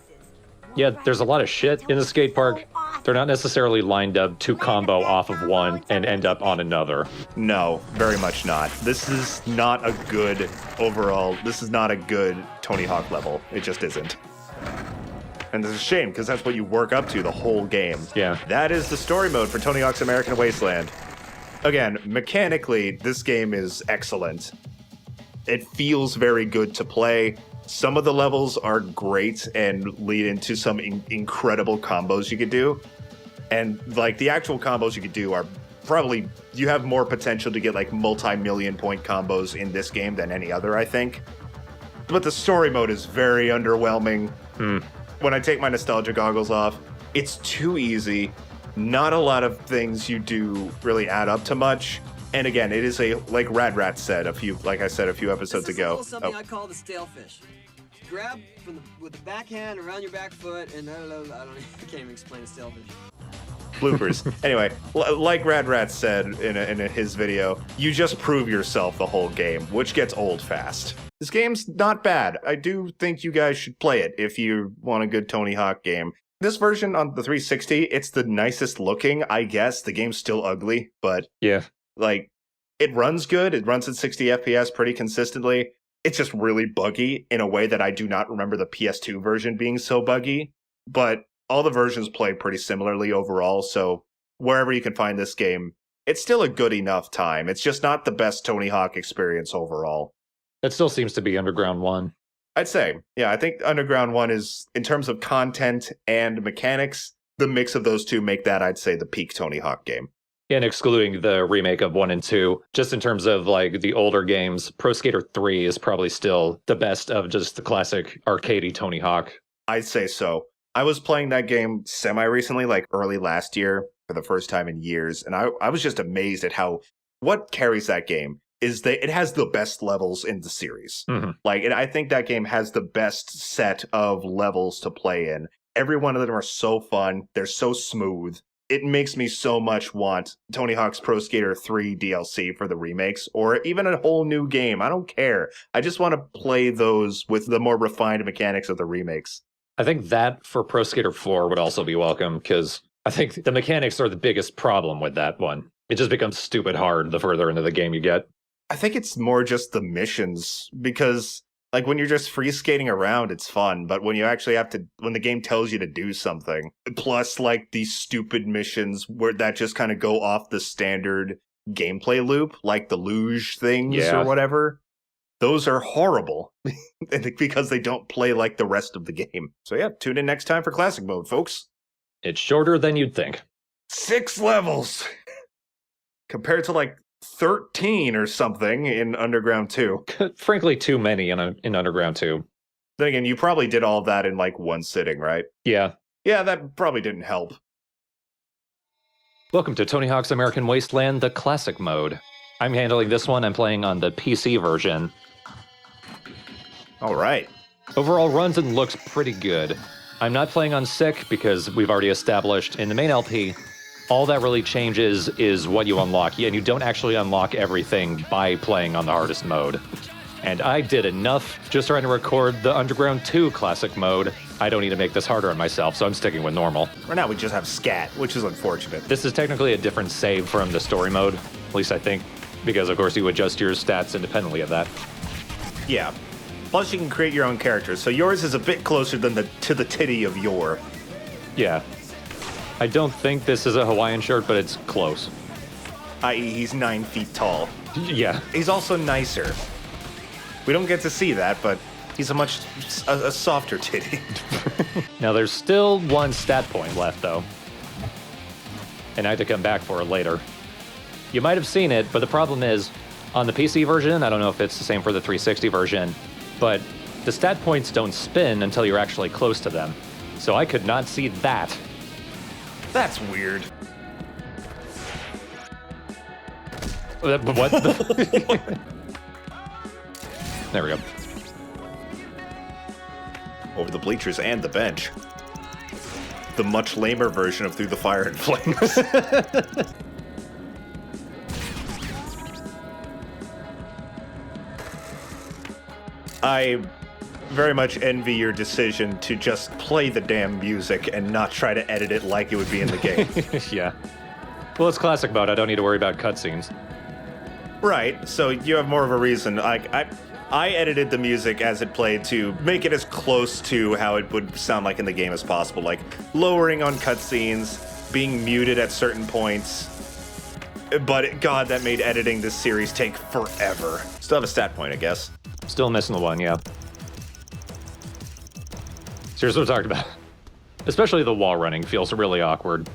Yeah, there's a lot of shit in the skate park. They're not necessarily lined up to combo off of one and end up on another. No, very much not. This is not a good overall, this is not a good Tony Hawk level. It just isn't. And it's a shame, because that's what you work up to the whole game. Yeah. That is the story mode for Tony Hawk's American Wasteland. Again, mechanically, this game is excellent. It feels very good to play. Some of the levels are great and lead into some incredible combos you could do. And like the actual combos you could do are probably, you have more potential to get like multi-million point combos in this game than any other, I think. But the story mode is very underwhelming. When I take my nostalgia goggles off, it's too easy. Not a lot of things you do really add up to much. And again, it is like Rad Rat said a few episodes ago. This is something I call the stale fish. Grab with the backhand around your back foot, and I can't even explain a stale fish. Bloopers. Anyway, like Rad Rat said in his video, you just prove yourself the whole game, which gets old fast. This game's not bad. I do think you guys should play it if you want a good Tony Hawk game. This version on the 360, it's the nicest looking, I guess. The game's still ugly, but yeah, like it runs good. It runs at 60 FPS pretty consistently. It's just really buggy in a way that I do not remember the PS2 version being so buggy. But all the versions play pretty similarly overall, so wherever you can find this game, it's still a good enough time. It's just not the best Tony Hawk experience overall. That still seems to be Underground 1. I'd say. Yeah, I think Underground 1 is, in terms of content and mechanics, the mix of those two make that, I'd say, the peak Tony Hawk game. And excluding the remake of 1 and 2, just in terms of like the older games, Pro Skater 3 is probably still the best of just the classic arcadey Tony Hawk. I'd say so. I was playing that game semi-recently, like early last year, for the first time in years, and I was just amazed at what carries that game is that it has the best levels in the series. Like, and I think that game has the best set of levels to play in. Every one of them are so fun. They're so smooth. It makes me so much want Tony Hawk's Pro Skater 3 DLC for the remakes, or even a whole new game. I don't care. I just want to play those with the more refined mechanics of the remakes. I think that for Pro Skater 4 would also be welcome, because I think the mechanics are the biggest problem with that one. It just becomes stupid hard the further into the game you get. I think it's more just the missions, because like when you're just free skating around, it's fun. But when you actually when the game tells you to do something, plus like these stupid missions where that just kind of go off the standard gameplay loop, like the luge things or whatever, those are horrible because they don't play like the rest of the game. So yeah, tune in next time for Classic Mode, folks. It's shorter than you'd think. 6 levels compared to like 13 or something in Underground 2. Frankly, too many in Underground 2. Then again, you probably did all of that in like one sitting, right? Yeah. Yeah, that probably didn't help. Welcome to Tony Hawk's American Wasteland, the Classic Mode. I'm handling this one. I'm playing on the PC version. All right. Overall runs and looks pretty good. I'm not playing on SICK because we've already established in the main LP, all that really changes is what you unlock, and you don't actually unlock everything by playing on the hardest mode. And I did enough just trying to record the Underground 2 Classic Mode. I don't need to make this harder on myself, so I'm sticking with normal. Right now we just have scat, which is unfortunate. This is technically a different save from the story mode, at least I think, because of course you adjust your stats independently of that. Yeah. Plus you can create your own characters, so yours is a bit closer than to the titty of your. Yeah. I don't think this is a Hawaiian shirt, but it's close. I.e., he's 9 feet tall. Yeah. He's also nicer. We don't get to see that, but he's a softer titty. Now, there's still one stat point left, though. And I had to come back for it later. You might have seen it, but the problem is, On the PC version, I don't know if it's the same for the 360 version, but the stat points don't spin until you're actually close to them. So I could not see that. That's weird. What? There we go. Over the bleachers and the bench. The much lamer version of Through the Fire and Flames. I very much envy your decision to just play the damn music and not try to edit it like it would be in the game. Yeah. Well, it's classic mode. I don't need to worry about cutscenes. Right, so you have more of a reason. I edited the music as it played to make it as close to how it would sound like in the game as possible, like lowering on cutscenes, being muted at certain points. But God, that made editing this series take forever. Still have a stat point, I guess. Still missing the one, yeah. So here's what I'm talking about. Especially the wall running feels really awkward.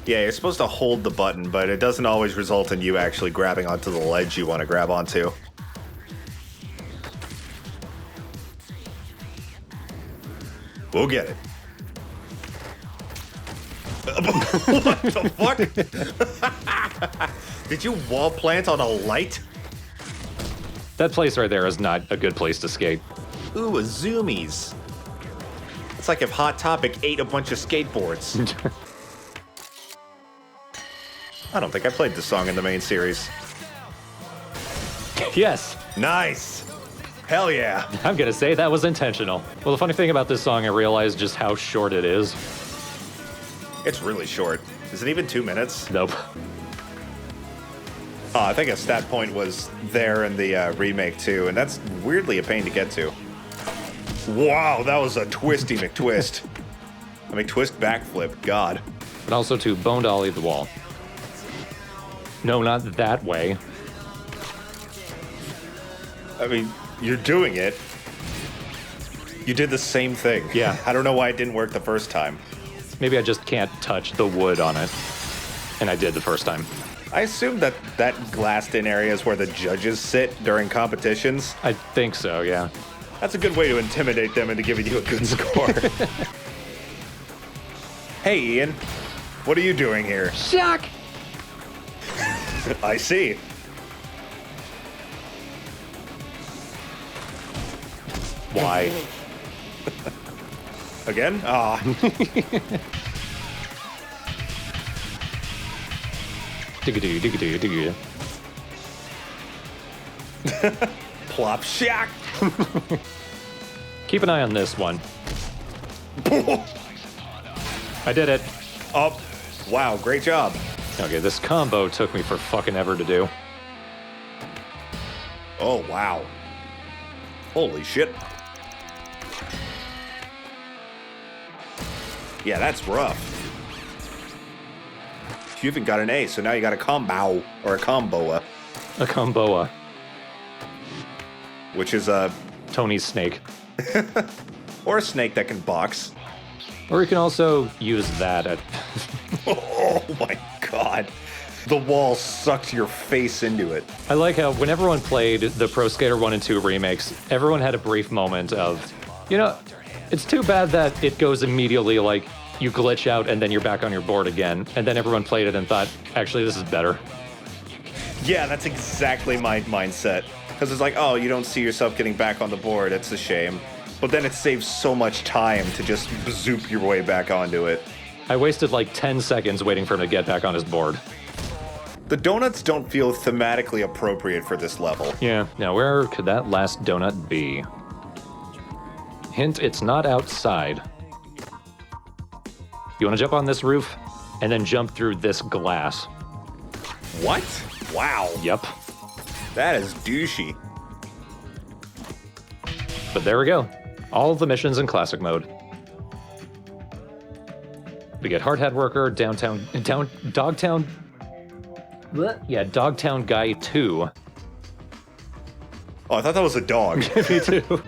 Yeah, you're supposed to hold the button, but it doesn't always result in you actually grabbing onto the ledge you want to grab onto. We'll get it. What the fuck? Did you wall plant on a light? That place right there is not a good place to skate. Ooh, a Zoomies. It's like if Hot Topic ate a bunch of skateboards. I don't think I played this song in the main series. Yes. Nice. Hell yeah. I'm gonna say that was intentional. Well, the funny thing about this song, I realized just how short it is. It's really short. Is it even 2 minutes? Nope. I think a stat point was there in the remake too, and that's weirdly a pain to get to. Wow, that was a twisty McTwist. A McTwist backflip, God. But also to bone dolly the wall. No, not that way. I mean, you're doing it. You did the same thing. Yeah. I don't know why it didn't work the first time. Maybe I just can't touch the wood on it. And I did the first time. I assume that glassed-in area is where the judges sit during competitions. I think so, yeah. That's a good way to intimidate them into giving you a good score. Hey, Ian. What are you doing here? Shock! I see. Why? Again? Ah. Digga-doo, digga-doo, digga-doo. Plop shack. Keep an eye on this one. I did it. Oh, wow, great job. Okay, this combo took me for fucking ever to do. Oh, wow. Holy shit. Yeah, that's rough. You even got an A, so now you got a combo, or a comboa. A comboa. Which is a... Tony's snake. Or a snake that can box. Or you can also use that at... Oh my god. The wall sucked your face into it. I like how when everyone played the Pro Skater 1 and 2 remakes, everyone had a brief moment of, you know, it's too bad that it goes immediately like you glitch out and then you're back on your board again. And then everyone played it and thought, actually, this is better. Yeah, that's exactly my mindset. Because it's like, oh, you don't see yourself getting back on the board. It's a shame. But then it saves so much time to just zoop your way back onto it. I wasted like 10 seconds waiting for him to get back on his board. The donuts don't feel thematically appropriate for this level. Yeah. Now, where could that last donut be? Hint, it's not outside. You want to jump on this roof and then jump through this glass. What? Wow. Yep. That is douchey. But there we go. All of the missions in classic mode. We get Hard Hat Worker, Dogtown... What? Yeah, Dogtown Guy 2. Oh, I thought that was a dog. Me too.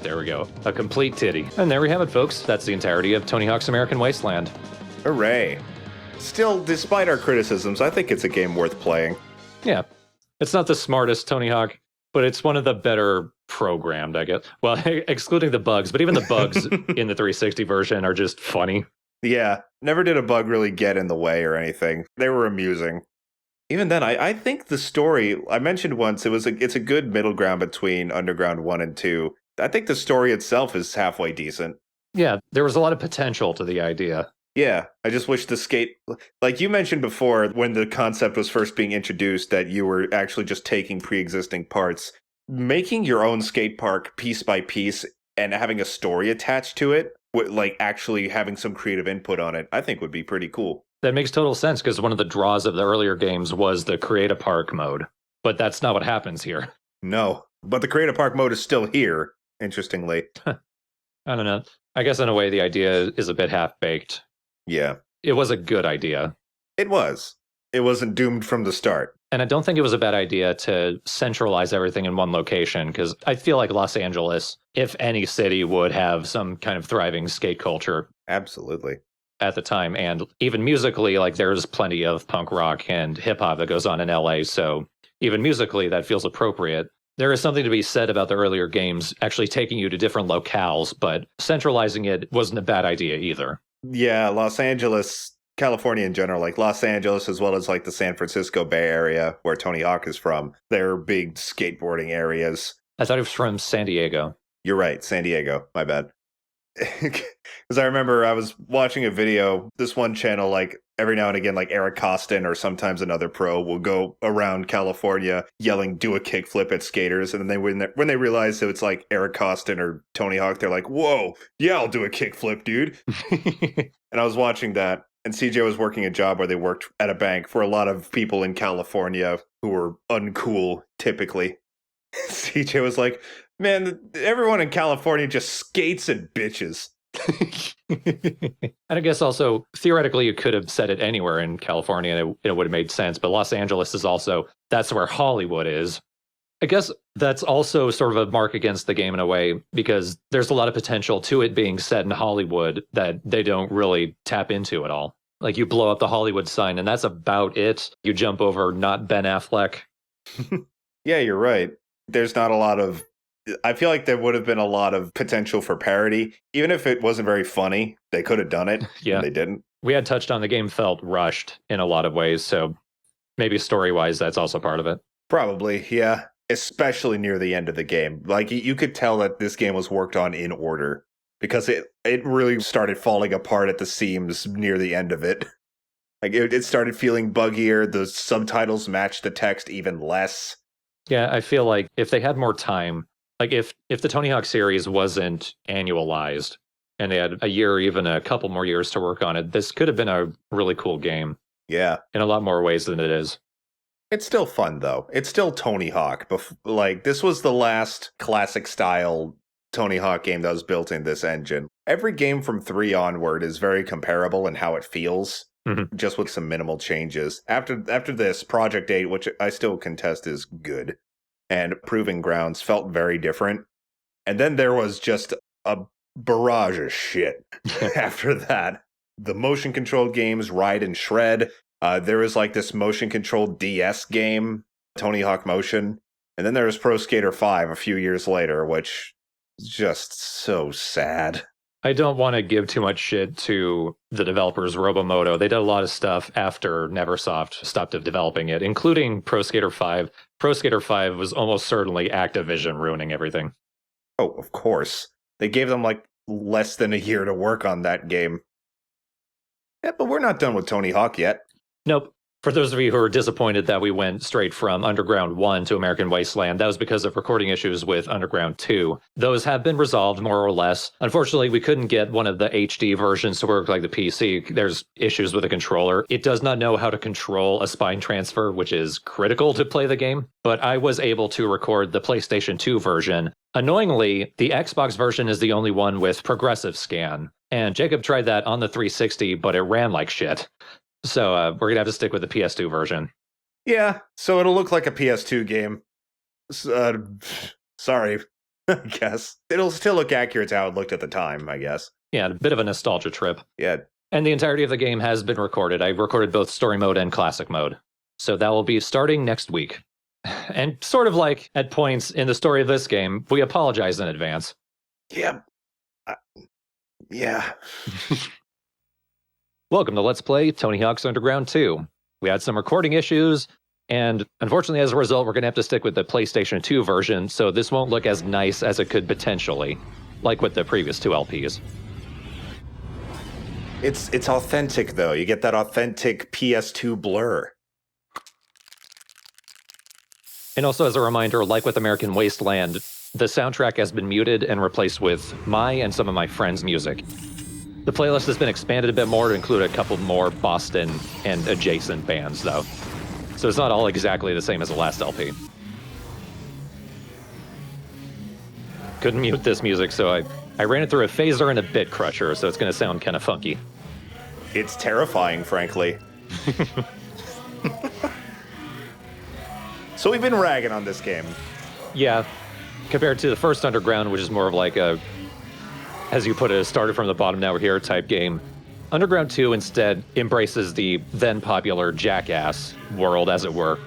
There we go. A complete titty. And there we have it, folks. That's the entirety of Tony Hawk's American Wasteland. Hooray. Still, despite our criticisms, I think it's a game worth playing. Yeah. It's not the smartest Tony Hawk, but it's one of the better programmed, I guess. Well, excluding the bugs, but even the bugs in the 360 version are just funny. Yeah, never did a bug really get in the way or anything. They were amusing. Even then, I think the story, I mentioned once, it's a good middle ground between Underground 1 and 2. I think the story itself is halfway decent. Yeah, there was a lot of potential to the idea. Yeah, I just wish the skate, like you mentioned before, when the concept was first being introduced, that you were actually just taking pre-existing parts, making your own skate park piece by piece and having a story attached to it, like actually having some creative input on it, I think would be pretty cool. That makes total sense because one of the draws of the earlier games was the Create a Park mode, but that's not what happens here. No, but the Create a Park mode is still here, interestingly. I don't know. I guess in a way the idea is a bit half-baked. Yeah. It was a good idea. It was. It wasn't doomed from the start. And I don't think it was a bad idea to centralize everything in one location, because I feel like Los Angeles, if any city, would have some kind of thriving skate culture. Absolutely. At the time. And even musically, like there's plenty of punk rock and hip hop that goes on in LA. So even musically, that feels appropriate. There is something to be said about the earlier games actually taking you to different locales, but centralizing it wasn't a bad idea either. Yeah, Los Angeles, California in general, like Los Angeles as well as like the San Francisco Bay Area where Tony Hawk is from, they're big skateboarding areas. I thought it was from San Diego. You're right, San Diego. My bad. Because I remember I was watching a video, this one channel, like every now and again, like Eric Costin or sometimes another pro will go around California yelling, do a kickflip at skaters. And then when they realize that it's like Eric Costin or Tony Hawk, they're like, whoa, yeah, I'll do a kickflip, dude. And I was watching that. And CJ was working a job where they worked at a bank for a lot of people in California who were uncool, typically. CJ was like, man, everyone in California just skates and bitches. And I guess also, theoretically, you could have said it anywhere in California and it would have made sense. But Los Angeles is also, that's where Hollywood is. I guess that's also sort of a mark against the game in a way, because there's a lot of potential to it being set in Hollywood that they don't really tap into at all. Like you blow up the Hollywood sign and that's about it. You jump over not Ben Affleck. Yeah, you're right. There's not a lot of, I feel like there would have been a lot of potential for parody. Even if it wasn't very funny, they could have done it. Yeah. And they didn't. We had touched on the game felt rushed in a lot of ways. So maybe story-wise, that's also part of it. Probably, yeah. Especially near the end of the game. Like you could tell that this game was worked on in order because it really started falling apart at the seams near the end of it. Like it started feeling buggier. The subtitles matched the text even less. Yeah, I feel like if they had more time, like if the Tony Hawk series wasn't annualized and they had a year or even a couple more years to work on it, this could have been a really cool game. Yeah. In a lot more ways than it is. It's still fun, though. It's still Tony Hawk. Like, this was the last classic-style Tony Hawk game that was built in this engine. Every game from 3 onward is very comparable in how it feels, just with some minimal changes. After this, Project 8, which I still contest is good, and Proving Grounds felt very different. And then there was just a barrage of shit after that. The motion-controlled games, Ride and Shred. There was like this motion-controlled DS game, Tony Hawk Motion. And then there was Pro Skater 5 a few years later, which is just so sad. I don't want to give too much shit to the developers, Robomoto. They did a lot of stuff after Neversoft stopped developing it, including Pro Skater 5. Pro Skater 5 was almost certainly Activision ruining everything. Oh, of course. They gave them like less than a year to work on that game. Yeah, but we're not done with Tony Hawk yet. Nope. For those of you who are disappointed that we went straight from Underground 1 to American Wasteland, that was because of recording issues with Underground 2. Those have been resolved, more or less. Unfortunately, we couldn't get one of the HD versions to work like the PC. There's issues with the controller. It does not know how to control a spine transfer, which is critical to play the game. But I was able to record the PlayStation 2 version. Annoyingly, the Xbox version is the only one with progressive scan. And Jacob tried that on the 360, but it ran like shit. So we're going to have to stick with the PS2 version. Yeah, so it'll look like a PS2 game. Sorry, I guess. It'll still look accurate to how it looked at the time, I guess. Yeah, a bit of a nostalgia trip. Yeah. And the entirety of the game has been recorded. I recorded both story mode and classic mode. So that will be starting next week. And sort of like at points in the story of this game, we apologize in advance. Yeah. Yeah. Welcome to Let's Play Tony Hawk's Underground 2. We had some recording issues, and unfortunately as a result, we're going to have to stick with the PlayStation 2 version, so this won't look as nice as it could potentially, like with the previous 2 LPs. It's authentic, though. You get that authentic PS2 blur. And also as a reminder, like with American Wasteland, the soundtrack has been muted and replaced with my and some of my friends' music. The playlist has been expanded a bit more to include a couple more Boston and adjacent bands, though. So it's not all exactly the same as the last LP. Couldn't mute this music, so I ran it through a phaser and a bit crusher, so it's going to sound kind of funky. It's terrifying, frankly. So we've been ragging on this game. Yeah, compared to the first Underground, which is more of like a, as you put it, started from the bottom, now we're here type game. Underground 2 instead embraces the then popular Jackass world, as it were.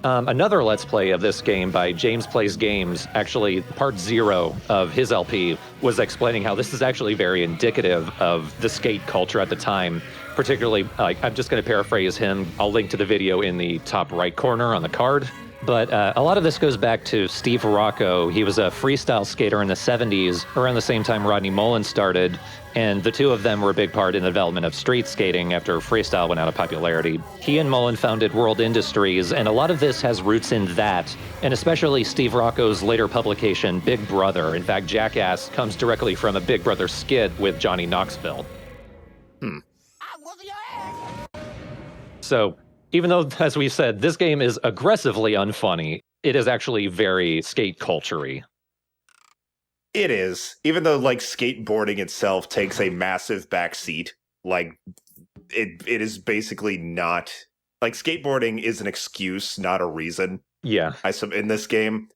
Another Let's Play of this game by James Plays Games, actually part 0 of his LP, was explaining how this is actually very indicative of the skate culture at the time. Particularly, I'm just going to paraphrase him. I'll link to the video in the top right corner on the card. But a lot of this goes back to Steve Rocco. He was a freestyle skater in the 70s, around the same time Rodney Mullen started, and the two of them were a big part in the development of street skating after freestyle went out of popularity. He and Mullen founded World Industries, and a lot of this has roots in that, and especially Steve Rocco's later publication, Big Brother. In fact, Jackass comes directly from a Big Brother skit with Johnny Knoxville. So, even though, as we said, this game is aggressively unfunny, it is actually very skate culture-y. It is. Even though, like, skateboarding itself takes a massive backseat, like, it is basically not... Like, skateboarding is an excuse, not a reason. Yeah. In this game.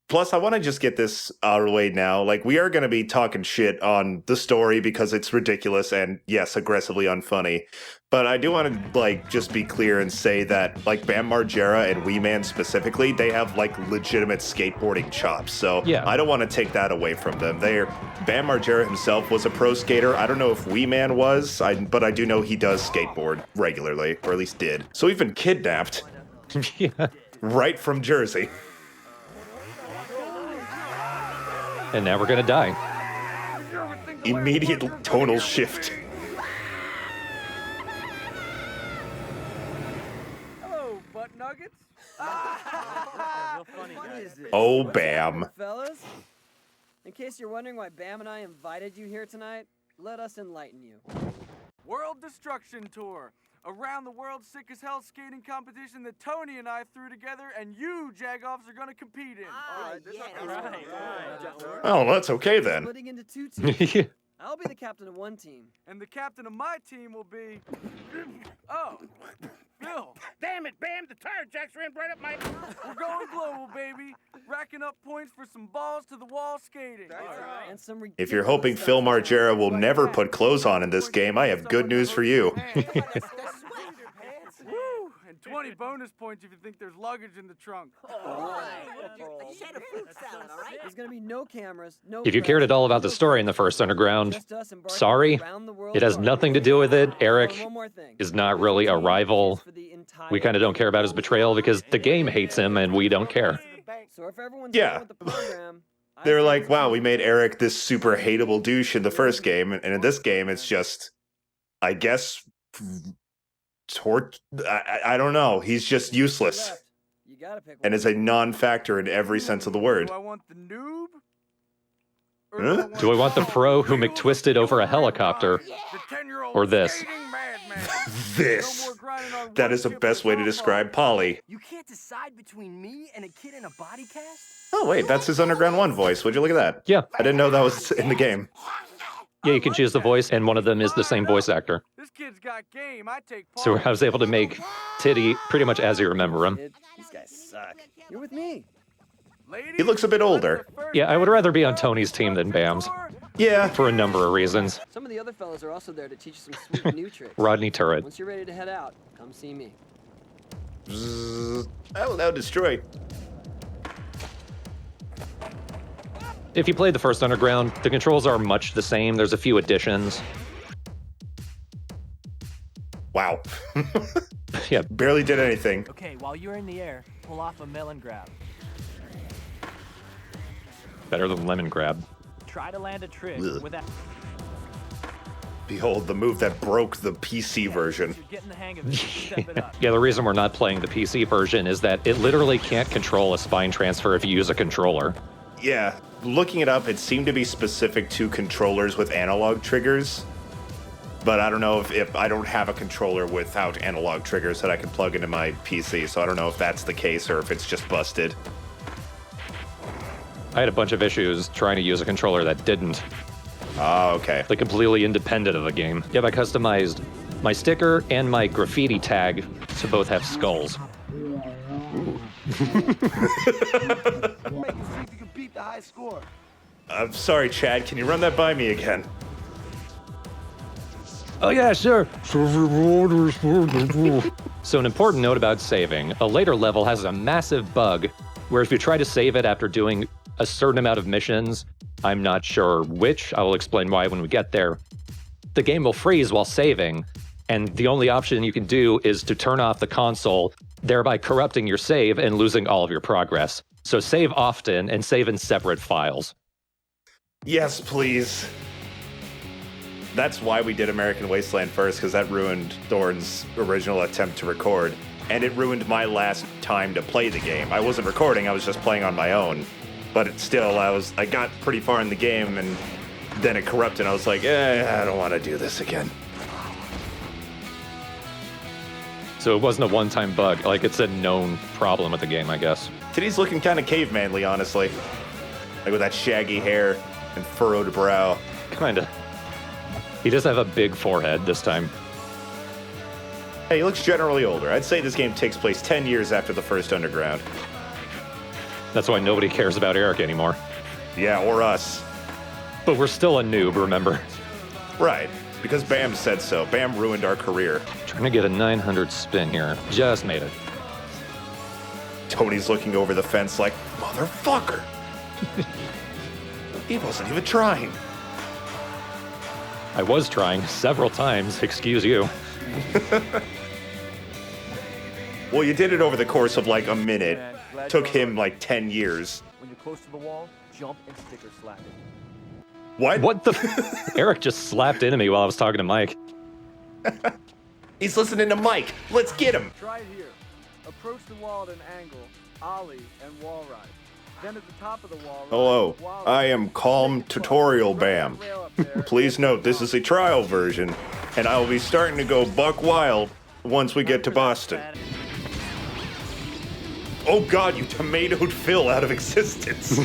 Plus, I want to just get this out of the way now. Like, we are going to be talking shit on the story because it's ridiculous and, yes, aggressively unfunny. But I do want to, like, just be clear and say that, like, Bam Margera and Wee Man specifically, they have, like, legitimate skateboarding chops. So yeah. I don't want to take that away from them. Bam Margera himself was a pro skater. I don't know if Wee Man was, but I do know he does skateboard regularly, or at least did. So we've been kidnapped. Yeah. Right from Jersey. And now we're gonna die. Immediate tonal shift. Hello, butt nuggets. Oh, Bam. Fellas, in case you're wondering why Bam and I invited you here tonight, let us enlighten you. World Destruction Tour. Around the world sick as hell skating competition that Tony and I threw together and you, Jagoffs, are gonna compete in. Oh, that's okay then. Splitting into 2 teams. I'll be the captain of one team. And the captain of my team will be... Oh, Phil. Damn it, Bam! The tire jacks ran right up my... We're going global, baby. Racking up points for some balls to the wall skating. And some If you're hoping Phil Margera will never put clothes on in this game, I have good news for you. Woo! And 20 bonus points if you think there's luggage in the trunk. There's gonna be no cameras, no... If you cared at all about the story in the first Underground, sorry, it has nothing to do with it. Eric is not really a rival. We kind of don't care about his betrayal because the game hates him and we don't care. So if everyone's Yeah. with the program, They're like, wow, we made Eric this super hateable douche in the first game, and in this game, it's just, I guess, I don't know. He's just useless. you gotta pick And is a non-factor in every sense of the word. Do I want the noob? Huh? Do I want the pro who McTwisted over a helicopter? Or this? This. That is the best way to describe Polly. You can't decide between me and a kid in a body cast? Oh, wait, that's his Underground 1 voice. Would you look at that? Yeah. I didn't know that was in the game. Yeah, you can choose the voice, and one of them is the same voice actor. This kid's got game. I take part. So I was able to make Titty pretty much as you remember him. These guys suck. You're with me. He looks a bit older. Yeah, I would rather be on Tony's team than Bam's. Yeah. For a number of reasons. Some of the other fellas are also there to teach you some sweet new tricks. Rodney Turret. Once you're ready to head out, come see me. Zzz. I will now destroy. If you played the first Underground, the controls are much the same. There's a few additions. Wow. Yeah. Barely did anything. Okay, while you're in the air, pull off a melon grab. Better than lemon grab. Try to land a trick Ugh. with that. Behold, the move that broke the PC version. You're getting the hang of it. Step it up. Yeah, the reason we're not playing the PC version is that it literally can't control a spine transfer if you use a controller. Yeah, looking it up, it seemed to be specific to controllers with analog triggers. But I don't know if I don't have a controller without analog triggers that I can plug into my PC, so I don't know if that's the case or if it's just busted. I had a bunch of issues trying to use a controller that didn't. Oh, okay. Like completely independent of the game. Yep, I customized my sticker and my graffiti tag to both have skulls. I'm sorry, Chad. Can you run that by me again? Oh yeah, sure. So an important note about saving. A later level has a massive bug where if you try to save it after doing a certain amount of missions, I'm not sure which, I will explain why when we get there, the game will freeze while saving, and the only option you can do is to turn off the console, thereby corrupting your save and losing all of your progress. So save often and save in separate files. Yes, please. That's why we did American Wasteland first, because that ruined Thorne's original attempt to record, and it ruined my last time to play the game. I wasn't recording, I was just playing on my own. But it still, I got pretty far in the game, and then it corrupted, and I was like, I don't want to do this again. So it wasn't a one-time bug, like it's a known problem with the game, I guess. Today's looking kind of cavemanly, honestly. Like with that shaggy hair and furrowed brow. Kinda. He does have a big forehead this time. Hey, he looks generally older. I'd say this game takes place 10 years after the first Underground. That's why nobody cares about Eric anymore. Yeah, or us. But we're still a noob, remember? Right, because Bam said so. Bam ruined our career. Trying to get a 900 spin here. Just made it. Tony's looking over the fence like, motherfucker! He wasn't even trying. I was trying several times, excuse you. Well, you did it over the course of like a minute. Took him like 10 years. When you're close to the wall, jump and sticker slap it. What? What the? Eric just slapped into me while I was talking to Mike. He's listening to Mike. Let's get him. Try it here. Approach the wall at an angle, ollie, and wall ride. Then at the top of the wall. Hello, I am Calm Tutorial Bam. Please note, this is a trial version, and I will be starting to go buck wild once we get to Boston. Oh god, you tomatoed Phil out of existence.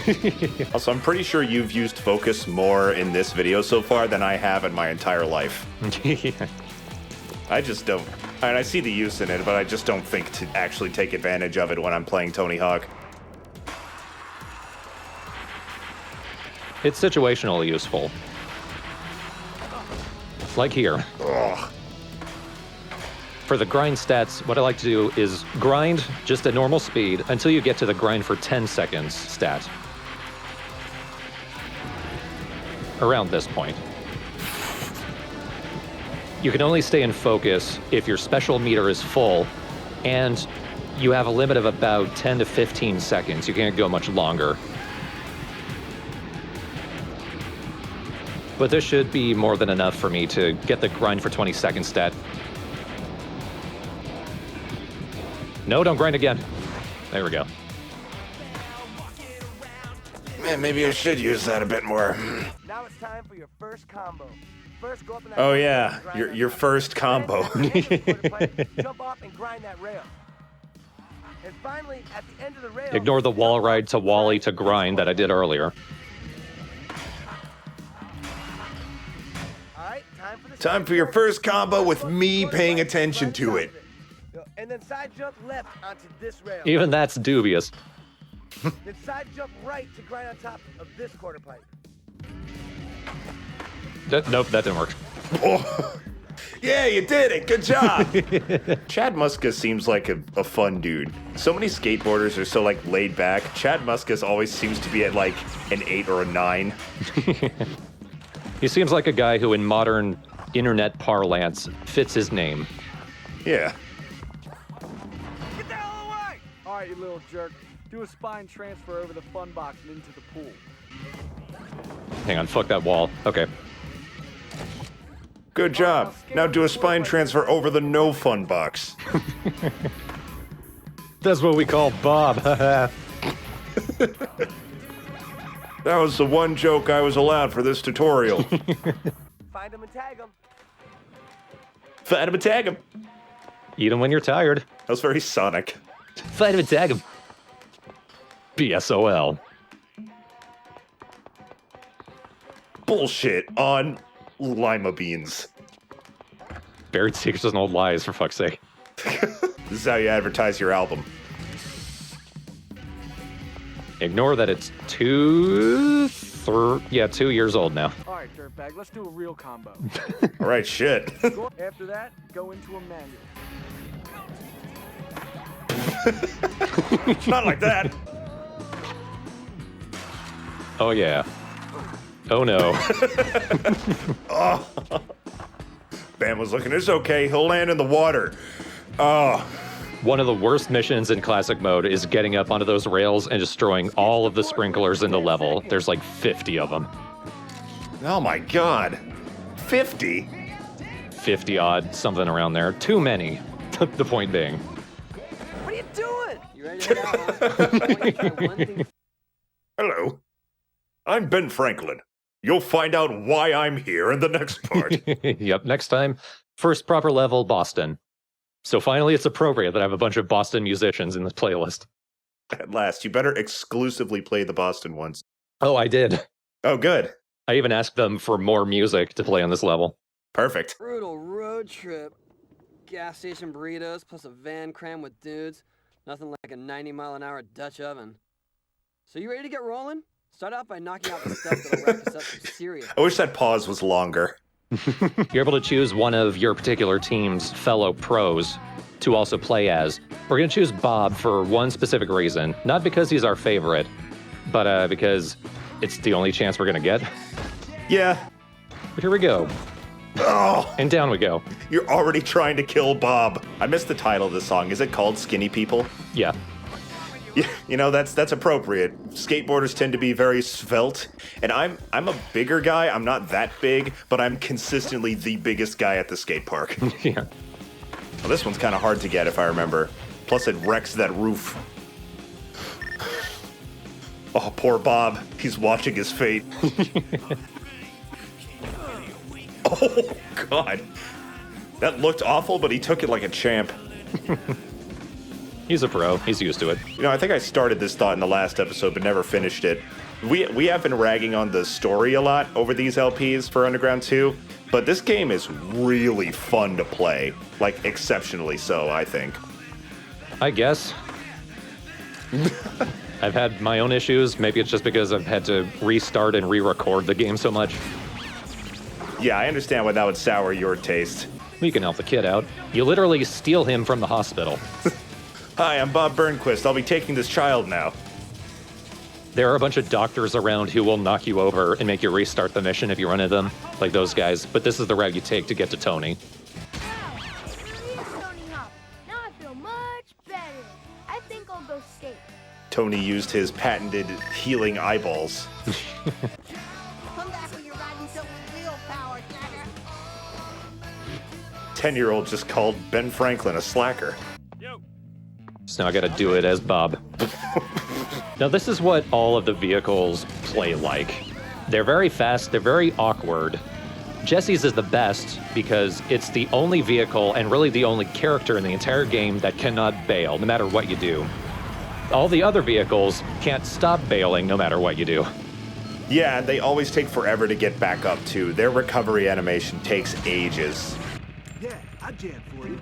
Also, I'm pretty sure you've used focus more in this video so far than I have in my entire life. I just don't. I see the use in it, but I just don't think to actually take advantage of it when I'm playing Tony Hawk. It's situationally useful. Like here. Ugh. For the grind stats, what I like to do is grind just at normal speed until you get to the grind for 10 seconds stat. Around this point. You can only stay in focus if your special meter is full, and you have a limit of about 10 to 15 seconds. You can't go much longer. But this should be more than enough for me to get the grind for 20 seconds stat. No, don't grind again. There we go. Man, maybe I should use that a bit more. Now it's time for your first combo. First, go up in that Oh yeah, your first combo. jump off and grind that rail. And finally, at the end of the rail, Ignore the wall ride to Wally to grind that I did earlier. Time for your first combo with me paying attention to it. And then side jump left onto this rail. Even that's dubious. Then side jump right to grind on top of this quarter pipe. Nope, that didn't work. Oh, Yeah, you did it. Good job. Chad Muska seems like a fun dude. So many skateboarders are so like laid back. Chad Muska always seems to be at like an 8 or a 9. He seems like a guy who in modern internet parlance fits his name. Yeah. Get the hell away! All right, you little jerk. Do a spine transfer over the fun box and into the pool. Hang on, fuck that wall. Okay. Good job. Now do a spine transfer over the no fun box. That's what we call Bob. That was the one joke I was allowed for this tutorial. Find him and tag him. Find him and tag him. Eat him when you're tired. That was very Sonic. Find him and tag him. BSOL. Bullshit on lima beans. Buried secrets and old lies, for fuck's sake. This is how you advertise your album. Ignore that it's 2 years old now. All right, dirtbag, let's do a real combo. All right, shit. After that, go into a manual. Not like that. Oh, yeah. Oh, no. Oh. Bam was looking, it's okay, he'll land in the water. Oh. One of the worst missions in classic mode is getting up onto those rails and destroying all of the sprinklers in the level. There's like 50 of them. Oh my god. 50? 50 odd, something around there. Too many, the point being. What are you doing? You ready to head out, huh? Hello. I'm Ben Franklin. You'll find out why I'm here in the next part. Yep, next time, first proper level, Boston. So finally, it's appropriate that I have a bunch of Boston musicians in this playlist. At last, you better exclusively play the Boston ones. Oh, I did. Oh, good. I even asked them for more music to play on this level. Perfect. Brutal road trip. Gas station burritos plus a van crammed with dudes. Nothing like a 90-mile-an-hour Dutch oven. So you ready to get rolling? Start out by knocking out the stuff that'll rack us up some serious. I wish that pause was longer. You're able to choose one of your particular team's fellow pros to also play as. We're going to choose Bob for one specific reason. Not because he's our favorite, but because it's the only chance we're going to get. Yeah. But here we go. Oh. And down we go. You're already trying to kill Bob. I missed the title of the song. Is it called Skinny People? Yeah. You know, that's appropriate. Skateboarders tend to be very svelte, and I'm a bigger guy. I'm not that big, but I'm consistently the biggest guy at the skate park. Yeah. Well, this one's kind of hard to get if I remember. Plus, it wrecks that roof. Oh, poor Bob. He's watching his fate. Oh, God. That looked awful, but he took it like a champ. He's a pro. He's used to it. You know, I think I started this thought in the last episode, but never finished it. We have been ragging on the story a lot over these LPs for Underground 2, but this game is really fun to play. Like, exceptionally so, I think. I guess. I've had my own issues. Maybe it's just because I've had to restart and re-record the game so much. Yeah, I understand why that would sour your taste. We can help the kid out. You literally steal him from the hospital. Hi, I'm Bob Burnquist. I'll be taking this child now. There are a bunch of doctors around who will knock you over and make you restart the mission if you run into them, like those guys. But this is the route you take to get to Tony. Now I feel much better. I think I'll go skate. Tony used his patented healing eyeballs. Come back when you're riding some willpower, Jagger. 10-year-old just called Ben Franklin a slacker. So now I gotta do it as Bob. Now this is what all of the vehicles play like. They're very fast, they're very awkward. Jesse's is the best because it's the only vehicle and really the only character in the entire game that cannot bail, no matter what you do. All the other vehicles can't stop bailing no matter what you do. Yeah, and they always take forever to get back up, too. Their recovery animation takes ages. Yeah, I jam for you.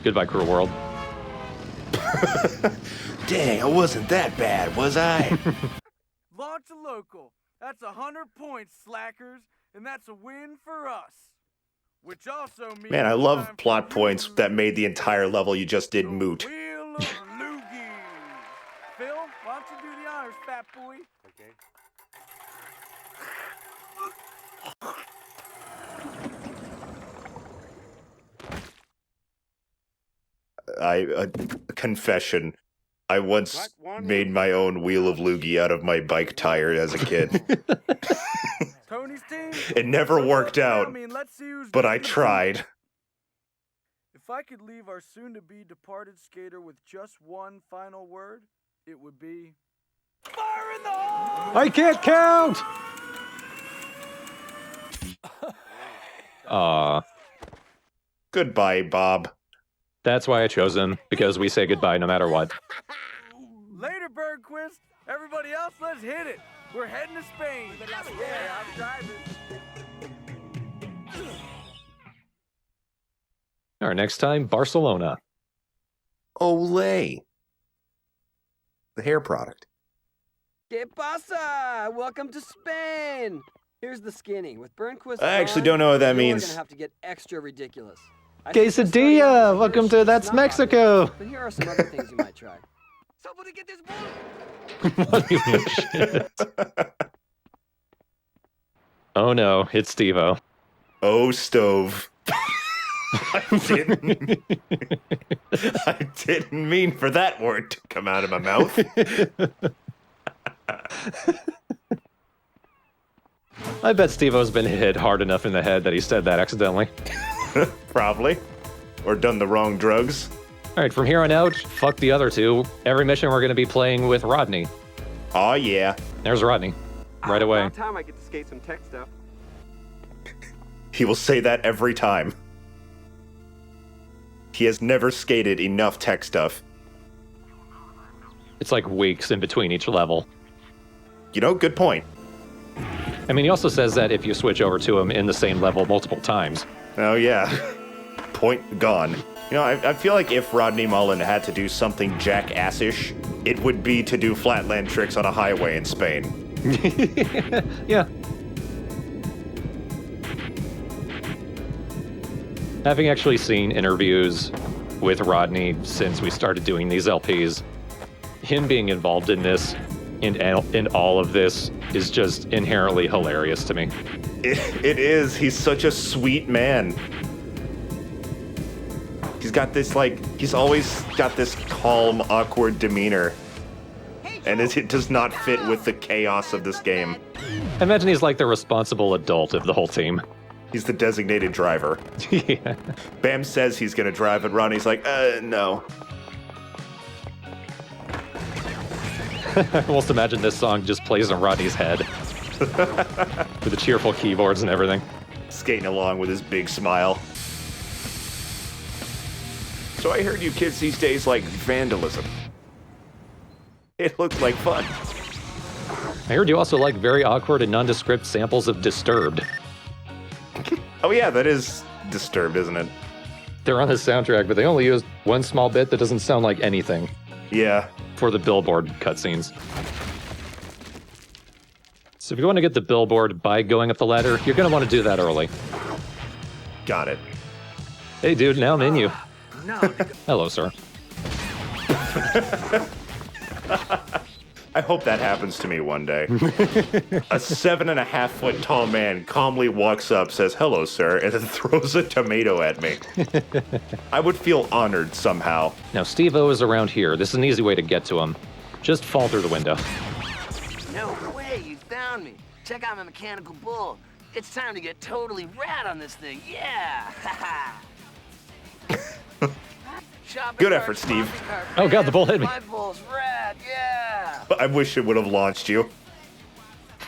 Goodbye, cruel world. Dang, I wasn't that bad, was I? Launch a local. That's 100 points, slackers, and that's a win for us. Which also means... Man, I love plot points that made the entire level you just did moot. Wheel of Loogies. Phil, why don't you do the honors, fat boy? Okay. Confession. I once made my own wheel of loogie out of my bike tire as a kid. Tony's team? It never worked out, but I tried. If I could leave our soon-to-be departed skater with just one final word, it would be... Fire in the hole! I can't count! Goodbye, Bob. That's why I chose him, because we say goodbye no matter what. Later, Bergquist. Everybody else, let's hit it. We're heading to Spain. Yeah, I'm driving. Our next time, Barcelona. Olay. The hair product. ¿Qué pasa? Welcome to Spain. Here's the skinny. With Burnquist I actually don't know what that means. You're gonna have to get extra ridiculous. Quesadilla! Welcome to That's Mexico! But here are some other things you might try. Somebody get this ball! Oh no, it's Steve-O. Oh, stove. I didn't mean for that word to come out of my mouth. I bet Steve-O's been hit hard enough in the head that he said that accidentally. Probably. Or done the wrong drugs. Alright, from here on out, fuck the other two. Every mission we're going to be playing with Rodney. Aw, yeah. There's Rodney. Right away. About time I get to skate some tech stuff. He will say that every time. He has never skated enough tech stuff. It's like weeks in between each level. You know, good point. I mean, he also says that if you switch over to him in the same level multiple times. Oh, yeah. Point gone. You know, I feel like if Rodney Mullen had to do something jackass-ish, it would be to do flatland tricks on a highway in Spain. Yeah. Having actually seen interviews with Rodney since we started doing these LPs, him being involved in this, in all of this, is just inherently hilarious to me. It is. He's such a sweet man. He's got this, he's always got this calm, awkward demeanor. And it does not fit with the chaos of this game. I imagine he's like the responsible adult of the whole team. He's the designated driver. Yeah. Bam says he's going to drive, and Ronnie's like, no. I almost imagine this song just plays in Rodney's head. With the cheerful keyboards and everything. Skating along with his big smile. So I heard you kids these days like vandalism. It looked like fun. I heard you also like very awkward and nondescript samples of Disturbed. Oh yeah, that is Disturbed, isn't it? They're on the soundtrack, but they only used one small bit that doesn't sound like anything. Yeah. For the billboard cutscenes. So if you want to get the billboard by going up the ladder, you're going to want to do that early. Got it. Hey dude, now I'm in you. No. Hello, sir. I hope that happens to me one day. A 7.5-foot tall man calmly walks up, says, "Hello, sir," and then throws a tomato at me. I would feel honored somehow. Now, Steve-O is around here. This is an easy way to get to him. Just fall through the window. No way, you found me. Check out my mechanical bull. It's time to get totally rad on this thing. Yeah! Good effort, Steve. Oh god, the bull hit me. My bull's rad, yeah! I wish it would have launched you.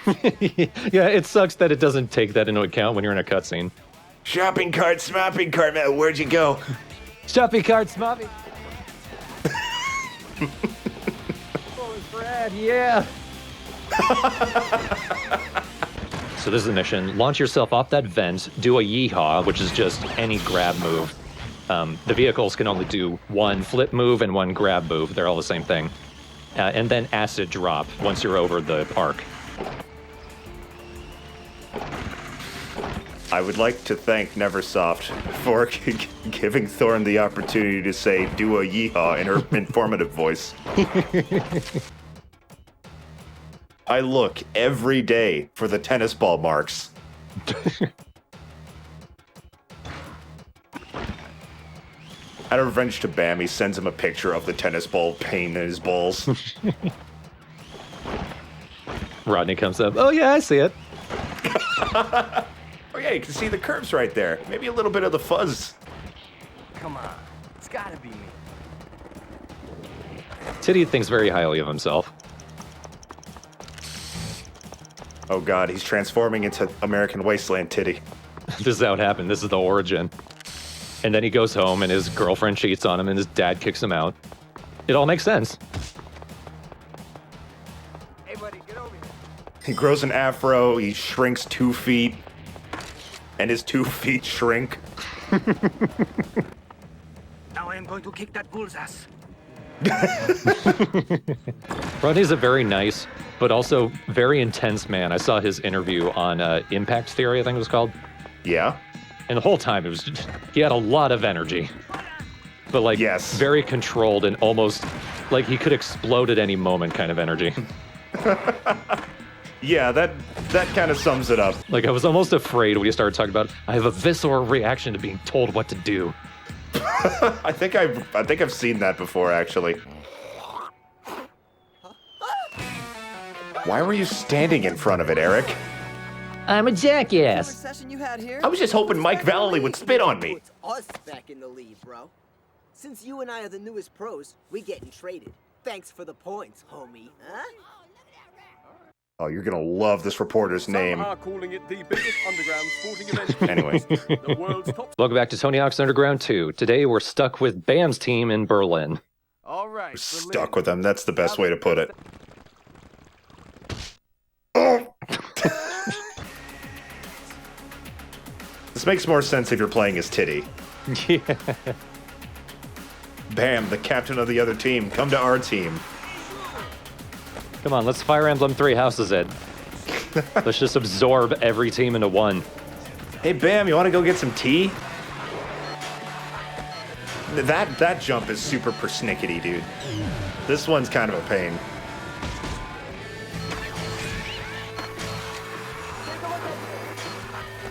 Yeah, it sucks that it doesn't take that into account when you're in a cutscene. Shopping cart, smopping cart, man, where'd you go? Shopping cart, smopping. Bull is rad, yeah! So this is the mission. Launch yourself off that vent, do a yeehaw, which is just any grab move. The vehicles can only do one flip move and one grab move. They're all the same thing. And then acid drop once you're over the arc. I would like to thank Neversoft for giving Thorn the opportunity to say "do a yeehaw" in her informative voice. I look every day for the tennis ball marks. Out of revenge to Bam, he sends him a picture of the tennis ball pain in his balls. Rodney comes up. Oh, yeah, I see it. Oh, yeah, you can see the curves right there. Maybe a little bit of the fuzz. Come on, it's gotta be me. Titty thinks very highly of himself. Oh, God, he's transforming into American Wasteland Titty. This is how it happened. This is the origin. And then he goes home and his girlfriend cheats on him and his dad kicks him out. It all makes sense. Hey, buddy, get over here. He grows an afro, he shrinks 2 feet, and his 2 feet shrink. Now I am going to kick that bull's ass. Rodney's a very nice, but also very intense man. I saw his interview on Impact Theory, I think it was called. Yeah? And the whole time, it was just, he had a lot of energy. But, like, very controlled and almost like he could explode at any moment kind of energy. Yeah, that kind of sums it up. Like, I was almost afraid when he started talking about, I have a visceral reaction to being told what to do. I think I've seen that before, actually. Why were you standing in front of it, Eric? I'm a jackass. Session you had here? I was just hoping Mike Vallely would spit on me. Puts us back in the lead, bro. Since you and I are the newest pros, we getting traded. Thanks for the points, homie. Huh? Oh, you're gonna love this reporter's name. Some are calling it the biggest underground sporting event. Anyway. The world's top. Welcome back to Tony Hawk's Underground 2. Today we're stuck with Bam's team in Berlin. All right. We're stuck with them. That's the best way to put it. This makes more sense if you're playing as Titty. Yeah. Bam, the captain of the other team. Come to our team. Come on, let's Fire Emblem 3 houses it. Let's just absorb every team into one. Hey, Bam, you want to go get some tea? That jump is super persnickety, dude. This one's kind of a pain.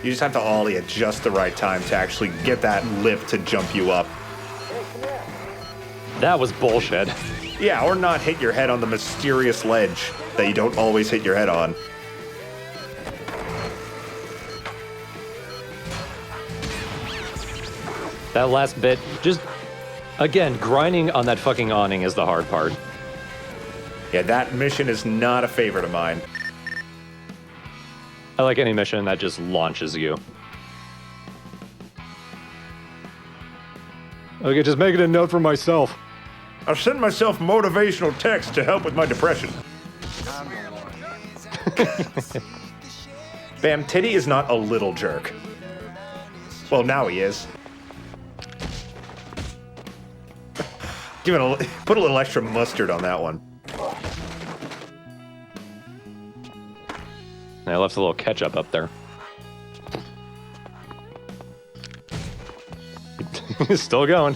You just have to ollie at just the right time to actually get that lip to jump you up. That was bullshit. Yeah, or not hit your head on the mysterious ledge that you don't always hit your head on. That last bit, just, again, grinding on that fucking awning is the hard part. Yeah, that mission is not a favorite of mine. I like any mission that just launches you. Okay, just making a note for myself. I'll send myself motivational text to help with my depression. Bam, Titty is not a little jerk. Well, now he is. Put a little extra mustard on that one. I left a little ketchup up there. Still going.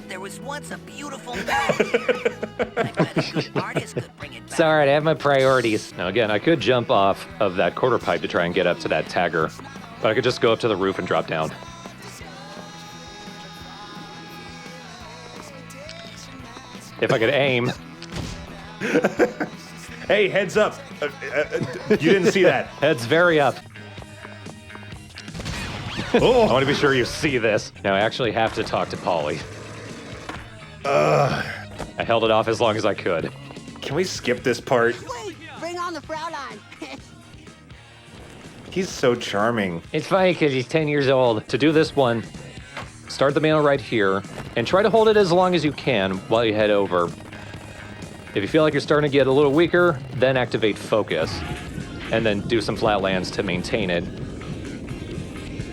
There was once a beautiful melody here. I bet a good artist could bring it back. It's alright, I have my priorities. Now again, I could jump off of that quarter pipe to try and get up to that tagger, but I could just go up to the roof and drop down. If I could aim. Hey, heads up. You didn't see that. Heads very up. Oh. I want to be sure you see this. Now I actually have to talk to Polly. I held it off as long as I could. Can we skip this part? Wait, bring on the Fraulein. He's so charming. It's funny because he's 10 years old. To do this one, start the manual right here, and try to hold it as long as you can while you head over. If you feel like you're starting to get a little weaker, then activate focus, and then do some flat lands to maintain it.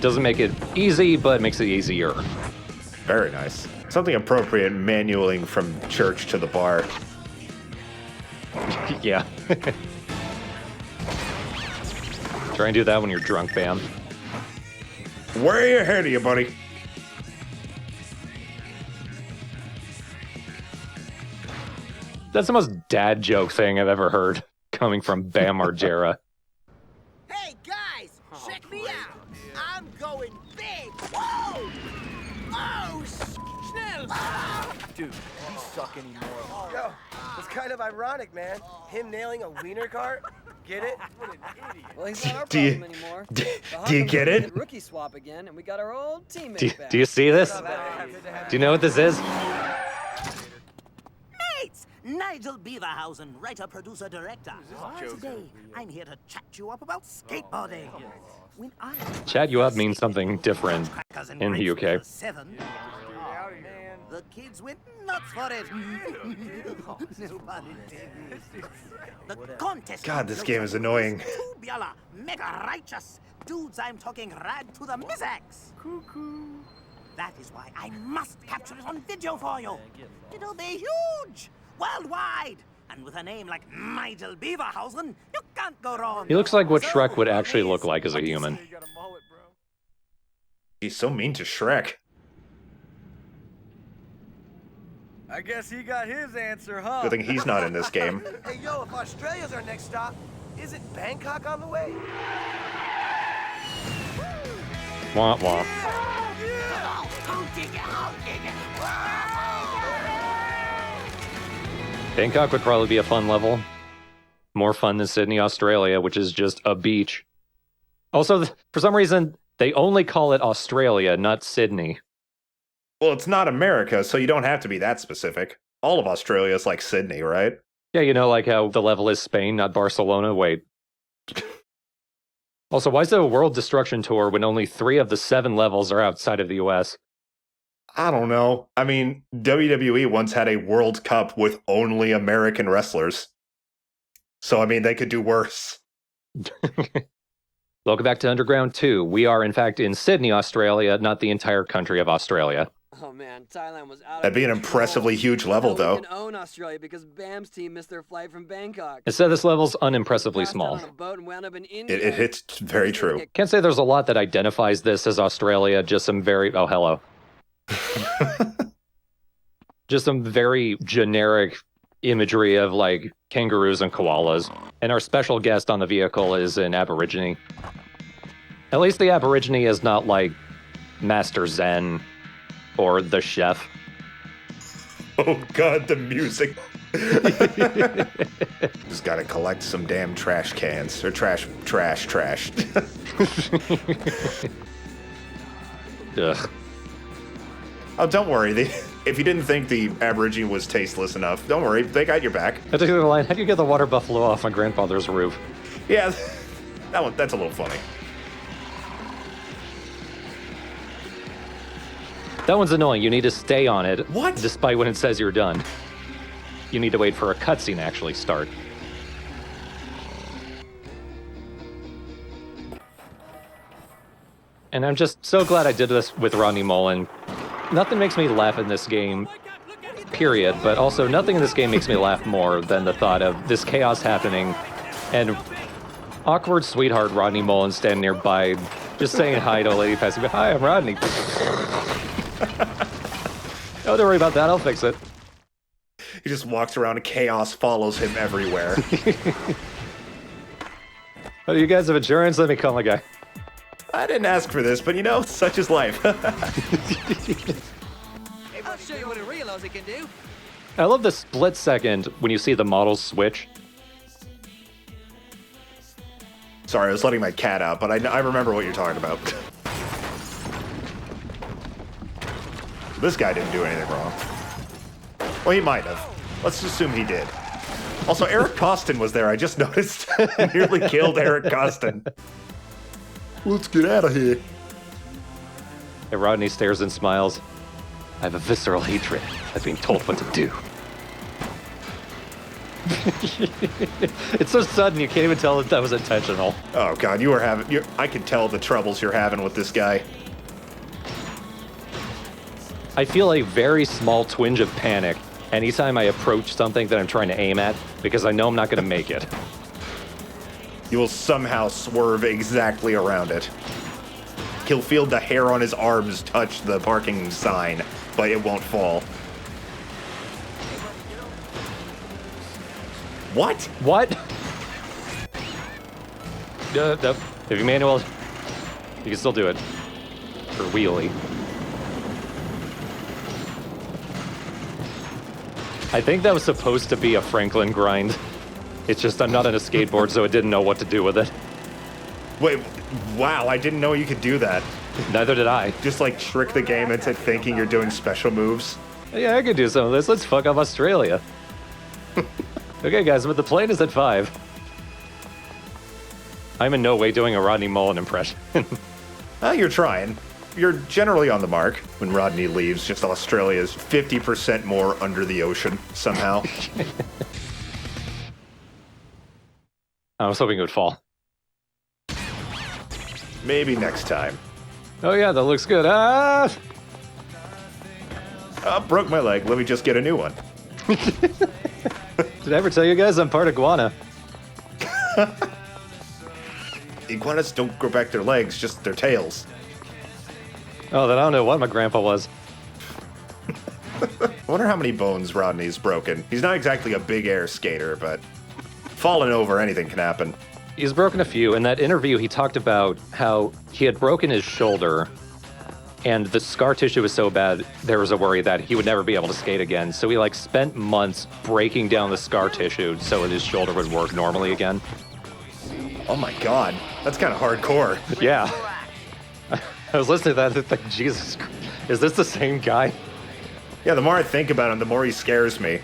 Doesn't make it easy, but makes it easier. Very nice. Something appropriate manualing from church to the bar. Yeah. Try and do that when you're drunk, Bam. Way ahead of you, buddy. That's the most dad joke thing I've ever heard coming from Bam Margera. Hey guys, check me out. I'm going big. Whoa! Oh, schnell! Dude, you suck anymore. Yo, it's kind of ironic, man. Him nailing a wiener cart. Get it? What an idiot. Well, he's not our Do you- problem anymore. do- The do you Hawkins get it? did Rookie swap again, and we got our old teammate Do, back. do you see this? Do you know what this is? Mates! Nigel Beaverhausen, writer, producer, director. Today, I'm here to chat you up about skateboarding. When I Chat you up means something different in the UK. 7, the kids went nuts for it. Nobody did. The contest. God, this game is annoying. Tubular, mega righteous. Dudes, I'm talking rad to the Mizax. Cuckoo. That is why I must capture it on video for you. It'll be huge, worldwide. And with a name like Nigel Beaverhausen, you can't go wrong. He looks like what Shrek would actually look like as a human. He's so mean to Shrek. I guess he got his answer, huh? Good thing he's not in this game. Hey, yo, if Australia's our next stop, isn't Bangkok on the way? Womp womp. Bangkok would probably be a fun level. More fun than Sydney, Australia, which is just a beach. Also, for some reason, they only call it Australia, not Sydney. Well, it's not America, so you don't have to be that specific. All of Australia is like Sydney, right? Yeah, you know, like how the level is Spain, not Barcelona. Wait. Also, why is there a World Destruction Tour when only 3 of the 7 levels are outside of the US? I don't know. I mean, WWE once had a World Cup with only American wrestlers. So, I mean, they could do worse. Welcome back to Underground 2. We are, in fact, in Sydney, Australia, not the entire country of Australia. Oh man, Thailand was out. That'd be an impressively huge level, We though. can own Australia because Bam's team missed their flight from Bangkok. Instead, this level's unimpressively small. On a boat and wound up in India. It's very true. Can't say there's a lot that identifies this as Australia, just some very... Oh, hello. Just some very generic imagery of, like, kangaroos and koalas. And our special guest on the vehicle is an Aborigine. At least the Aborigine is not, like, Master Zen or the chef. Oh, God, the music. Just gotta collect some damn trash cans. Or trash. Ugh. Oh, don't worry. If you didn't think the Aborigine was tasteless enough, don't worry. They got your back. I took the line, how do you get the water buffalo off my grandfather's roof? Yeah, that's a little funny. That one's annoying. You need to stay on it. What? Despite when it says you're done. You need to wait for a cutscene to actually start. And I'm just so glad I did this with Rodney Mullen. Nothing makes me laugh in this game, period, but also nothing in this game makes me laugh more than the thought of this chaos happening and awkward sweetheart Rodney Mullen standing nearby just saying hi to a lady passing by. Hi, I'm Rodney. Oh, don't worry about that. I'll fix it. He just walks around and chaos follows him everywhere. Oh, do you guys have insurance? Let me call my guy. I didn't ask for this, but you know, such is life. I'll show you what a real Aussie can do. I love the split second when you see the models switch. Sorry, I was letting my cat out, but I remember what you're talking about. This guy didn't do anything wrong. Well, he might have. Let's assume he did. Also, Eric Costin was there. I just noticed. Nearly killed Eric Costin. Let's get out of here. And Rodney stares and smiles. I have a visceral hatred of being told what to do. It's so sudden, you can't even tell if that was intentional. Oh, God, I can tell the troubles you're having with this guy. I feel a very small twinge of panic anytime I approach something that I'm trying to aim at, because I know I'm not going to make it. you will somehow swerve exactly around it. He'll feel the hair on his arms touch the parking sign, but it won't fall. What? What? No. If you manual, you can still do it. For wheelie. I think that was supposed to be a Franklin grind. It's just I'm not on a skateboard, so it didn't know what to do with it. Wait, wow, I didn't know you could do that. Neither did I. Just like trick the game into thinking you're doing special moves. Yeah, I could do some of this. Let's fuck up Australia. Okay, guys, but the plane is at 5. I'm in no way doing a Rodney Mullen impression. You're trying. You're generally on the mark. When Rodney leaves, just Australia's 50% more under the ocean, somehow. I was hoping it would fall. Maybe next time. Oh yeah, that looks good. Ah! Broke my leg. Let me just get a new one. Did I ever tell you guys I'm part iguana? Iguanas don't grow back their legs, just their tails. Oh, then I don't know what my grandpa was. I wonder how many bones Rodney's broken. He's not exactly a big air skater, but falling over, anything can happen. He's broken a few. In that interview, he talked about how he had broken his shoulder, and the scar tissue was so bad, there was a worry that he would never be able to skate again. So he spent months breaking down the scar tissue so that his shoulder would work normally again. Oh my god, that's kind of hardcore. Yeah. I was listening to that and thinking, Jesus, is this the same guy? Yeah, the more I think about him, the more he scares me.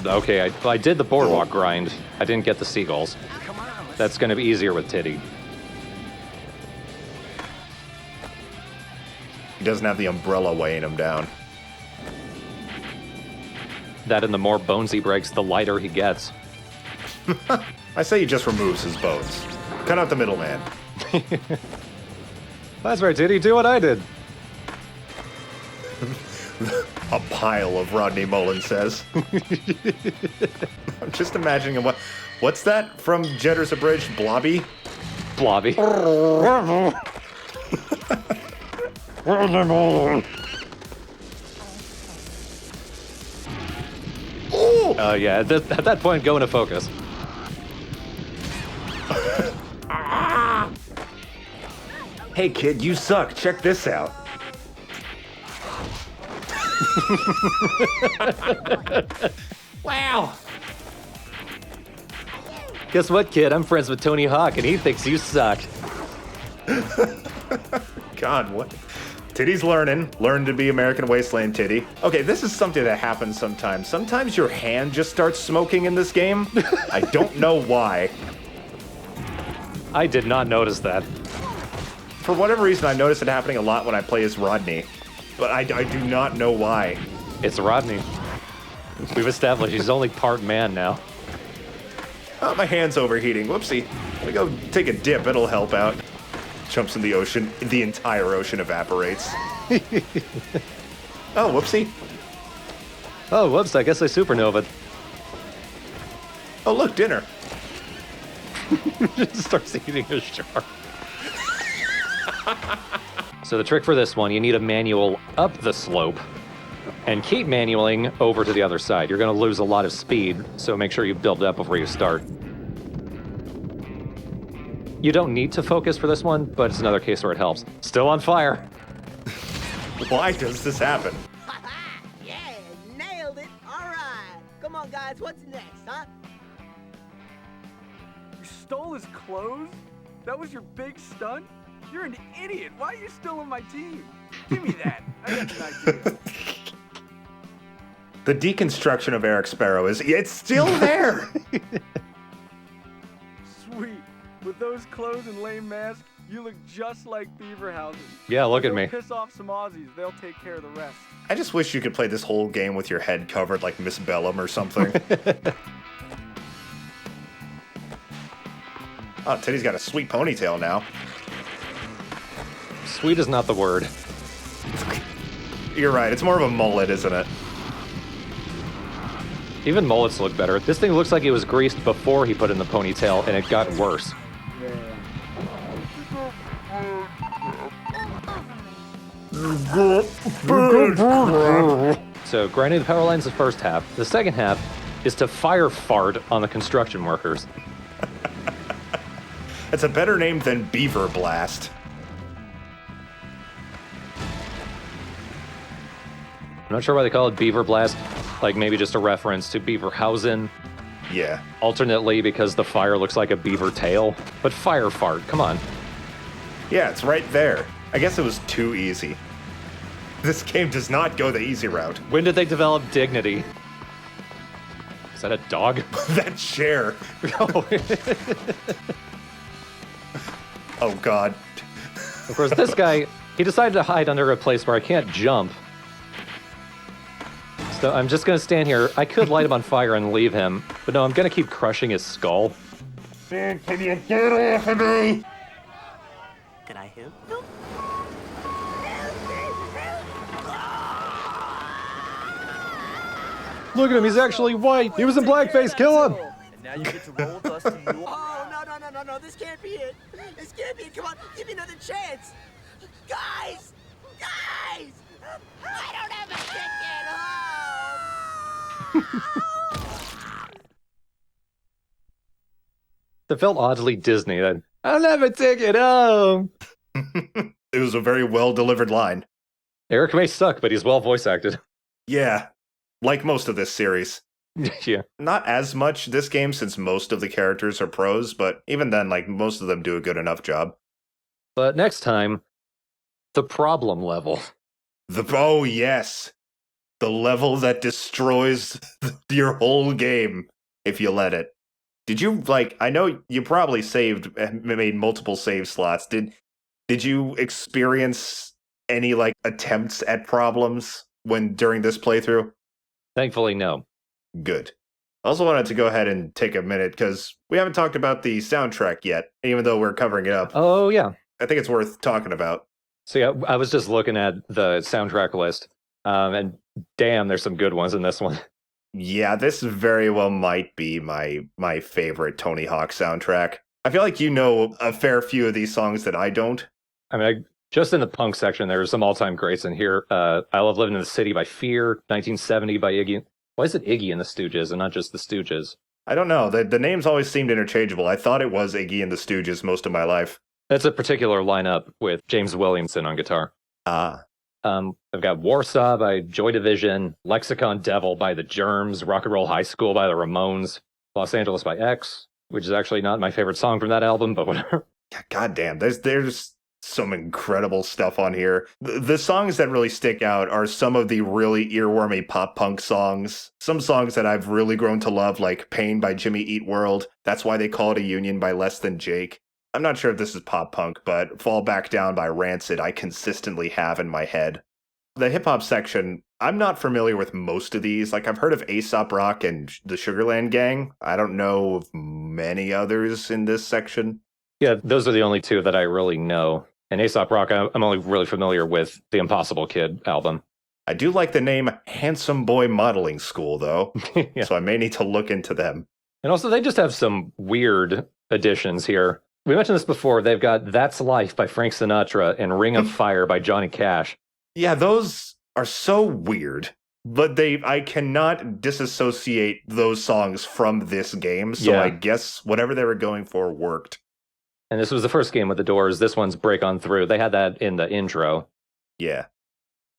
Okay, I did the boardwalk grind. I didn't get the seagulls. That's going to be easier with Titty. He doesn't have the umbrella weighing him down. That and the more bones he breaks, the lighter he gets. I say he just removes his bones. Cut out the middleman. That's right, Titty. Do what I did. A pile of Rodney Mullen says. I'm just imagining him. What's that from Jetter's Abridged? Blobby? Blobby. Yeah, at that point, go into focus. Hey kid, you suck. Check this out. Wow. Guess what, kid? I'm friends with Tony Hawk, and he thinks you suck. God, what? Titty's learning. Learn to be American Wasteland Titty. Okay, this is something that happens sometimes. Sometimes your hand just starts smoking in this game. I don't know why. I did not notice that. For whatever reason, I notice it happening a lot when I play as Rodney. But I do not know why. It's Rodney. We've established he's only part man now. Oh, my hand's overheating. Whoopsie. Let me go take a dip. It'll help out. Jumps in the ocean. The entire ocean evaporates. Oh, whoopsie. Oh, whoops. I guess I supernovaed. Oh, look, dinner. Just starts eating a shark. So the trick for this one, you need a manual up the slope and keep manualing over to the other side. You're going to lose a lot of speed, so make sure you build up before you start. You don't need to focus for this one, but it's another case where it helps. Still on fire. Why does this happen? Yeah, nailed it. All right. Come on, guys. What's next, huh? You stole his clothes? That was your big stunt? You're an idiot. Why are you still on my team? Give me that. I got an idea. The deconstruction of Eric Sparrow it's still there. Sweet. With those clothes and lame mask, you look just like Beaverhausen. Yeah, look at me. Piss off some Aussies. They'll take care of the rest. I just wish you could play this whole game with your head covered like Miss Bellum or something. Oh, Teddy's got a sweet ponytail now. Sweet is not the word. You're right. It's more of a mullet, isn't it? Even mullets look better. This thing looks like it was greased before he put in the ponytail, and it got worse. So, grinding the power lines the first half. The second half is to fire fart on the construction workers. It's a better name than Beaver Blast. I'm not sure why they call it Beaver Blast. Like maybe just a reference to Beaverhausen. Yeah. Alternately, because the fire looks like a beaver tail. But fire fart, come on. Yeah, it's right there. I guess it was too easy. This game does not go the easy route. When did they develop dignity? Is that a dog? That chair. Oh, God. Of course, this guy, he decided to hide under a place where I can't jump. So I'm just going to stand here. I could light him on fire and leave him, but no, I'm going to keep crushing his skull. Man, can you get off of me? Can I help you? Look at him, he's actually white. He was in blackface, kill him. And now you get to roll with us to New Oh, no, this can't be it. This can't be it. Come on, give me another chance. Guys! Guys! I don't have a ticket home! It felt oddly Disney then. I don't have a ticket home. It was a very well-delivered line. Eric may suck, but he's well voice acted. Yeah, like most of this series. Yeah. Not as much this game since most of the characters are pros, but even then, like, most of them do a good enough job. But next time, the problem level. Oh, yes. The level that destroys your whole game, if you let it. Did you, like, I know you probably made multiple save slots. Did you experience any, like, attempts at problems during this playthrough? Thankfully, no. Good. I also wanted to go ahead and take a minute, because we haven't talked about the soundtrack yet, even though we're covering it up. Oh, yeah. I think it's worth talking about. So yeah, I was just looking at the soundtrack list, and damn, there's some good ones in this one. Yeah, this very well might be my favorite Tony Hawk soundtrack. I feel like you know a fair few of these songs that I don't. I mean, just in the punk section, there's some all-time greats in here. I Love Living in the City by Fear, 1970 by Iggy. Why is it Iggy and the Stooges and not just the Stooges? I don't know. The names always seemed interchangeable. I thought it was Iggy and the Stooges most of my life. That's a particular lineup with James Williamson on guitar. I've got Warsaw by Joy Division, Lexicon Devil by The Germs, Rock and Roll High School by The Ramones, Los Angeles by X, which is actually not my favorite song from that album, but whatever. God damn, there's some incredible stuff on here. The songs that really stick out are some of the really earwormy pop punk songs. Some songs that I've really grown to love, like Pain by Jimmy Eat World, That's Why They Call It a Union by Less Than Jake. I'm not sure if this is pop punk, but Fall Back Down by Rancid I consistently have in my head. The hip-hop section, I'm not familiar with most of these. Like, I've heard of Aesop Rock and the Sugarland Gang. I don't know of many others in this section. Yeah, those are the only two that I really know. And Aesop Rock, I'm only really familiar with the Impossible Kid album. I do like the name Handsome Boy Modeling School, though, Yeah. So I may need to look into them. And also, they just have some weird additions here. We mentioned this before. They've got That's Life by Frank Sinatra and Ring of Fire by Johnny Cash. Yeah, those are so weird, but I cannot disassociate those songs from this game, so Yeah. I guess whatever they were going for worked. And this was the first game with the Doors. This one's Break On Through. They had that in the intro. Yeah.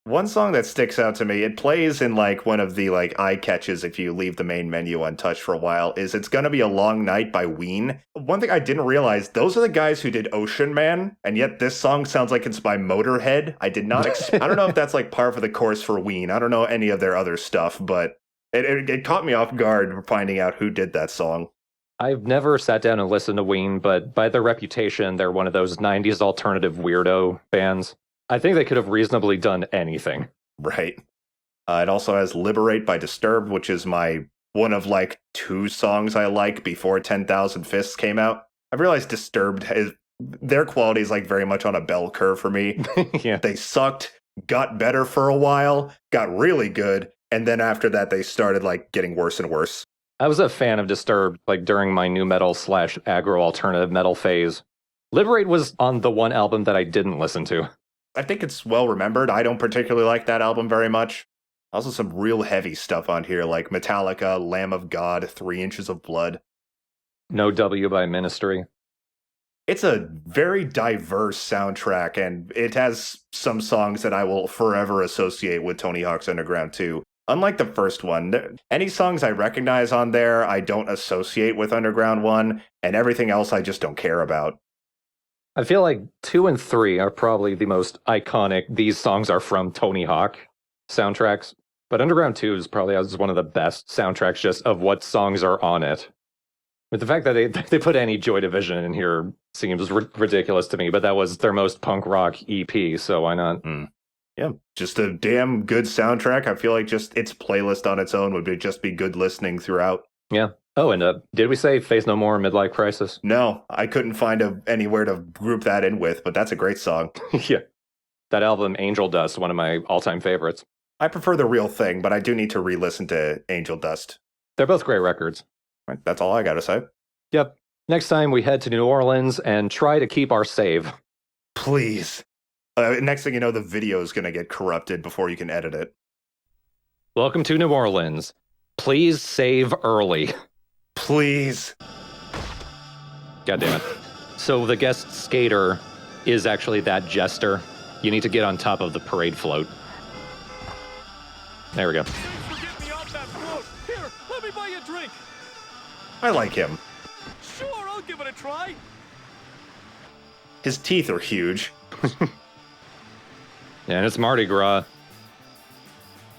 One song that sticks out to me, it plays in like one of the like eye catches if you leave the main menu untouched for a while, is It's Gonna Be a Long Night by Ween. One thing I didn't realize, those are the guys who did Ocean Man, and yet this song sounds like it's by Motorhead. I did not I don't know if that's like par for the course for Ween. I don't know any of their other stuff, but it caught me off guard finding out who did that song. I've never sat down and listened to Ween, but by their reputation, they're one of those 90s alternative weirdo bands. I think they could have reasonably done anything. Right. It also has Liberate by Disturbed, which is one of like two songs I like before 10,000 Fists came out. I've realized Disturbed, their quality is like very much on a bell curve for me. Yeah. They sucked, got better for a while, got really good, And then after that, they started like getting worse and worse. I was a fan of Disturbed, like during my new metal / aggro alternative metal phase. Liberate was on the one album that I didn't listen to. I think it's well remembered. I don't particularly like that album very much. Also some real heavy stuff on here, like Metallica, Lamb of God, 3 Inches of Blood. No W by Ministry. It's a very diverse soundtrack, and it has some songs that I will forever associate with Tony Hawk's Underground 2. Unlike the first one, any songs I recognize on there, I don't associate with Underground 1, and everything else I just don't care about. I feel like 2 and 3 are probably the most iconic. These songs are from Tony Hawk soundtracks, but Underground 2 is probably one of the best soundtracks just of what songs are on it. But the fact that they put any Joy Division in here seems ridiculous to me, but that was their most punk rock EP, so why not? Yeah, just a damn good soundtrack. I feel like just its playlist on its own would just be good listening throughout. Yeah. Oh, and did we say Faith No More, Midlife Crisis? No, I couldn't find anywhere to group that in with, but that's a great song. Yeah. That album, Angel Dust, one of my all-time favorites. I prefer The Real Thing, but I do need to re-listen to Angel Dust. They're both great records. Right, that's all I gotta say. Yep. Next time we head to New Orleans and try to keep our save. Please. Next thing you know, the video is going to get corrupted before you can edit it. Welcome to New Orleans. Please save early. Please. God damn it. So the guest skater is actually that jester. You need to get on top of the parade float. There we go. Get me off that float. Here, let me buy you a drink. I like him. Sure, I'll give it a try. His teeth are huge. And it's Mardi Gras.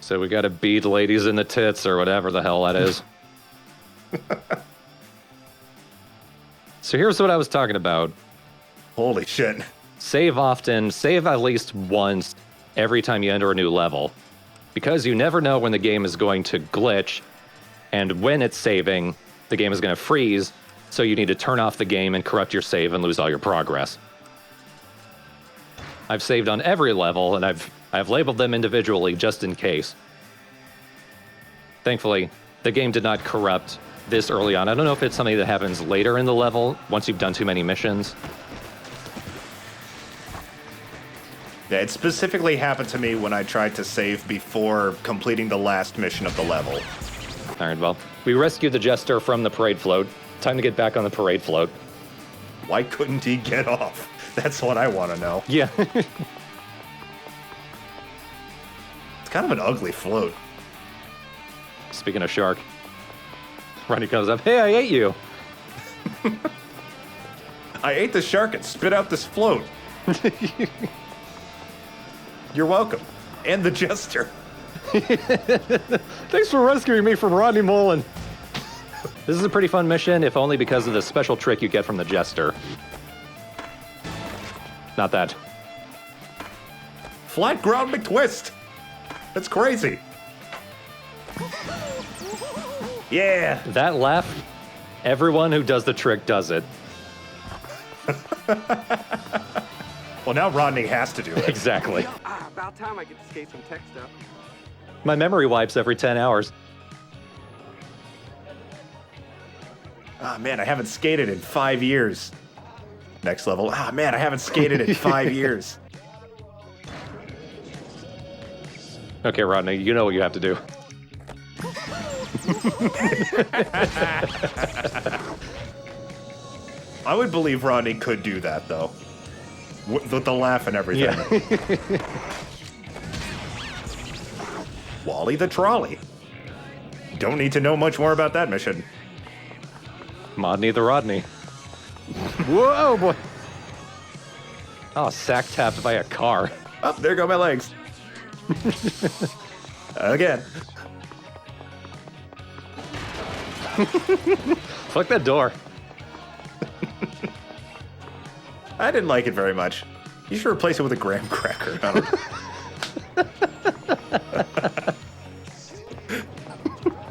So we gotta beat ladies in the tits or whatever the hell that is. So here's what I was talking about. Holy shit. Save often, save at least once every time you enter a new level. Because you never know when the game is going to glitch, and when it's saving, the game is going to freeze, so you need to turn off the game and corrupt your save and lose all your progress. I've saved on every level, and I've labeled them individually just in case. Thankfully, the game did not corrupt this early on. I don't know if it's something that happens later in the level, once you've done too many missions. Yeah, it specifically happened to me when I tried to save before completing the last mission of the level. All right, well, we rescued the jester from the parade float. Time to get back on the parade float. Why couldn't he get off? That's what I want to know. Yeah. It's kind of an ugly float. Speaking of shark, Rodney comes up, hey, I ate you. I ate the shark and spit out this float. You're welcome. And the jester. Thanks for rescuing me from Rodney Mullen. This is a pretty fun mission, if only because of the special trick you get from the jester. Not that. Flat ground McTwist. That's crazy. Yeah. That laugh, everyone who does the trick does it. Well, now Rodney has to do it. Exactly. About time I get to skate some tech stuff. My memory wipes every 10 hours. Ah, man, I haven't skated in 5 years. Next level. Ah, man, I haven't skated in 5 years. Okay, Rodney, you know what you have to do. I would believe Rodney could do that, though. With the laugh and everything. Yeah. Wally the Trolley. Don't need to know much more about that mission. Modney the Rodney. Whoa, boy. Oh, sack tapped by a car. Oh, there go my legs. Again. Fuck that door. I didn't like it very much. You should replace it with a graham cracker. I don't know.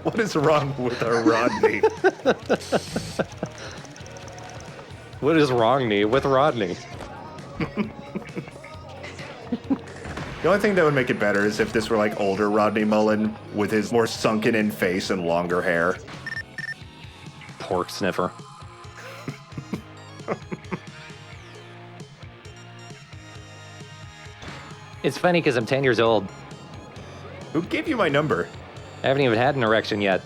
What is wrong with our Rodney? What is wrong with Rodney? The only thing that would make it better is if this were like older Rodney Mullen with his more sunken in face and longer hair. Pork sniffer. It's funny because I'm 10 years old. Who gave you my number? I haven't even had an erection yet.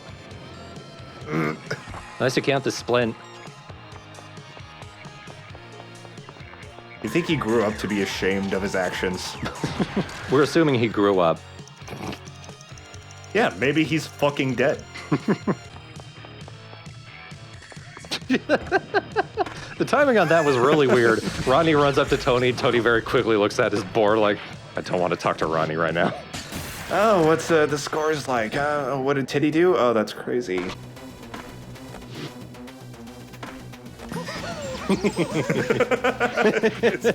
Unless you count the splint. You think he grew up to be ashamed of his actions? We're assuming he grew up. Yeah, maybe he's fucking dead. The timing on that was really weird. Rodney runs up to Tony. Tony very quickly looks at his board like, I don't want to talk to Rodney right now. Oh, what's the scores like? What did Titty do? Oh, that's crazy. It's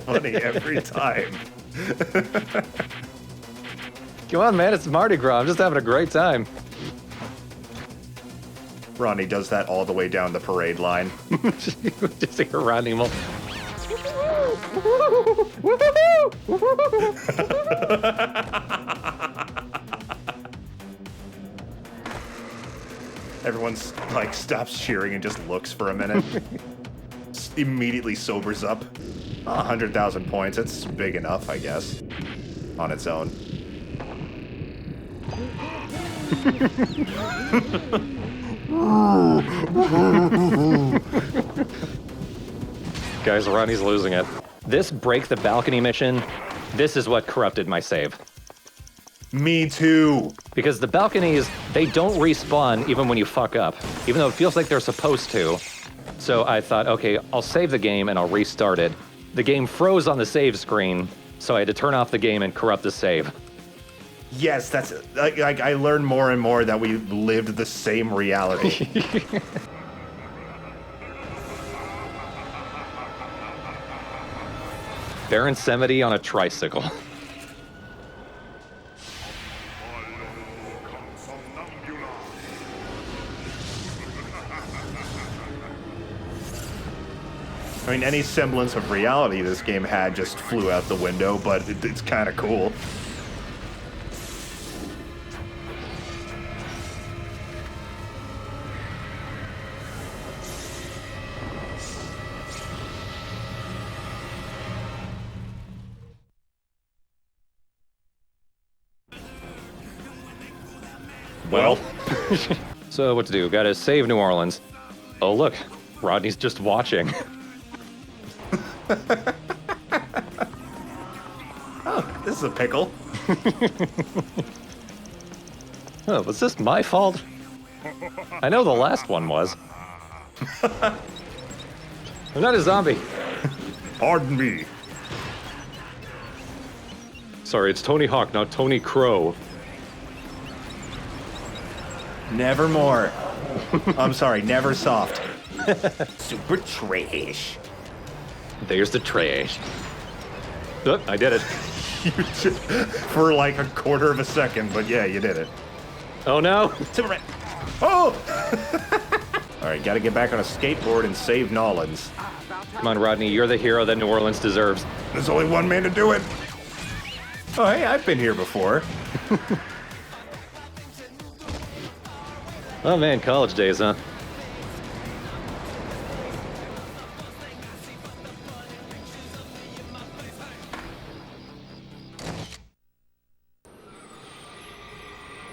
funny every time. Come on, man, it's Mardi Gras. I'm just having a great time. Rodney does that all the way down the parade line. Just hear Rodney Mullen. Everyone's like stops cheering and just looks for a minute. Immediately sobers up. 100,000 points. It's big enough, I guess, on its own. Guys, Rodney's losing it. This break the balcony mission, this is what corrupted my save. Me too. Because the balconies, they don't respawn even when you fuck up, even though it feels like they're supposed to. So I thought, okay, I'll save the game and I'll restart it. The game froze on the save screen, so I had to turn off the game and corrupt the save. Yes, that's like I learned more and more that we lived the same reality. Baron Semity on a tricycle. I mean, any semblance of reality this game had just flew out the window, but it's kind of cool. Well. So what to do? Gotta save New Orleans. Oh look, Rodney's just watching. Oh, this is a pickle. Oh, was this my fault? I know the last one was. I'm not a zombie. Pardon me. Sorry, it's Tony Hawk, not Tony Crow. Nevermore. I'm sorry, never soft. Super trash. There's the trash. Oh, I did it. For like a quarter of a second, but yeah, you did it. Oh no! Superman! Oh! Alright, gotta get back on a skateboard and save Nolans. Come on, Rodney, you're the hero that New Orleans deserves. There's only one man to do it. Oh, hey, I've been here before. Oh man, college days, huh?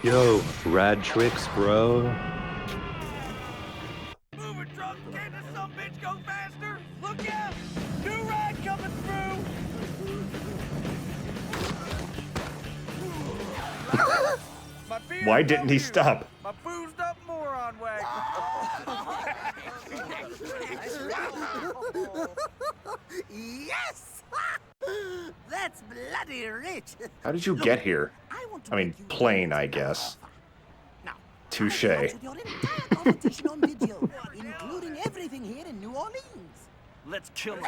Yo, rad tricks, bro. Move it, truck! Can't this some bitch go faster? Look out! New ride coming through! Why didn't he stop? My boozed up moron wagon. Yes! That's bloody rich. How did you get here? I mean, plane, I guess. Touche. Your entire competition on video, including everything here in New Orleans. Let's kill him.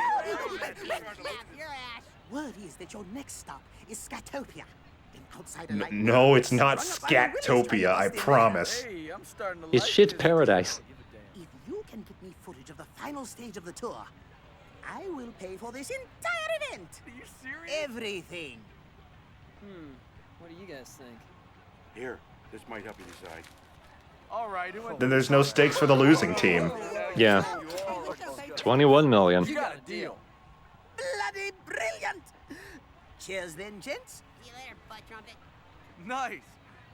Word is that your next stop is Scatopia. No, it's not Scatopia, I promise. Hey, I'm starting to It's like shit this. paradise. If you can get me footage of the final stage of the tour, I will pay for this entire event. Are you serious? Everything. What do you guys think? Here, this might help you decide. All right, who went Then there's no stakes for the losing team. Yeah. 21 million. You got a deal. Bloody brilliant! Cheers then, gents. See you later, butt trumpet. Nice.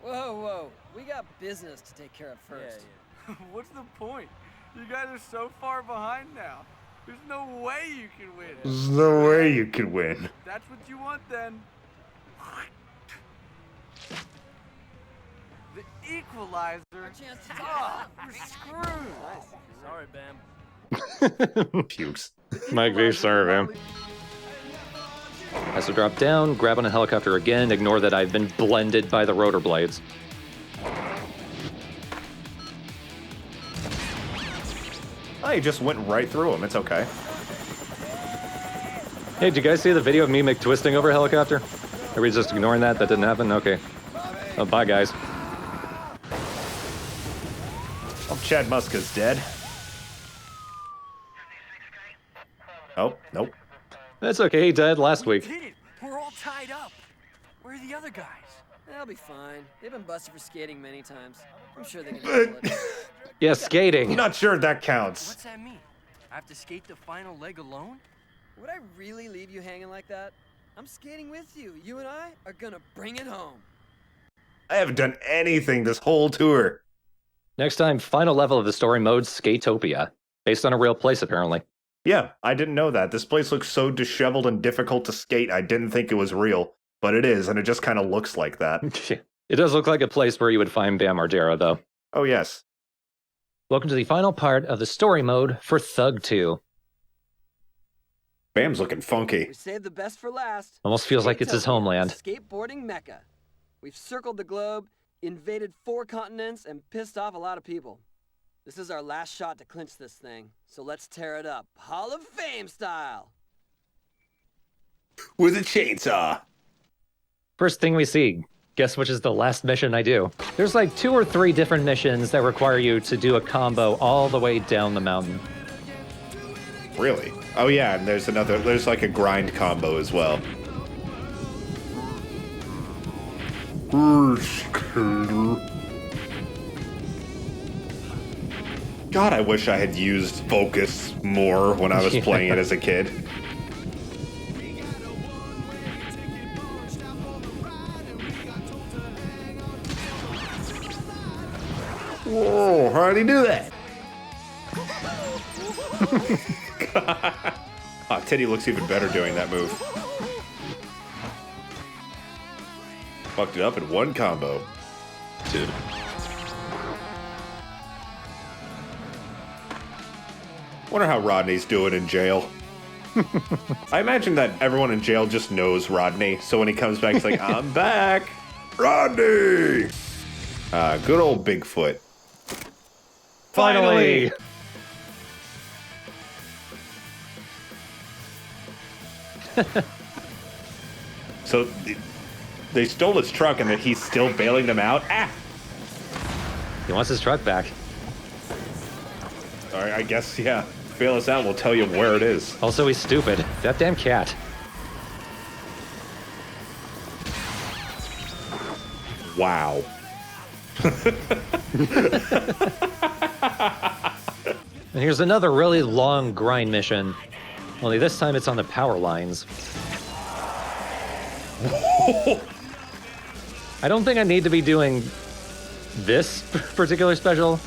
Whoa, whoa. We got business to take care of first. What's the point? You guys are so far behind now. There's no way you can win. There's no way you can win. That's what you want then. The equalizer. Oh, we're screwed. Sorry, Bam. Pukes. Mike V, sorry, man. Has to drop down, grab on a helicopter again, ignore that I've been blended by the rotor blades. Oh, you just went right through him. It's okay. Hey, did you guys see the video of me McTwisting over a helicopter? Are we just ignoring that? That didn't happen? Okay. Oh, bye, guys. Oh, Chad Muska's dead. Oh, nope. That's okay, he died last week. Did it. We're all tied up. Where are the other guys? They'll be fine. They've been busted for skating many times. I'm sure they can handle it. Yeah, skating. Not sure that counts. What's that mean? I have to skate the final leg alone? Would I really leave you hanging like that? I'm skating with you. You and I are gonna bring it home. I haven't done anything this whole tour. Next time, final level of the story mode, Skatopia. Based on a real place, apparently. Yeah, I didn't know that. This place looks so disheveled and difficult to skate, I didn't think it was real. But it is, and it just kind of looks like that. It does look like a place where you would find Bam Margera, though. Oh, yes. Welcome to the final part of the story mode for THUG2. Bam's looking funky. We saved the best for last. Almost feels like it's his homeland. Skateboarding Mecca. We've circled the globe, invaded 4 continents, and pissed off a lot of people. This is our last shot to clinch this thing, so let's tear it up, Hall of Fame style. With a chainsaw. First thing we see, guess which is the last mission I do. There's like 2 or 3 different missions that require you to do a combo all the way down the mountain. Really? Oh yeah, and there's like a grind combo as well. God, I wish I had used focus more when I was playing it as a kid. Whoa, how did he do that? Oh, Teddy looks even better doing that move. Fucked it up in one combo. Dude. Wonder how Rodney's doing in jail. I imagine that everyone in jail just knows Rodney, so when he comes back, he's like, I'm back! Rodney! Good old Bigfoot. Finally! So, they stole his truck and then he's still bailing them out? Ah! He wants his truck back. Alright, I guess, yeah. Bail us out, we'll tell you where it is. Also, he's stupid. That damn cat. Wow. And here's another really long grind mission. Only this time it's on the power lines. I don't think I need to be doing this particular special.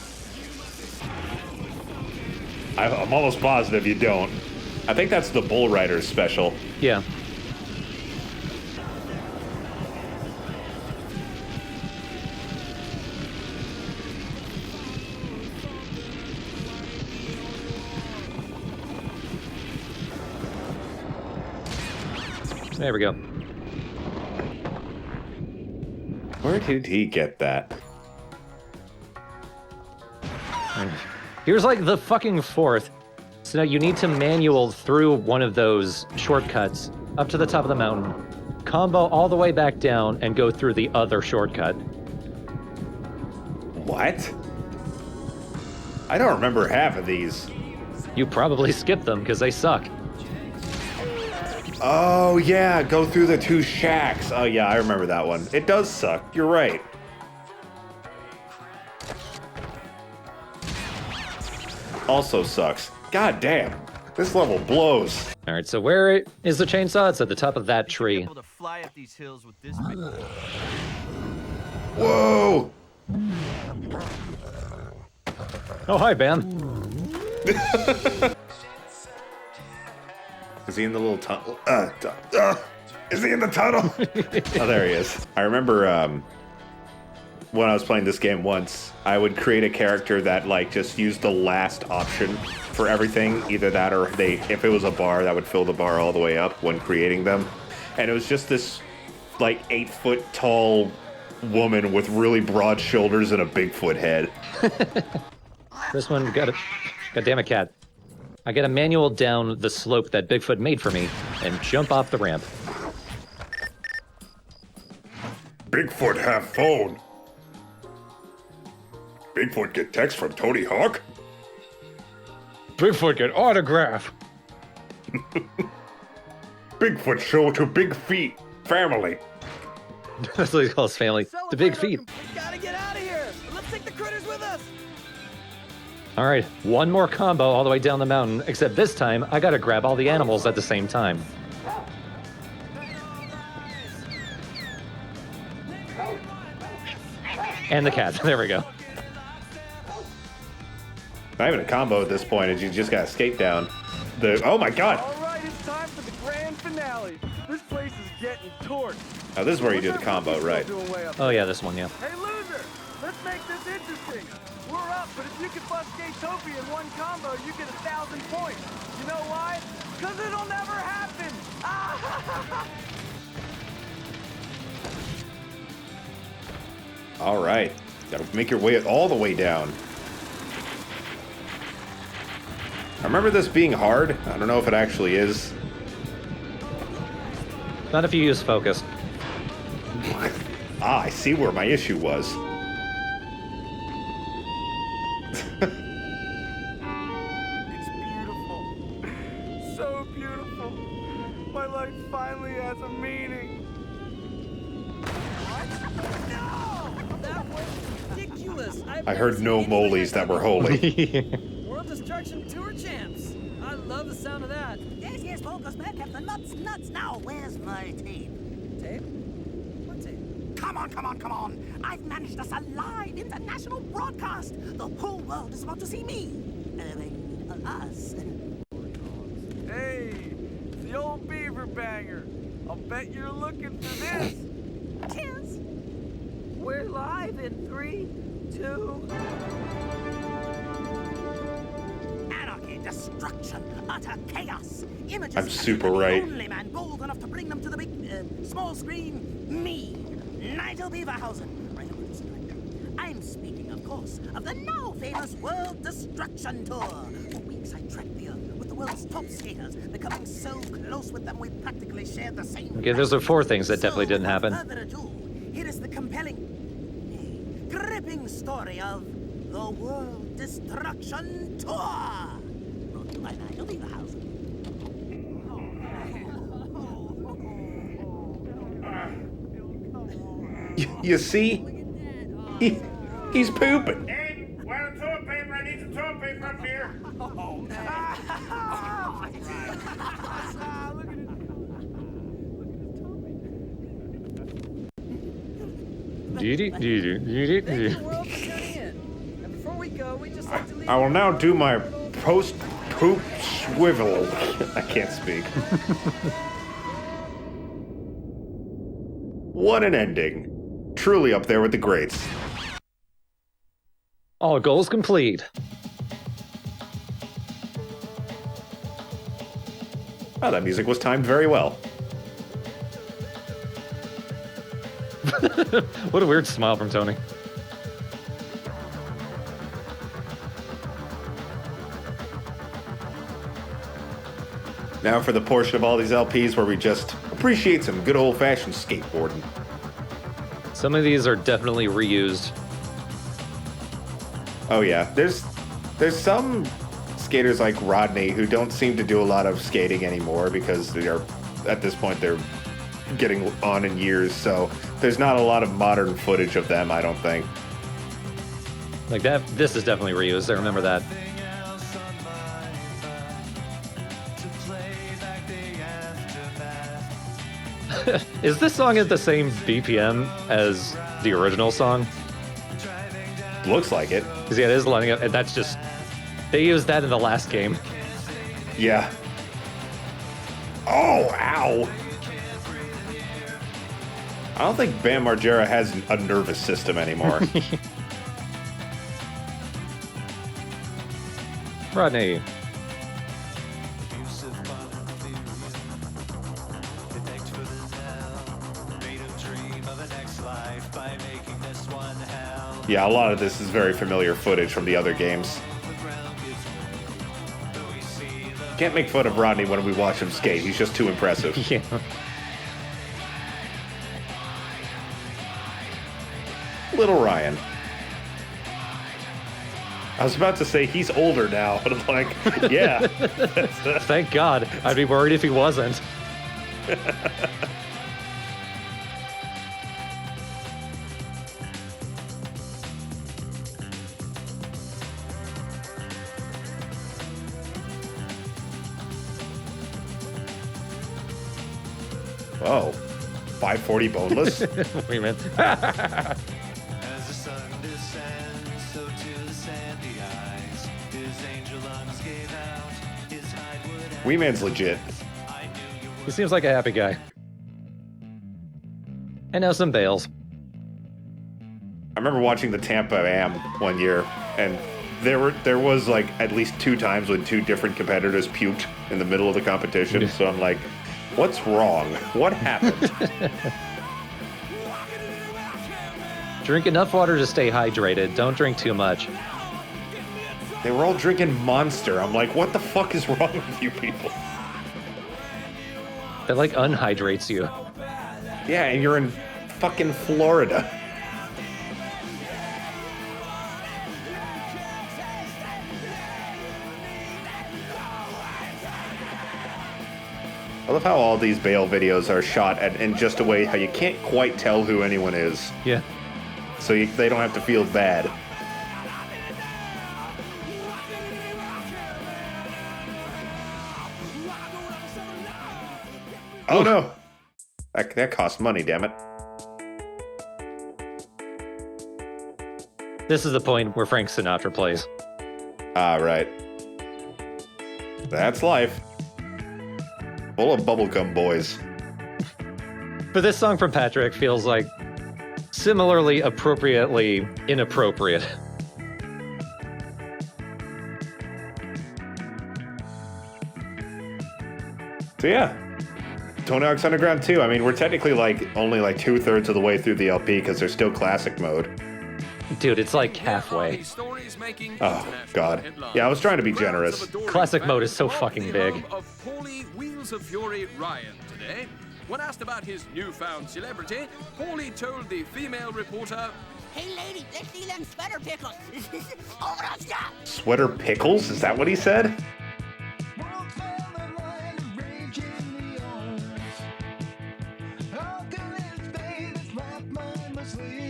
I'm almost positive you don't. I think that's the Bull Riders special. Yeah. There we go. Where did he get that? Here's like the fucking 4th. So now you need to manual through one of those shortcuts up to the top of the mountain, combo all the way back down, and go through the other shortcut. What? I don't remember half of these. You probably skipped them because they suck. Oh, yeah, go through the 2 shacks. Oh, yeah, I remember that one. It does suck. You're right. Also sucks. God damn. This level blows. All right, so where is the chainsaw? It's at the top of that tree. Able to fly up these hills with this. Whoa! Oh, hi, Bam. Is he in the little tunnel? Is he in the tunnel? Oh, there he is. I remember when I was playing this game once, I would create a character that like just used the last option for everything. Either that or if it was a bar, that would fill the bar all the way up when creating them. And it was just this like 8-foot tall woman with really broad shoulders and a Bigfoot head. This one, God damn it, cat. I get a manual down the slope that Bigfoot made for me and jump off the ramp. Bigfoot have phone. Bigfoot get text from Tony Hawk. Bigfoot get autograph. Bigfoot show to Big Feet family. That's what he calls family. The big feet. We gotta get out of here. Let's take the critters with us. All right, one more combo all the way down the mountain, except this time I gotta grab all the animals at the same time. And the cat. There we go. Not even a combo at this point, you just gotta skate down. Oh my god! Alright, it's time for the grand finale. This place is getting torqued. Oh, this is where you do the combo, right? Oh yeah, this one, yeah. Hey, loser! Let's make this interesting. We're up, but if you can bust Gatopia in one combo, you get 1,000 points. You know why? Because it'll never happen! Alright. Gotta make your way all the way down. I remember this being hard. I don't know if it actually is. Not if you use focus. I see where my issue was. It's beautiful. So beautiful. My life finally has a meaning. That was ridiculous. I heard no moles that were holy. World Destruction Tour champs. I love the sound of that. Yes, yes, focus back at the nuts. Now, where's my tape? Tape? What tape? Come on, come on, come on. I've managed us a live international broadcast. The whole world is about to see me. Us. Hey, it's the old beaver banger. I'll bet you're looking for this. Cheers. We're live in 3, 2... Anarchy, destruction, utter chaos. Images I'm super right. The only man bold enough to bring them to the big, small screen. Me, Nigel Beaverhausen. I'm speaking, of course, of the now famous World Destruction Tour. For weeks I tracked the Earth with the world's top skaters, becoming so close with them we practically shared the same. Okay, those are 4 things that definitely didn't happen. Further ado, here is the compelling, gripping story of the World Destruction Tour. Brought to you by Nigel Beaverhausen. You see? He's pooping. Hey, where's the toilet paper? I need some toilet paper up here. Oh, man. Thank you, world, for tuning in. And before we go, we just like to leave. I will now do my post-poop swivel. I can't speak. What an ending. Truly up there with the greats. All goals complete. Oh, that music was timed very well. What a weird smile from Tony. Now for the portion of all these LPs where we just appreciate some good old-fashioned skateboarding. Some of these are definitely reused. Oh yeah, there's some skaters like Rodney who don't seem to do a lot of skating anymore because they're at this point they're getting on in years, so there's not a lot of modern footage of them, I don't think. Like that, this is definitely reused. I remember that. Is this song at the same BPM as the original song? Looks like it. Because yeah, it is lining up, and that's just... They used that in the last game. Yeah. Oh, ow! I don't think Bam Margera has a nervous system anymore. Rodney. Yeah, a lot of this is very familiar footage from the other games. Can't make fun of Rodney when we watch him skate. He's just too impressive. Yeah. Little Ryan. I was about to say he's older now, but I'm like, yeah. Thank God. I'd be worried if he wasn't. Whoa. 540 boneless? Wait a minute. Wee Man's legit. He seems like a happy guy. And now some bales. I remember watching the Tampa Am one year, and there was like at least 2 times when 2 different competitors puked in the middle of the competition. So I'm like, what's wrong? What happened? Drink enough water to stay hydrated. Don't drink too much. They were all drinking Monster. I'm like, what the fuck is wrong with you people? That like unhydrates you. Yeah, and you're in fucking Florida. I love how all these Bale videos are shot in just a way how you can't quite tell who anyone is. Yeah. So they don't have to feel bad. Oh no! That costs money, damn it. This is the point where Frank Sinatra plays. Ah, right. That's life. Full of bubblegum boys. But this song from Patrick feels like similarly appropriately inappropriate. So yeah. Tony Hawk's Underground 2. I mean, we're technically only 2/3 of the way through the LP because there's still classic mode. Dude, it's like halfway. Oh, God. Yeah, I was trying to be generous. Classic mode is so fucking big. Wheels of Fury Ryan today. When asked about his newfound celebrity, Paulie told the female reporter, Hey lady, let's see them sweater pickles. Over on stop. Sweater pickles? Is that what he said?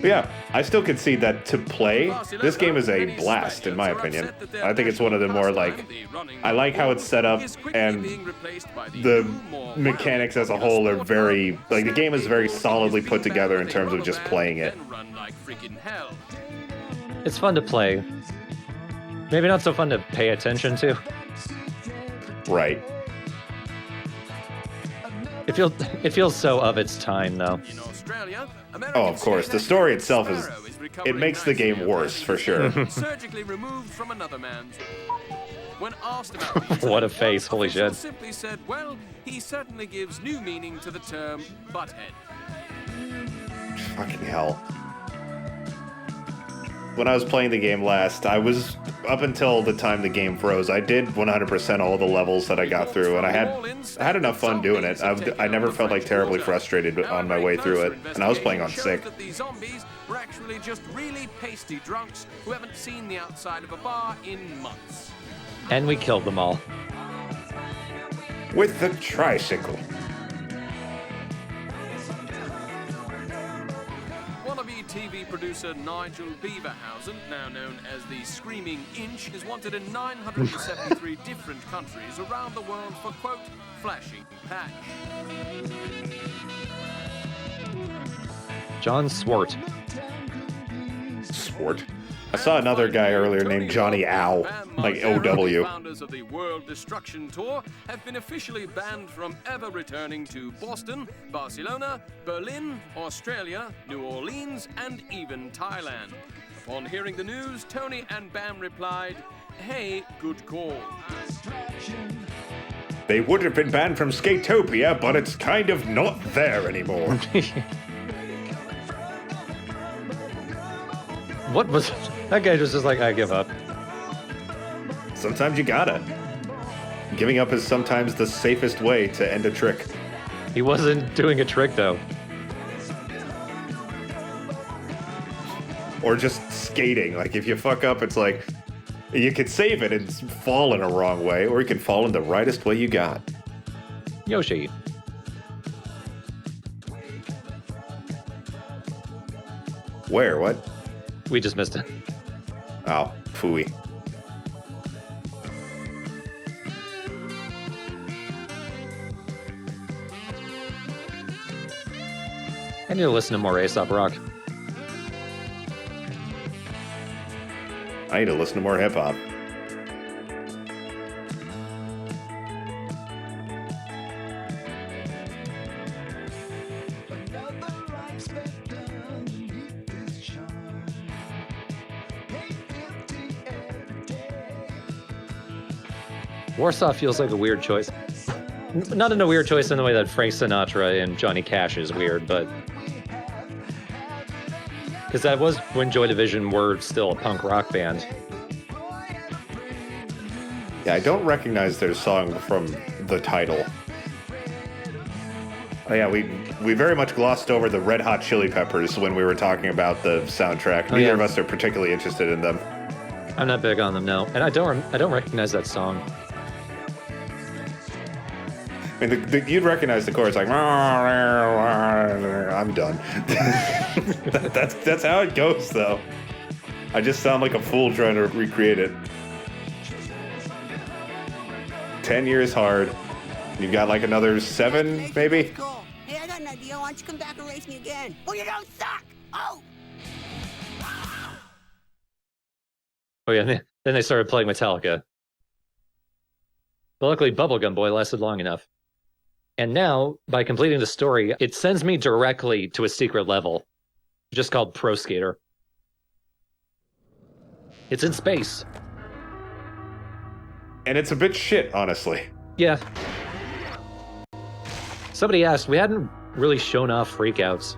Yeah, I still concede that to play, this game is a blast, in my opinion. I think it's one of the more, I like how it's set up, and the mechanics as a whole are very, the game is very solidly put together in terms of just playing it. It's fun to play. Maybe not so fun to pay attention to. Right. It feels so of its time, though. Oh, of course. The story itself it makes the game worse, for sure. surgically removed from another man's. When asked about What a face, holy shit. simply said, well, he certainly gives new meaning to the term butthead. Fucking hell. When I was playing the game last, I was, up until the time the game froze, I did 100% all the levels that I got through, and I had enough fun doing it. I never felt terribly frustrated on my way through it, and I was playing on sick. That these zombies were actually just really pasty drunks who haven't seen the outside of a bar in months. And we killed them all. With the tricycle. wannabe TV producer Nigel Beaverhausen, now known as the Screaming Inch, is wanted in 973 different countries around the world for, quote, flashing cash. John Swart. Swart. I saw another guy earlier named Johnny Ow, like OW. Founders of the World Destruction Tour have been officially banned from ever returning to Boston, Barcelona, Berlin, Australia, New Orleans, and even Thailand. Upon hearing the news, Tony and Bam replied, "Hey, good call." They would have been banned from Skatopia, but it's kind of not there anymore. What was... That guy was just like, I give up. Sometimes you gotta. Giving up is sometimes the safest way to end a trick. He wasn't doing a trick, though. Or just skating. Like, if you fuck up, it's like, you can save it and fall in a wrong way, or you can fall in the rightest way you got. Yoshi. Where? What? We just missed it. Oh, phooey. I need to listen to more Aesop Rock. I need to listen to more hip-hop. Warsaw feels like a weird choice. Not in a weird choice in the way that Frank Sinatra and Johnny Cash is weird, but... Because that was when Joy Division were still a punk rock band. Yeah, I don't recognize their song from the title. Oh yeah, we very much glossed over the Red Hot Chili Peppers when we were talking about the soundtrack. Neither of us are particularly interested in them. I'm not big on them, no. And I don't recognize that song. I mean, you'd recognize the chorus, like, I'm done. that's how it goes, though. I just sound like a fool trying to recreate it. 10 years hard. You've got like another 7, maybe? Cool. Hey, I got an idea. Why don't you come back and race me again? Oh, you don't suck! Oh! Oh yeah, then they started playing Metallica. But luckily, Bubblegum Boy lasted long enough. And now, by completing the story, it sends me directly to a secret level, just called Pro Skater. It's in space. And it's a bit shit, honestly. Yeah. Somebody asked, we hadn't really shown off freakouts.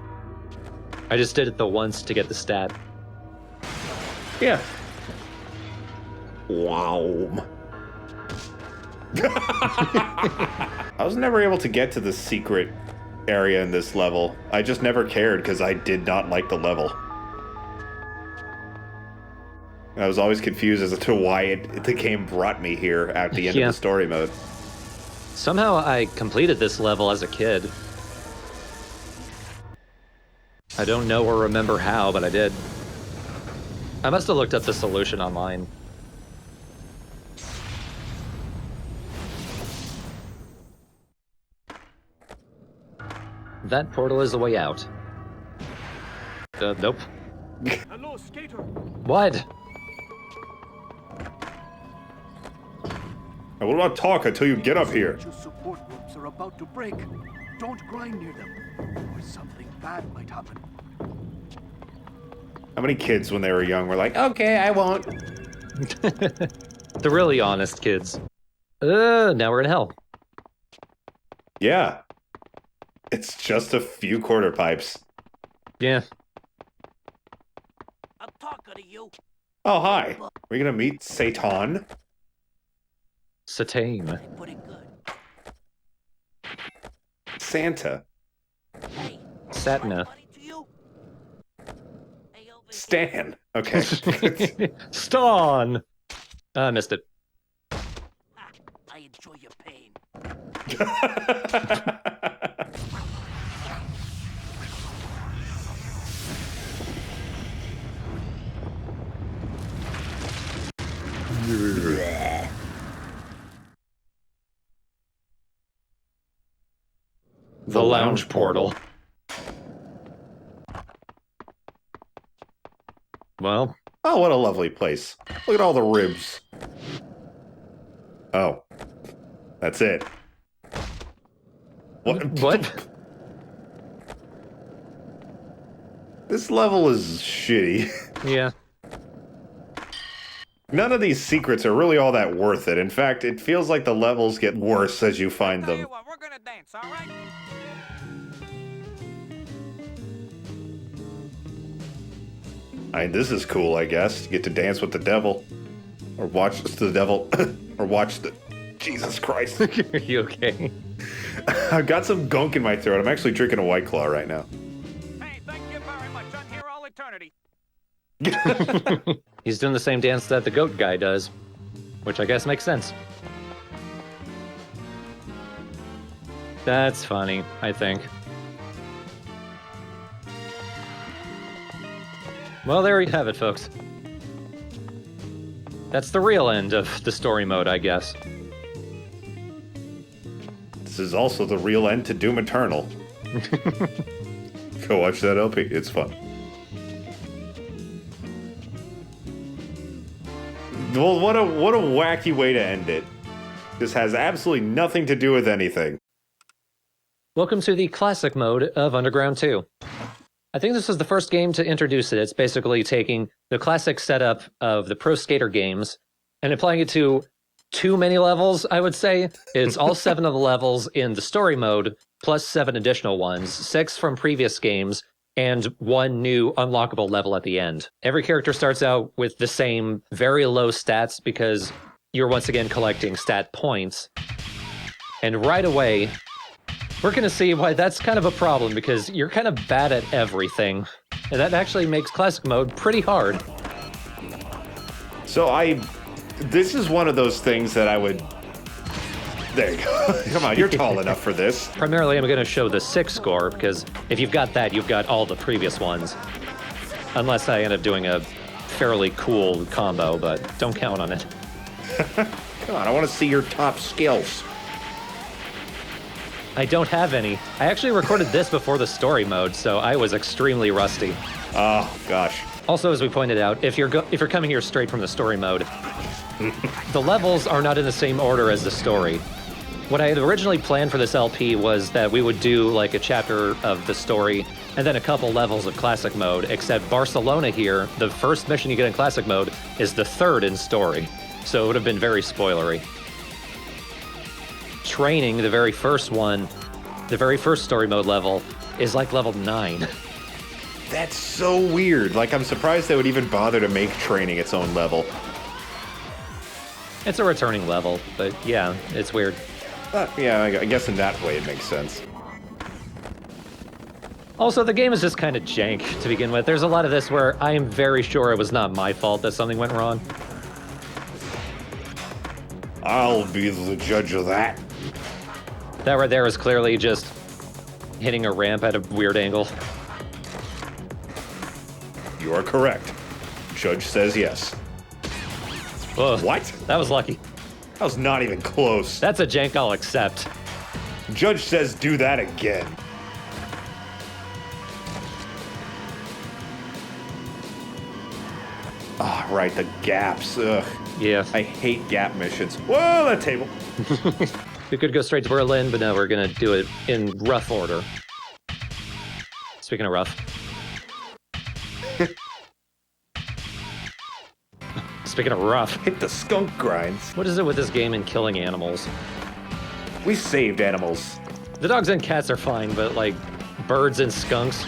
I just did it the once to get the stat. Yeah. Wow. I was never able to get to the secret area in this level. I just never cared because I did not like the level. I was always confused as to why the game brought me here at the end of the story mode. Somehow I completed this level as a kid. I don't know or remember how, but I did. I must have looked up the solution online. That portal is the way out. Nope. Hello, skater. What? I will not talk until you get up here. Your support ropes are about to break. Don't grind near them, or something bad might happen. How many kids when they were young were like, okay, I won't. The really honest kids. Now we're in hell. Yeah. It's just a few quarter pipes. Yeah. I'm talking to you. Oh, hi. We're gonna meet Satan. Satane. Put it good. Santa. Satna. Stan. Okay. Stan. I missed it. I enjoy your pain. The lounge portal. Well. Oh, what a lovely place. Look at all the ribs. Oh. That's it. What? This level is shitty. Yeah. None of these secrets are really all that worth it. In fact, it feels like the levels get worse as you find them. I mean, this is cool, I guess. You get to dance with the devil. Or watch the devil. Or watch the... Jesus Christ. Are you okay? I've got some gunk in my throat. I'm actually drinking a White Claw right now. Hey, thank you very much. I'm here all eternity. He's doing the same dance that the goat guy does, which I guess makes sense. That's funny, I think. Well, there you have it, folks. That's the real end of the story mode, I guess. This is also the real end to Doom Eternal. Go watch that LP. It's fun. Well, what a wacky way to end it. This has absolutely nothing to do with anything. Welcome to the classic mode of Underground 2. I think this is the first game to introduce it. It's basically taking the classic setup of the Pro Skater games and applying it to too many levels, I would say. It's all 7 of the levels in the story mode, plus 7 additional ones, 6 from previous games, and 1 new unlockable level at the end. Every character starts out with the same very low stats because you're once again collecting stat points. And right away, we're going to see why that's kind of a problem, because you're kind of bad at everything. And that actually makes classic mode pretty hard. So this is one of those things that I would... There you go. Come on, you're tall enough for this. Primarily, I'm going to show the 6 score, because if you've got that, you've got all the previous ones. Unless I end up doing a fairly cool combo, but don't count on it. Come on, I want to see your top skills. I don't have any. I actually recorded this before the story mode, so I was extremely rusty. Oh, gosh. Also, as we pointed out, if you're coming here straight from the story mode, the levels are not in the same order as the story. What I had originally planned for this LP was that we would do like a chapter of the story and then a couple levels of classic mode, except Barcelona here, the first mission you get in classic mode, is the 3rd in story. So it would have been very spoilery. Training, the very first one, the very first story mode level, is like level 9. That's so weird. Like, I'm surprised they would even bother to make training its own level. It's a returning level, but yeah, it's weird. Yeah, I guess in that way it makes sense. Also, the game is just kind of jank to begin with. There's a lot of this where I am very sure it was not my fault that something went wrong. I'll be the judge of that. That right there is clearly just hitting a ramp at a weird angle. You are correct. Judge says yes. Whoa, what? That was lucky. That was not even close. That's a jank I'll accept. Judge says do that again. Ah, oh, right, the gaps. Ugh. Yeah. I hate gap missions. Whoa, that table. We could go straight to Berlin, but no, we're gonna do it in rough order. Speaking of rough. Speaking of rough. Hit the skunk grinds. What is it with this game and killing animals? We saved animals. The dogs and cats are fine, but like birds and skunks.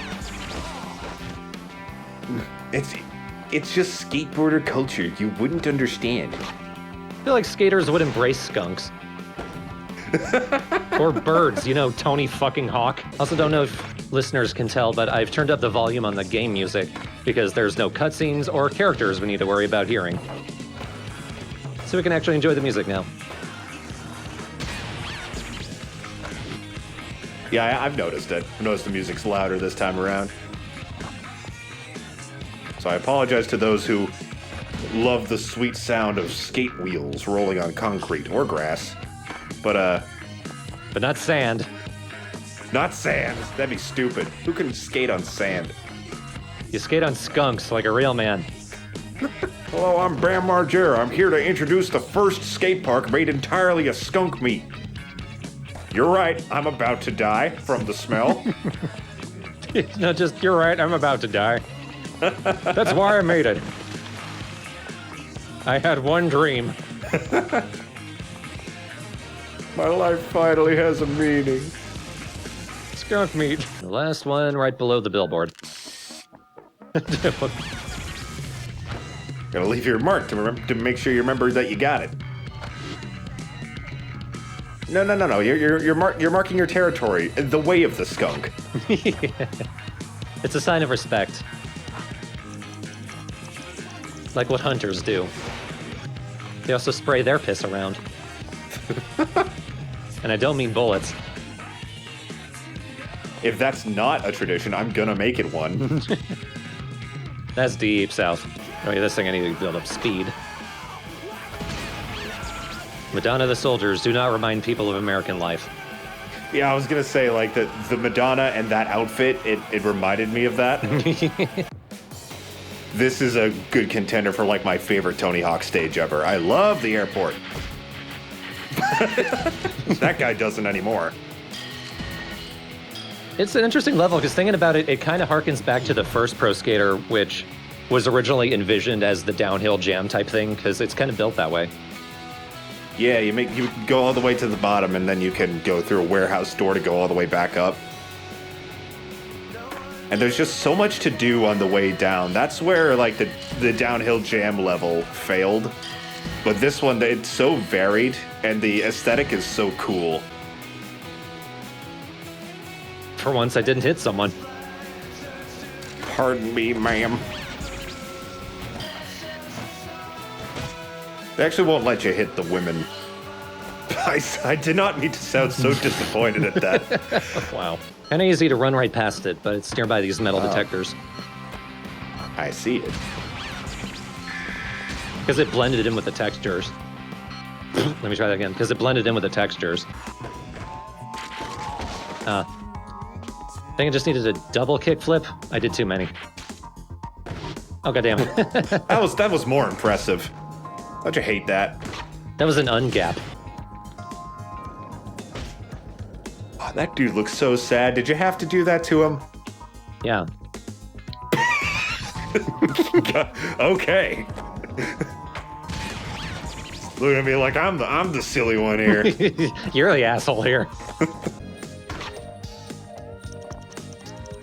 It's just skateboarder culture. You wouldn't understand. I feel like skaters would embrace skunks. Or birds, you know, Tony fucking Hawk. Also don't know if listeners can tell, but I've turned up the volume on the game music because there's no cutscenes or characters we need to worry about hearing. So we can actually enjoy the music now. Yeah, I've noticed it. I've noticed the music's louder this time around. So I apologize to those who love the sweet sound of skate wheels rolling on concrete or grass. But not sand. Not sand. That'd be stupid. Who can skate on sand? You skate on skunks like a real man. Hello, I'm Bam Margera. I'm here to introduce the first skate park made entirely of skunk meat. You're right, I'm about to die from the smell. No, just, you're right, I'm about to die. That's why I made it. I had one dream. My life finally has a meaning. Skunk meat. The last one right below the billboard. Gotta leave your mark to make sure you remember that you got it. No. You're marking your territory. The way of the skunk. It's a sign of respect. Like what hunters do. They also spray their piss around. And I don't mean bullets. If that's not a tradition, I'm gonna make it one. That's deep south. Oh yeah, this thing I need to build up speed. Madonna the soldiers do not remind people of American life. Yeah, I was gonna say, like, the Madonna and that outfit, it reminded me of that. This is a good contender for, like, my favorite Tony Hawk stage ever. I love the airport. That guy doesn't anymore. It's an interesting level, because thinking about it, it kind of harkens back to the first Pro Skater, which was originally envisioned as the downhill jam type thing, because it's kind of built that way. Yeah, you go all the way to the bottom, and then you can go through a warehouse door to go all the way back up. And there's just so much to do on the way down. That's where, like, the downhill jam level failed. But this one, it's so varied, and the aesthetic is so cool. For once, I didn't hit someone. Pardon me, ma'am. They actually won't let you hit the women. I did not mean to sound so disappointed at that. Wow. Kind of easy to run right past it, but it's nearby these metal detectors. I see it. Because it blended in with the textures. Let me try that again. Because it blended in with the textures. I think I just needed a double kickflip. I did too many. Oh, goddamn. That was more impressive. Don't you hate that? That was an ungap. Oh, that dude looks so sad. Did you have to do that to him? Yeah. Okay. Look at me like I'm the silly one here. You're the asshole here.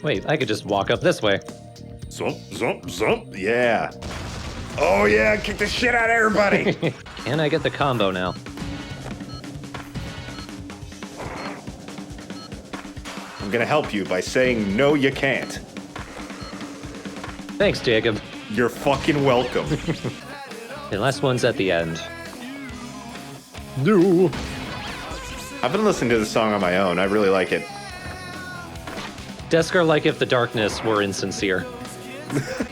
Wait, I could just walk up this way. Zump, zump, zump. Yeah. Oh yeah, kick the shit out of everybody. And I get the combo now. I'm gonna help you by saying no, you can't. Thanks, Jacob. You're fucking welcome. The last one's at the end. No. I've been listening to the song on my own. I really like it. Desker like if the darkness were insincere.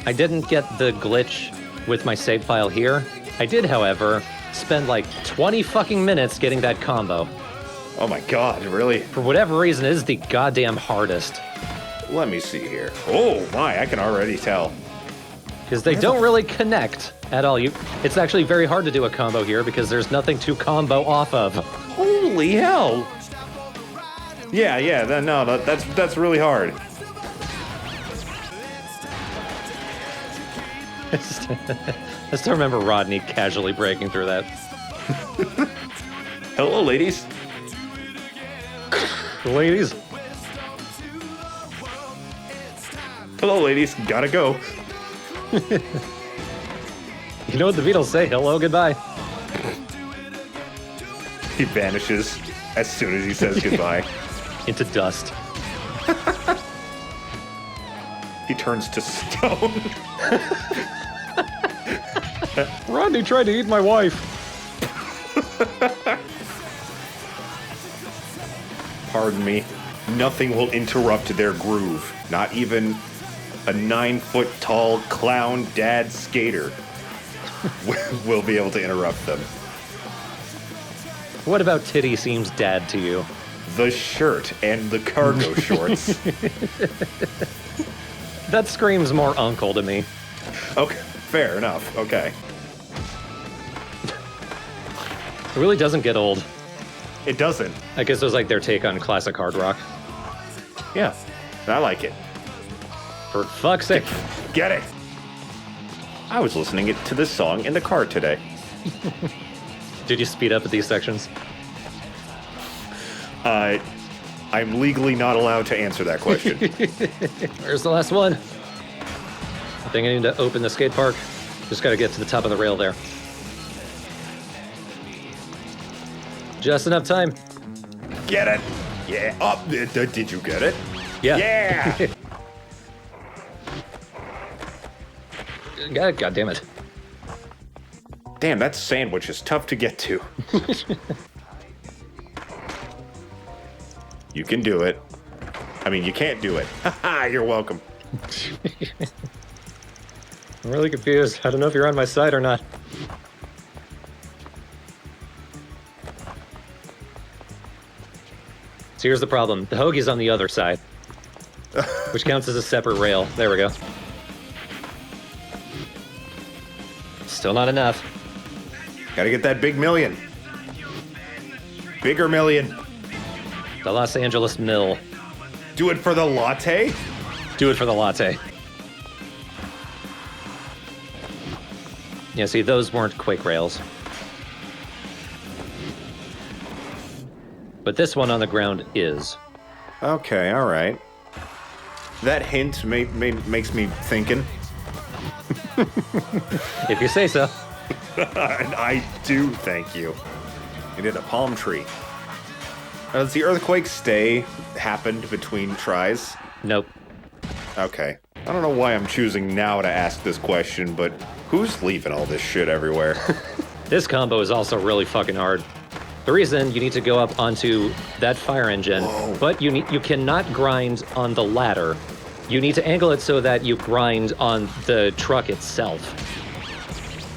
I didn't get the glitch with my save file here. I did, however, spend like 20 fucking minutes getting that combo. Oh my god, really? For whatever reason, it is the goddamn hardest. Let me see here. Oh my, I can already tell. Because they don't really connect at all. It's actually very hard to do a combo here because there's nothing to combo off of. Holy hell! Yeah, that's really hard. I still remember Rodney casually breaking through that. Hello, ladies. Ladies. Hello, ladies. Gotta go. You know what the Beatles say? Hello, goodbye. He vanishes as soon as he says goodbye. Into dust. He turns to stone. Rodney tried to eat my wife. Pardon me. Nothing will interrupt their groove. Not even a 9-foot-tall clown dad skater will be able to interrupt them. What about Titty seems dad to you? the shirt and the cargo shorts. That screams more uncle to me. Okay, fair enough. Okay. It really doesn't get old. It doesn't. I guess it was like their take on classic hard rock. Yeah, I like it. For fuck's sake. Get it! I was listening to this song in the car today. Did you speed up at these sections? I'm legally not allowed to answer that question. Where's the last one? I think I need to open the skate park. Just gotta get to the top of the rail there. Just enough time. Get it? Yeah. Oh, did you get it? Yeah. Yeah! God damn it. Damn, that sandwich is tough to get to. You can do it. I mean, you can't do it. Haha, you're welcome. I'm really confused. I don't know if you're on my side or not. So here's the problem. The hoagie's on the other side, which counts as a separate rail. There we go. Still not enough. Gotta get that big million. Bigger million. The Los Angeles Mill. Do it for the latte? Do it for the latte. Yeah, see, those weren't Quake rails. But this one on the ground is. Okay, all right. That hint makes me thinking. If you say so. And I do, thank you. You did a palm tree. Does the earthquake stay happened between tries? Nope. Okay. I don't know why I'm choosing now to ask this question, but who's leaving all this shit everywhere? This combo is also really fucking hard. The reason you need to go up onto that fire engine, but you cannot grind on the ladder. You need to angle it so that you grind on the truck itself.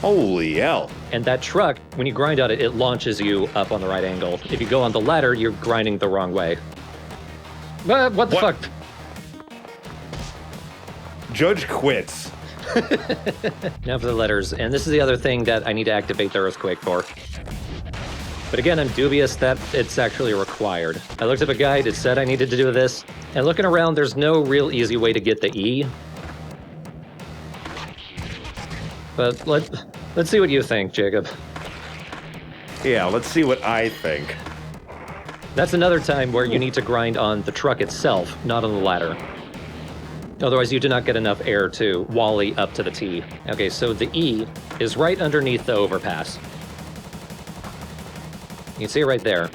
Holy hell. And that truck, when you grind on it, it launches you up on the right angle. If you go on the ladder, you're grinding the wrong way. What the fuck? Judge quits. Now for the letters. And this is the other thing that I need to activate the earthquake for. But again, I'm dubious that it's actually required. I looked up a guide, it said I needed to do this, and looking around, there's no real easy way to get the E. But let's see what you think, Jacob. Yeah, let's see what I think. That's another time where you need to grind on the truck itself, not on the ladder. Otherwise, you do not get enough air to wally up to the T. Okay, so the E is right underneath the overpass. You can see it right there.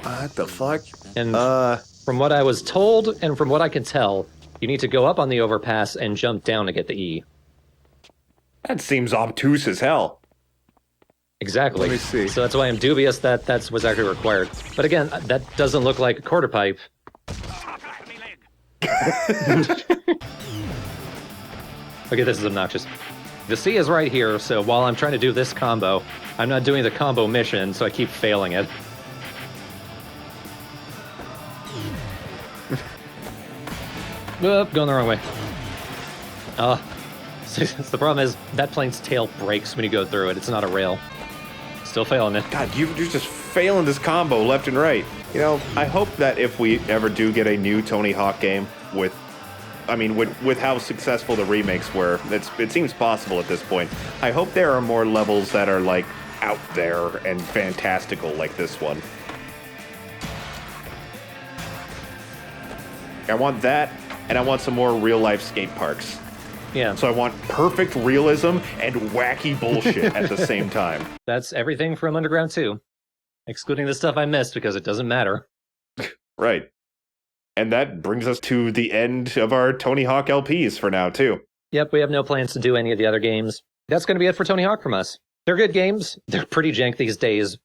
What the fuck? And from what I was told and from what I can tell, you need to go up on the overpass and jump down to get the E. That seems obtuse as hell. Exactly. Let me see. So that's why I'm dubious that that's what's actually required. But again, that doesn't look like a quarter pipe. Okay, this is obnoxious. The C is right here, so while I'm trying to do this combo, I'm not doing the combo mission, so I keep failing it. Going the wrong way. The problem is, that plane's tail breaks when you go through it. It's not a rail. Still failing it. God, you're just failing this combo left and right. You know, I hope that if we ever do get a new Tony Hawk game with how successful the remakes were, it seems possible at this point. I hope there are more levels that are, like, out there and fantastical like this one. I want that, and I want some more real-life skate parks. Yeah. So I want perfect realism and wacky bullshit at the same time. That's everything from Underground 2. Excluding the stuff I missed because it doesn't matter. Right. And that brings us to the end of our Tony Hawk LPs for now, too. Yep, we have no plans to do any of the other games. That's going to be it for Tony Hawk from us. They're good games. They're pretty jank these days.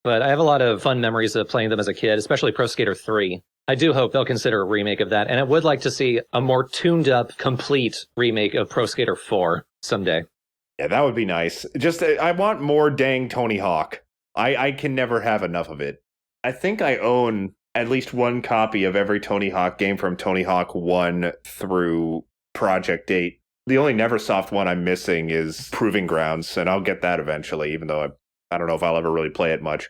But I have a lot of fun memories of playing them as a kid, especially Pro Skater 3. I do hope they'll consider a remake of that, and I would like to see a more tuned-up, complete remake of Pro Skater 4 someday. Yeah, that would be nice. Just, I want more dang Tony Hawk. I can never have enough of it. I think I own at least one copy of every Tony Hawk game from Tony Hawk 1 through Project 8. The only Neversoft one I'm missing is Proving Grounds, and I'll get that eventually, even though I don't know if I'll ever really play it much.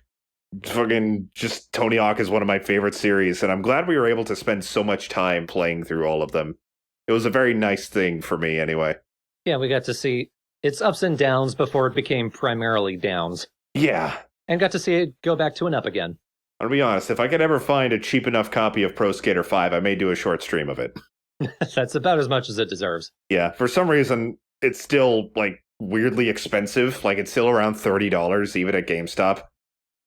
Fucking just Tony Hawk is one of my favorite series, and I'm glad we were able to spend so much time playing through all of them. It was a very nice thing for me, anyway. Yeah, we got to see its ups and downs before it became primarily downs. Yeah. And got to see it go back to an up again. I'll be honest, if I could ever find a cheap enough copy of Pro Skater 5, I may do a short stream of it. That's about as much as it deserves. Yeah, for some reason, it's still, like, weirdly expensive. Like, it's still around $30, even at GameStop.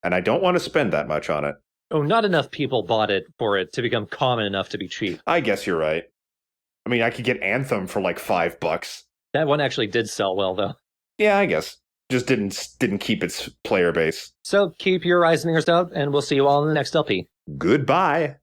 And I don't want to spend that much on it. Oh, not enough people bought it for it to become common enough to be cheap. I guess you're right. I mean, I could get Anthem for, like, $5. That one actually did sell well, though. Yeah, I guess. Just didn't keep its player base. So keep your eyes and ears out, and we'll see you all in the next LP. Goodbye.